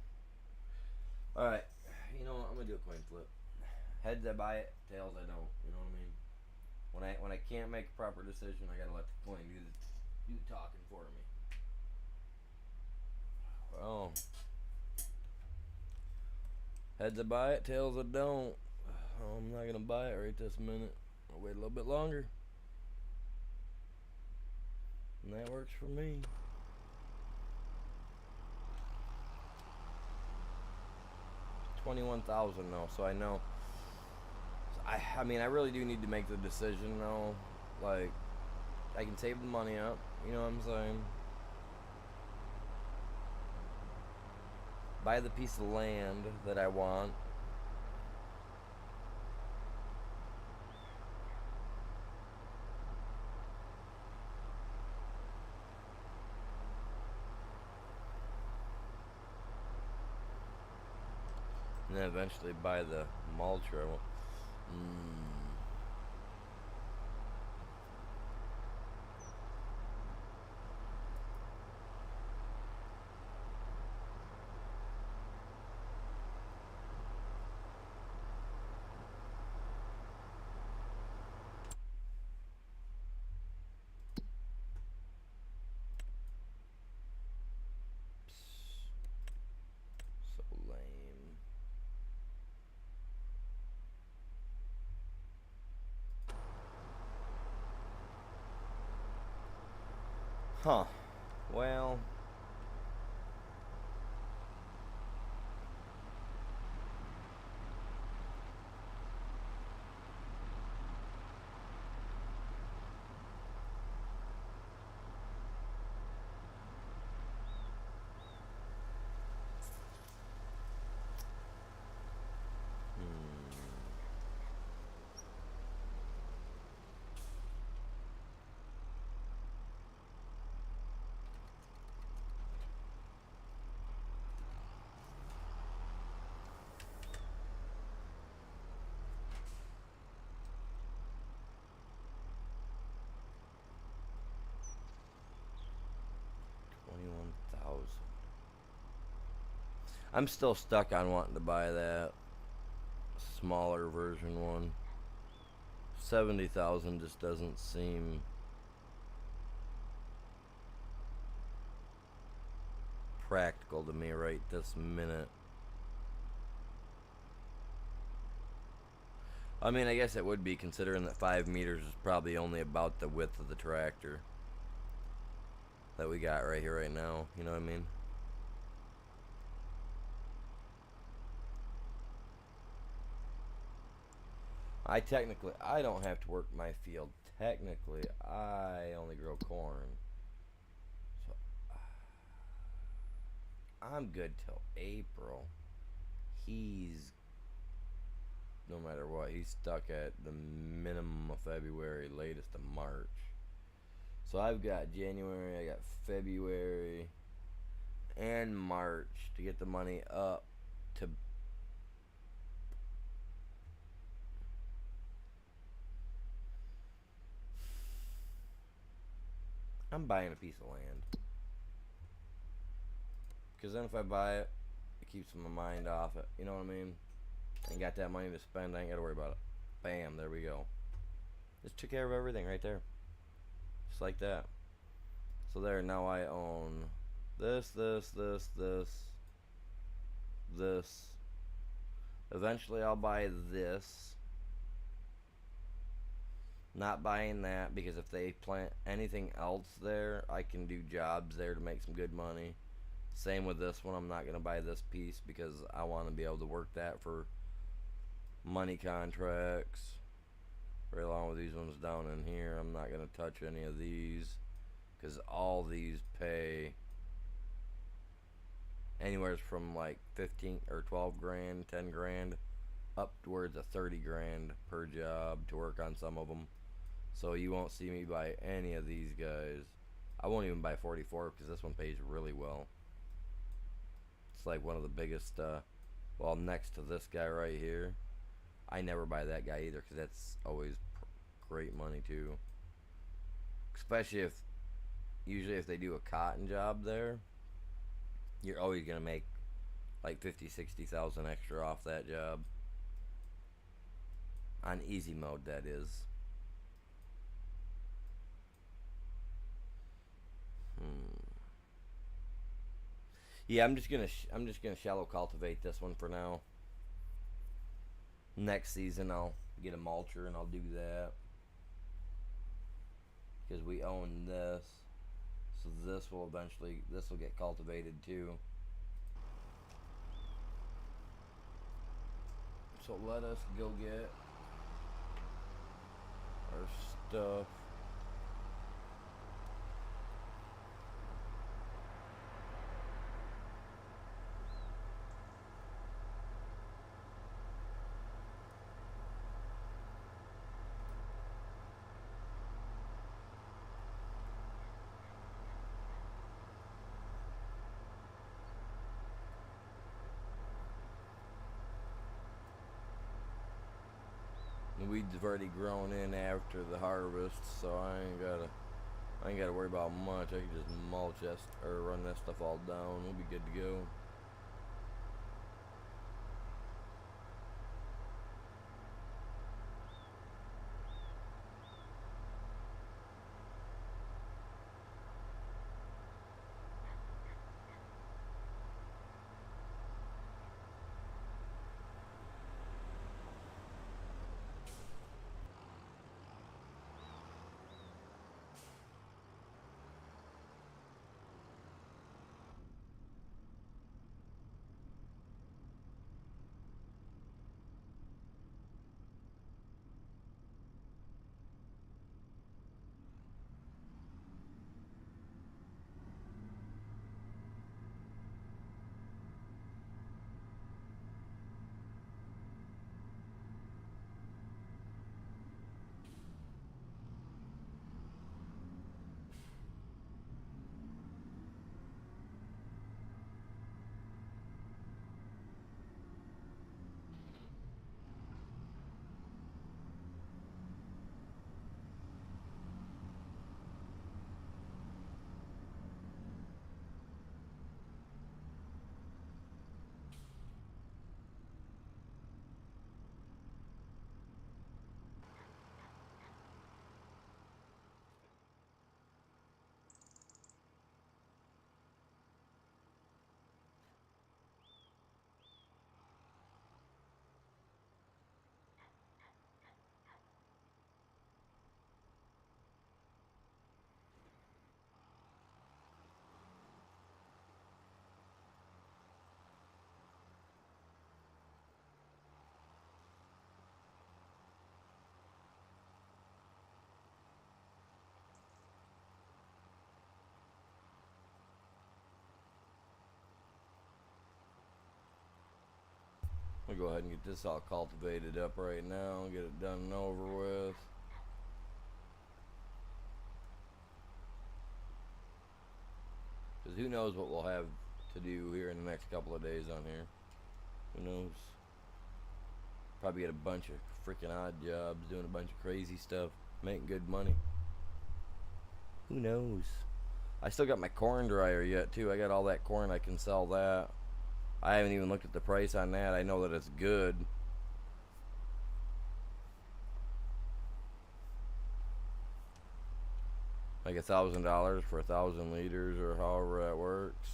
All right, you know what? I'm gonna do a coin flip. Heads I buy it, tails I don't. You know what I mean? When I can't make a proper decision, I gotta let the coin do the talking for me. Well, heads I buy it, tails I don't. I'm not gonna buy it right this minute. I'll wait a little bit longer, and that works for me. 21,000 though, so I know. I mean, I really do need to make the decision though. Like, I can save the money up. You know what I'm saying? Buy the piece of land that I want. And then eventually buy the mulcher. I want. Mm. So lame. Huh. Well. Hmm. 21,000. I'm still stuck on wanting to buy that smaller version one. 70,000 just doesn't seem practical to me right this minute. I mean, I guess it would be considering that 5 meters is probably only about the width of the tractor that we got right here, right now. You know what I mean? I don't have to work my field. Technically, I only grow corn. So I'm good till April. He's, no matter what, he's stuck at the minimum of February, latest of March. So I've got January, I got February, and March to get the money up to. I'm buying a piece of land. Because then if I buy it, it keeps my mind off it. You know what I mean? I ain't got that money to spend. I ain't got to worry about it. Bam, there we go. Just took care of everything right there. Just like that. So there, now I own this, Eventually I'll buy this. Not buying that because if they plant anything else there, I can do jobs there to make some good money. Same with this one. I'm not going to buy this piece because I want to be able to work that for money contracts. Right along with these ones down in here. I'm not going to touch any of these because all these pay anywhere from like 15 or 12 grand, 10 grand, upwards of 30 grand per job to work on some of them. So you won't see me buy any of these guys. I won't even buy 44 because this one pays really well. It's like one of the biggest, well, next to this guy right here. I never buy that guy either because that's always great money too. Especially usually if they do a cotton job there, you're always going to make like 50, 60,000 extra off that job. On easy mode, that is. Yeah, I'm just gonna shallow cultivate this one for now. Next season I'll get a mulcher and I'll do that because we own this, so this will get cultivated too. So let us go get our stuff. The weeds have already grown in after the harvest, so I ain't gotta worry about much. I can just mulch that or run that stuff all down. We'll be good to go. I'll go ahead and get this all cultivated up right now, get it done and over with. Because who knows what we'll have to do here in the next couple of days on here. Who knows? Probably get a bunch of freaking odd jobs, doing a bunch of crazy stuff, making good money. Who knows? I still got my corn dryer yet too. I got all that corn, I can sell that. I haven't even looked at the price on that. I know that it's good. Like $1,000 for 1,000 liters or however that works.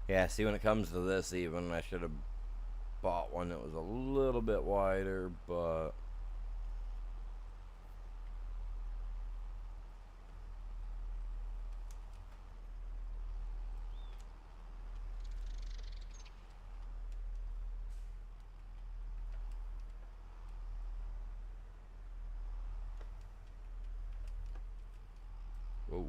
Yeah, see, when it comes to this, even, I should have bought one that was a little bit wider, but whoa.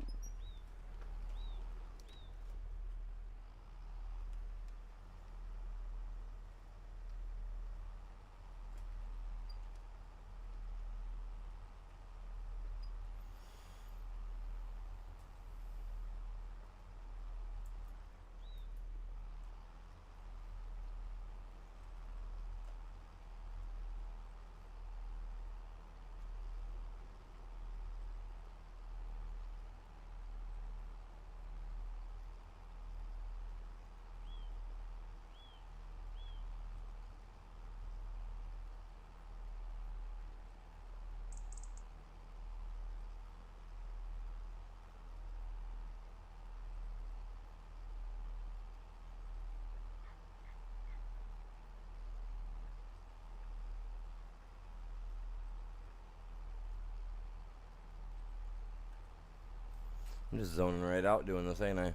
I'm just zoning right out doing this, ain't I?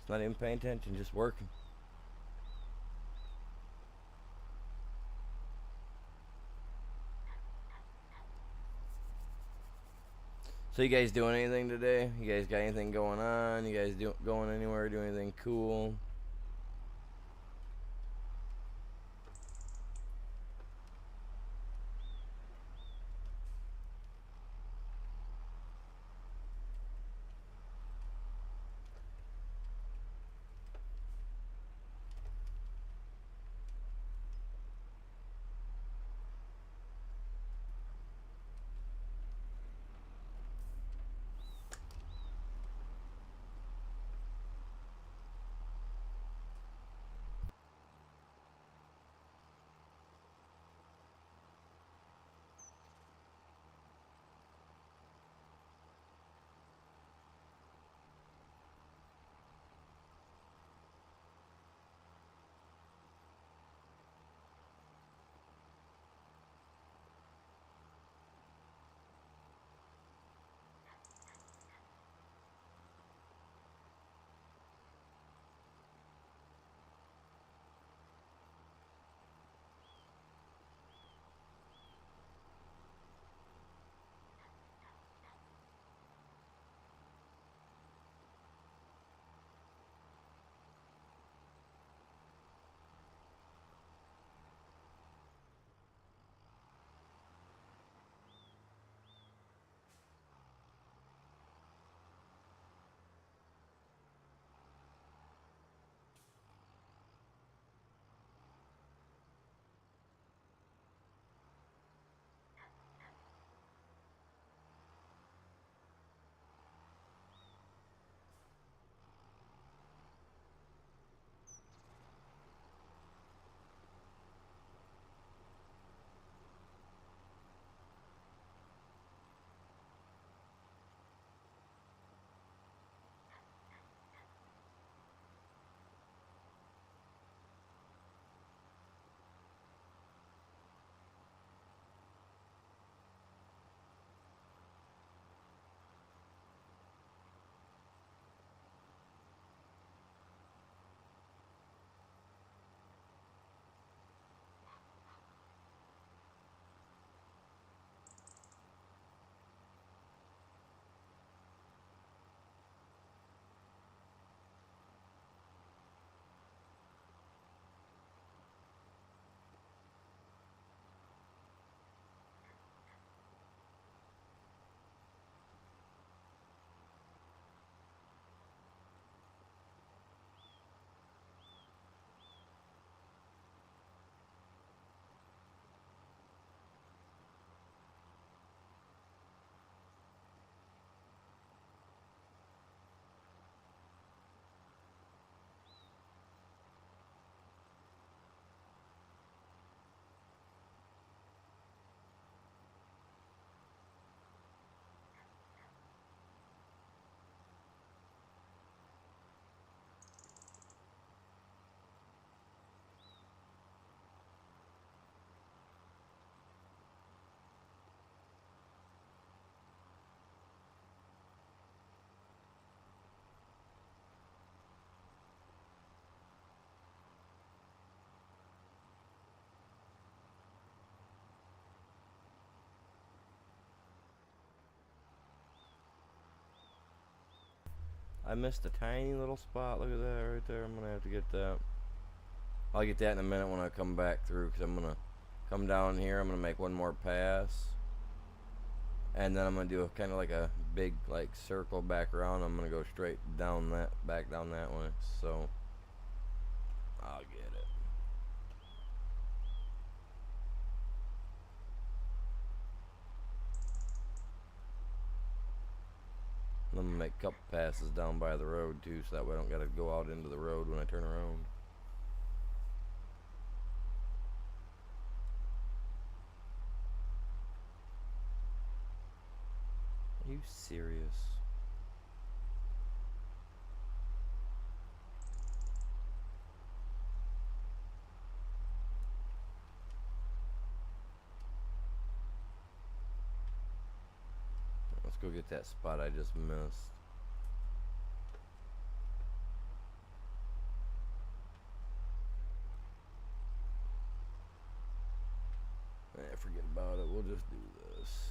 Not even paying attention, just working. So you guys doing anything today? You guys got anything going on? You guys going anywhere? Do anything cool? I missed a tiny little spot. Look at that right there. I'm gonna have to get that. I'll get that in a minute when I come back through, because I'm gonna come down here. I'm gonna make one more pass, and then I'm gonna do a kind of like a big like circle back around. I'm gonna go straight down that, back down that way. So I'll get it. I'm gonna make a couple passes down by the road too, so that way I don't gotta go out into the road when I turn around. Are you serious? Let's go get that spot I just missed. Forget about it. We'll just do this.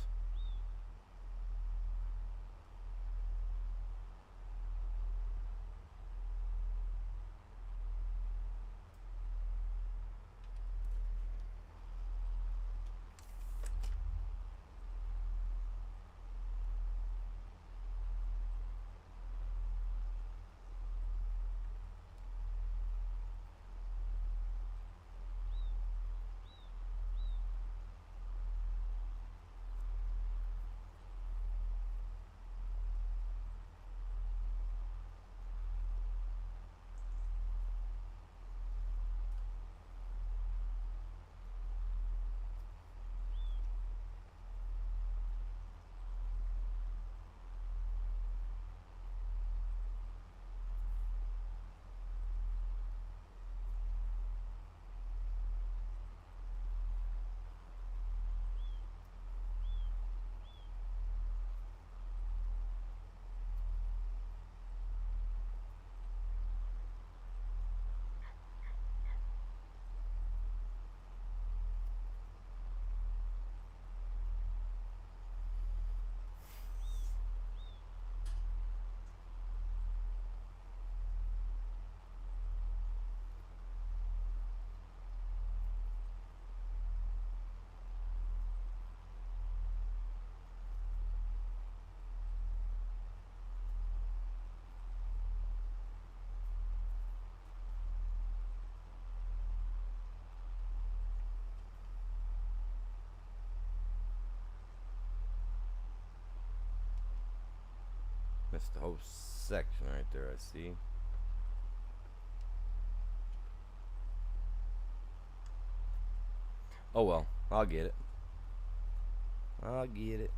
Missed the whole section right there, I see. Oh well, I'll get it. I'll get it.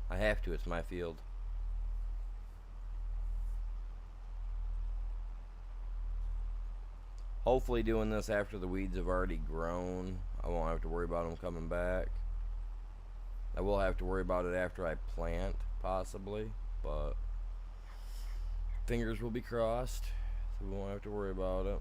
I have to, it's my field. Hopefully doing this after the weeds have already grown, I won't have to worry about them coming back. I will have to worry about it after I plant, possibly, but fingers will be crossed, so we won't have to worry about it.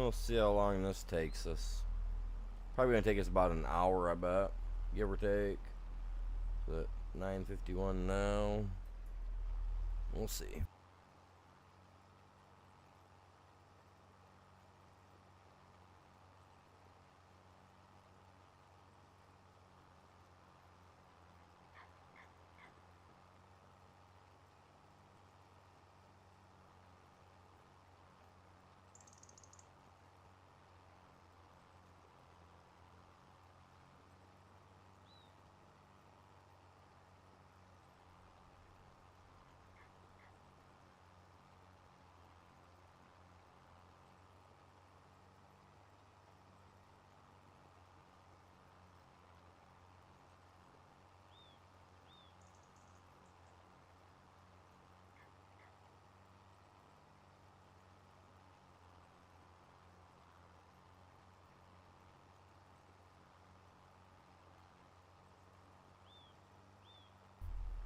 We'll see how long this takes us. Probably gonna take us about an hour, I bet, give or take. It's at 9:51 now. We'll see.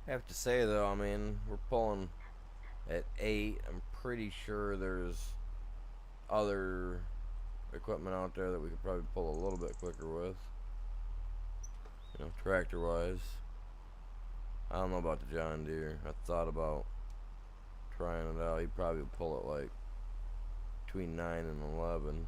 I have to say though, I mean, we're pulling at 8. I'm pretty sure there's other equipment out there that we could probably pull a little bit quicker with. You know, tractor wise. I don't know about the John Deere. I thought about trying it out. He'd probably pull it like between 9 and 11.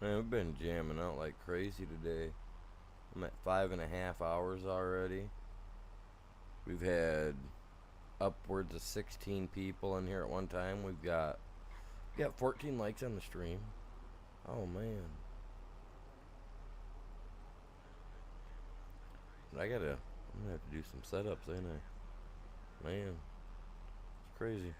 Man, we've been jamming out like crazy today. I'm at 5.5 hours already. We've had upwards of 16 people in here at one time. We got 14 likes on the stream. Oh man. I'm gonna have to do some setups, ain't I? Man, it's crazy.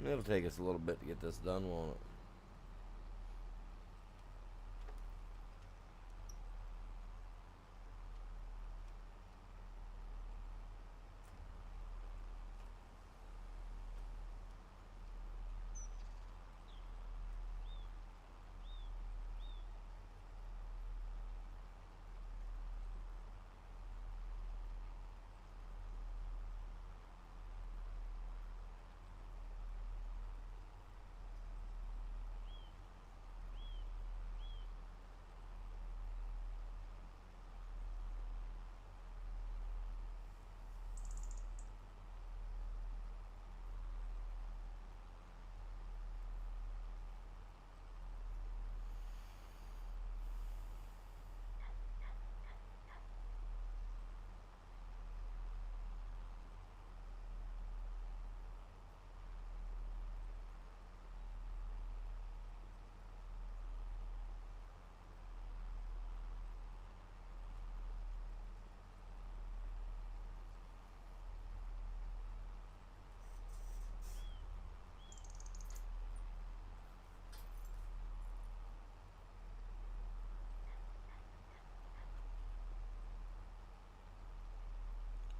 It'll take us a little bit to get this done, won't it?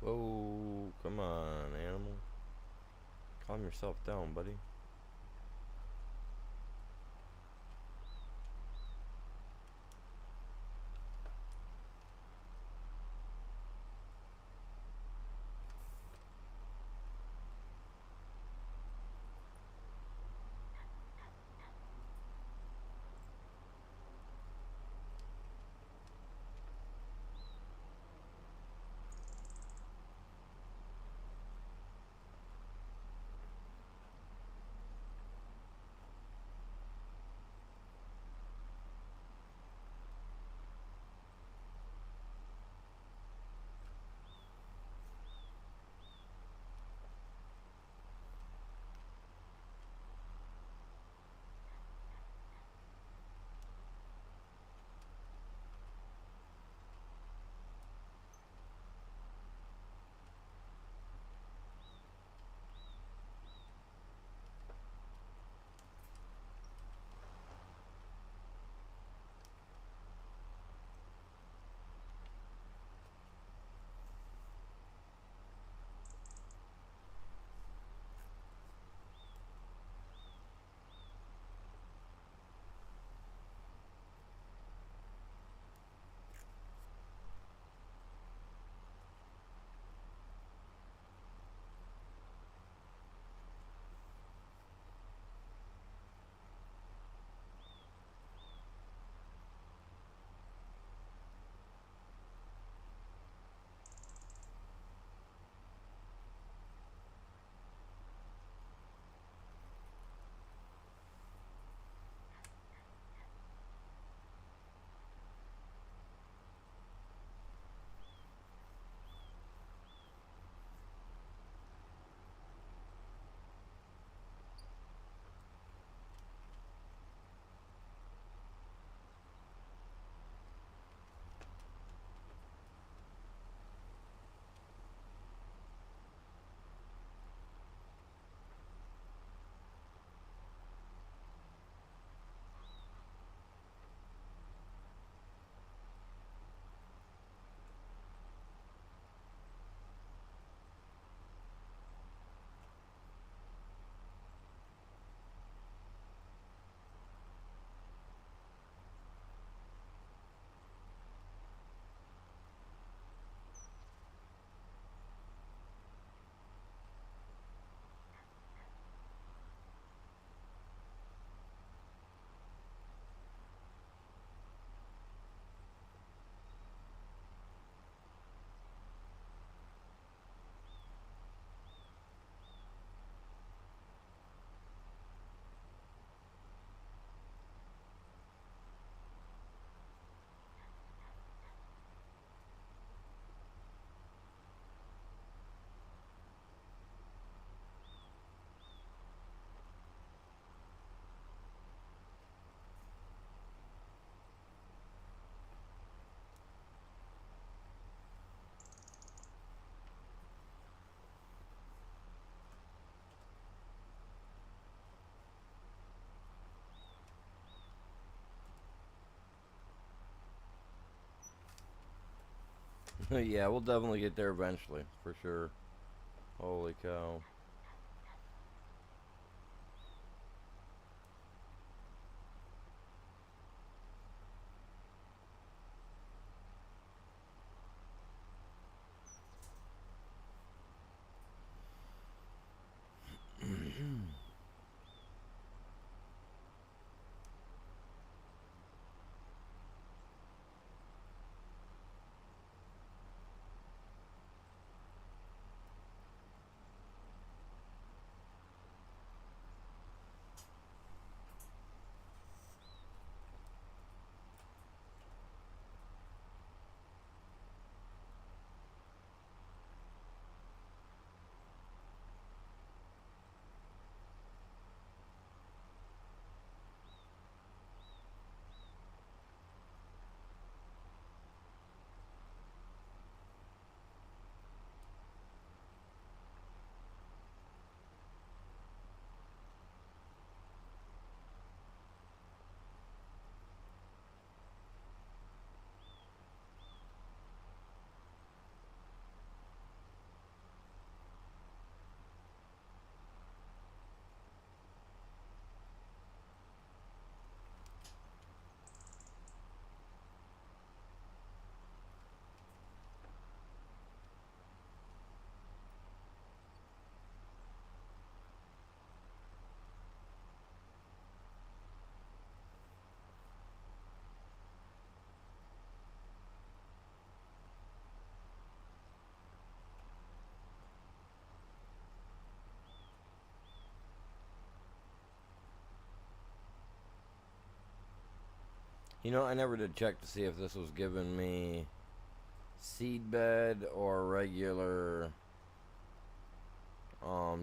Whoa, come on, animal. Calm yourself down, buddy. Yeah, we'll definitely get there eventually, for sure. Holy cow. You know, I never did check to see if this was giving me seed bed or regular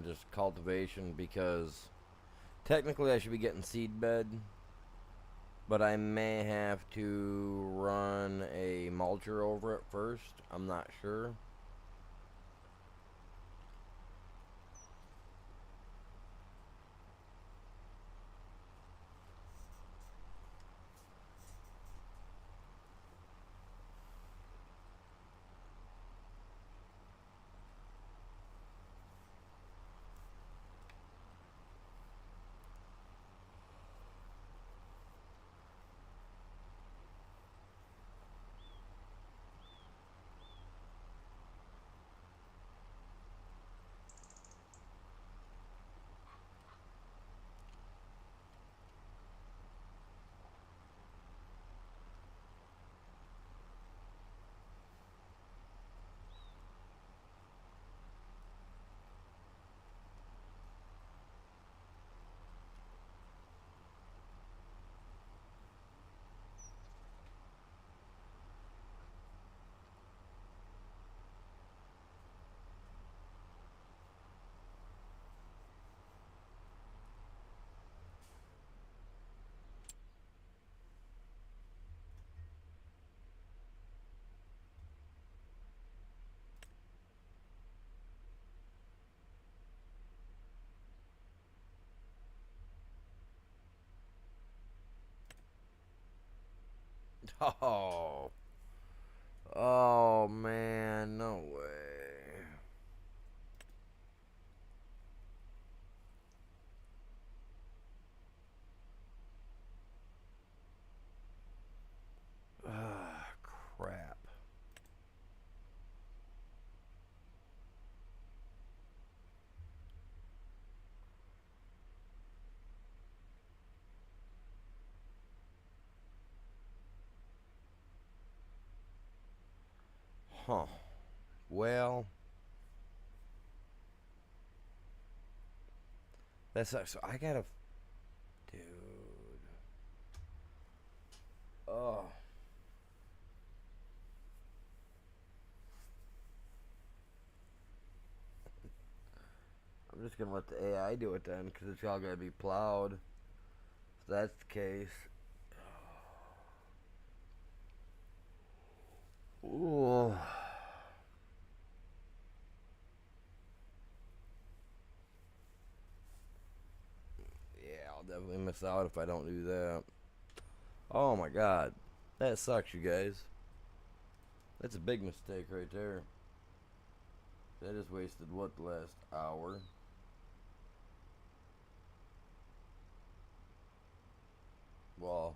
just cultivation, because technically I should be getting seed bed, but I may have to run a mulcher over it first. I'm not sure. Oh. Oh man, no way. Ah, crap. Huh. Well, that sucks. So I gotta, dude. Oh, I'm just gonna let the AI do it then, because it's all gotta be plowed. If that's the case. Ooh. Yeah, I'll definitely miss out if I don't do that. Oh my god. That sucks, you guys. That's a big mistake right there. That just wasted what, the last hour? Well,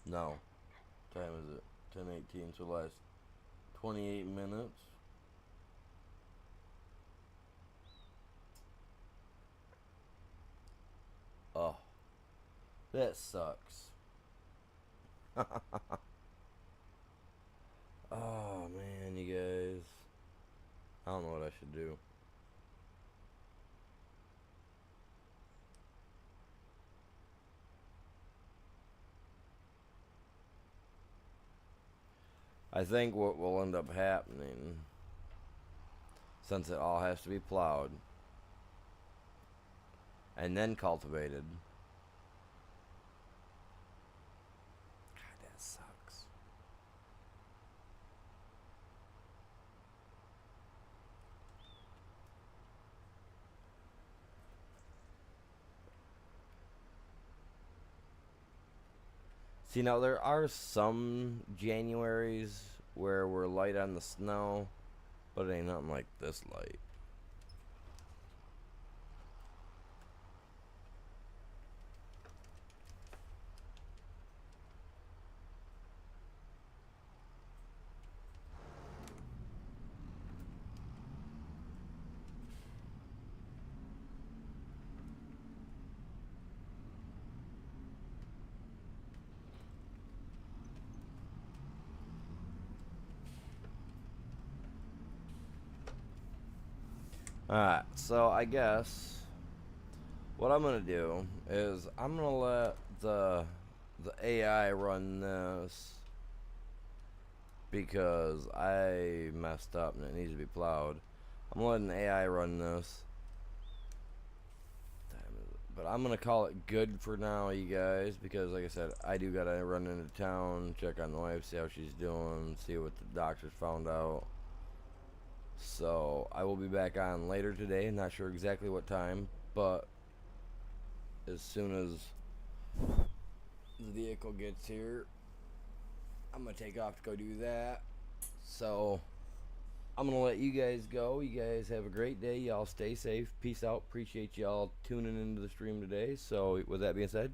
no. Time is it? 10:18. So last 28 minutes. Oh, that sucks. Oh man, you guys. I don't know what I should do. I think what will end up happening, since it all has to be plowed and then cultivated. God, that sucks. See, now there are some Januaries where we're light on the snow, but it ain't nothing like this light. Alright, so I guess what I'm gonna do is I'm gonna let the AI run this because I messed up and it needs to be plowed. I'm letting AI run this. But I'm gonna call it good for now, you guys, because like I said, I do gotta run into town, check on the wife, see how she's doing, see what the doctors found out. So I will be back on later today. Not sure exactly what time, but as soon as the vehicle gets here, I'm gonna take off to go do that. So I'm gonna let you guys go. You guys have a great day. Y'all stay safe. Peace out. Appreciate y'all tuning into the stream today. So with that being said,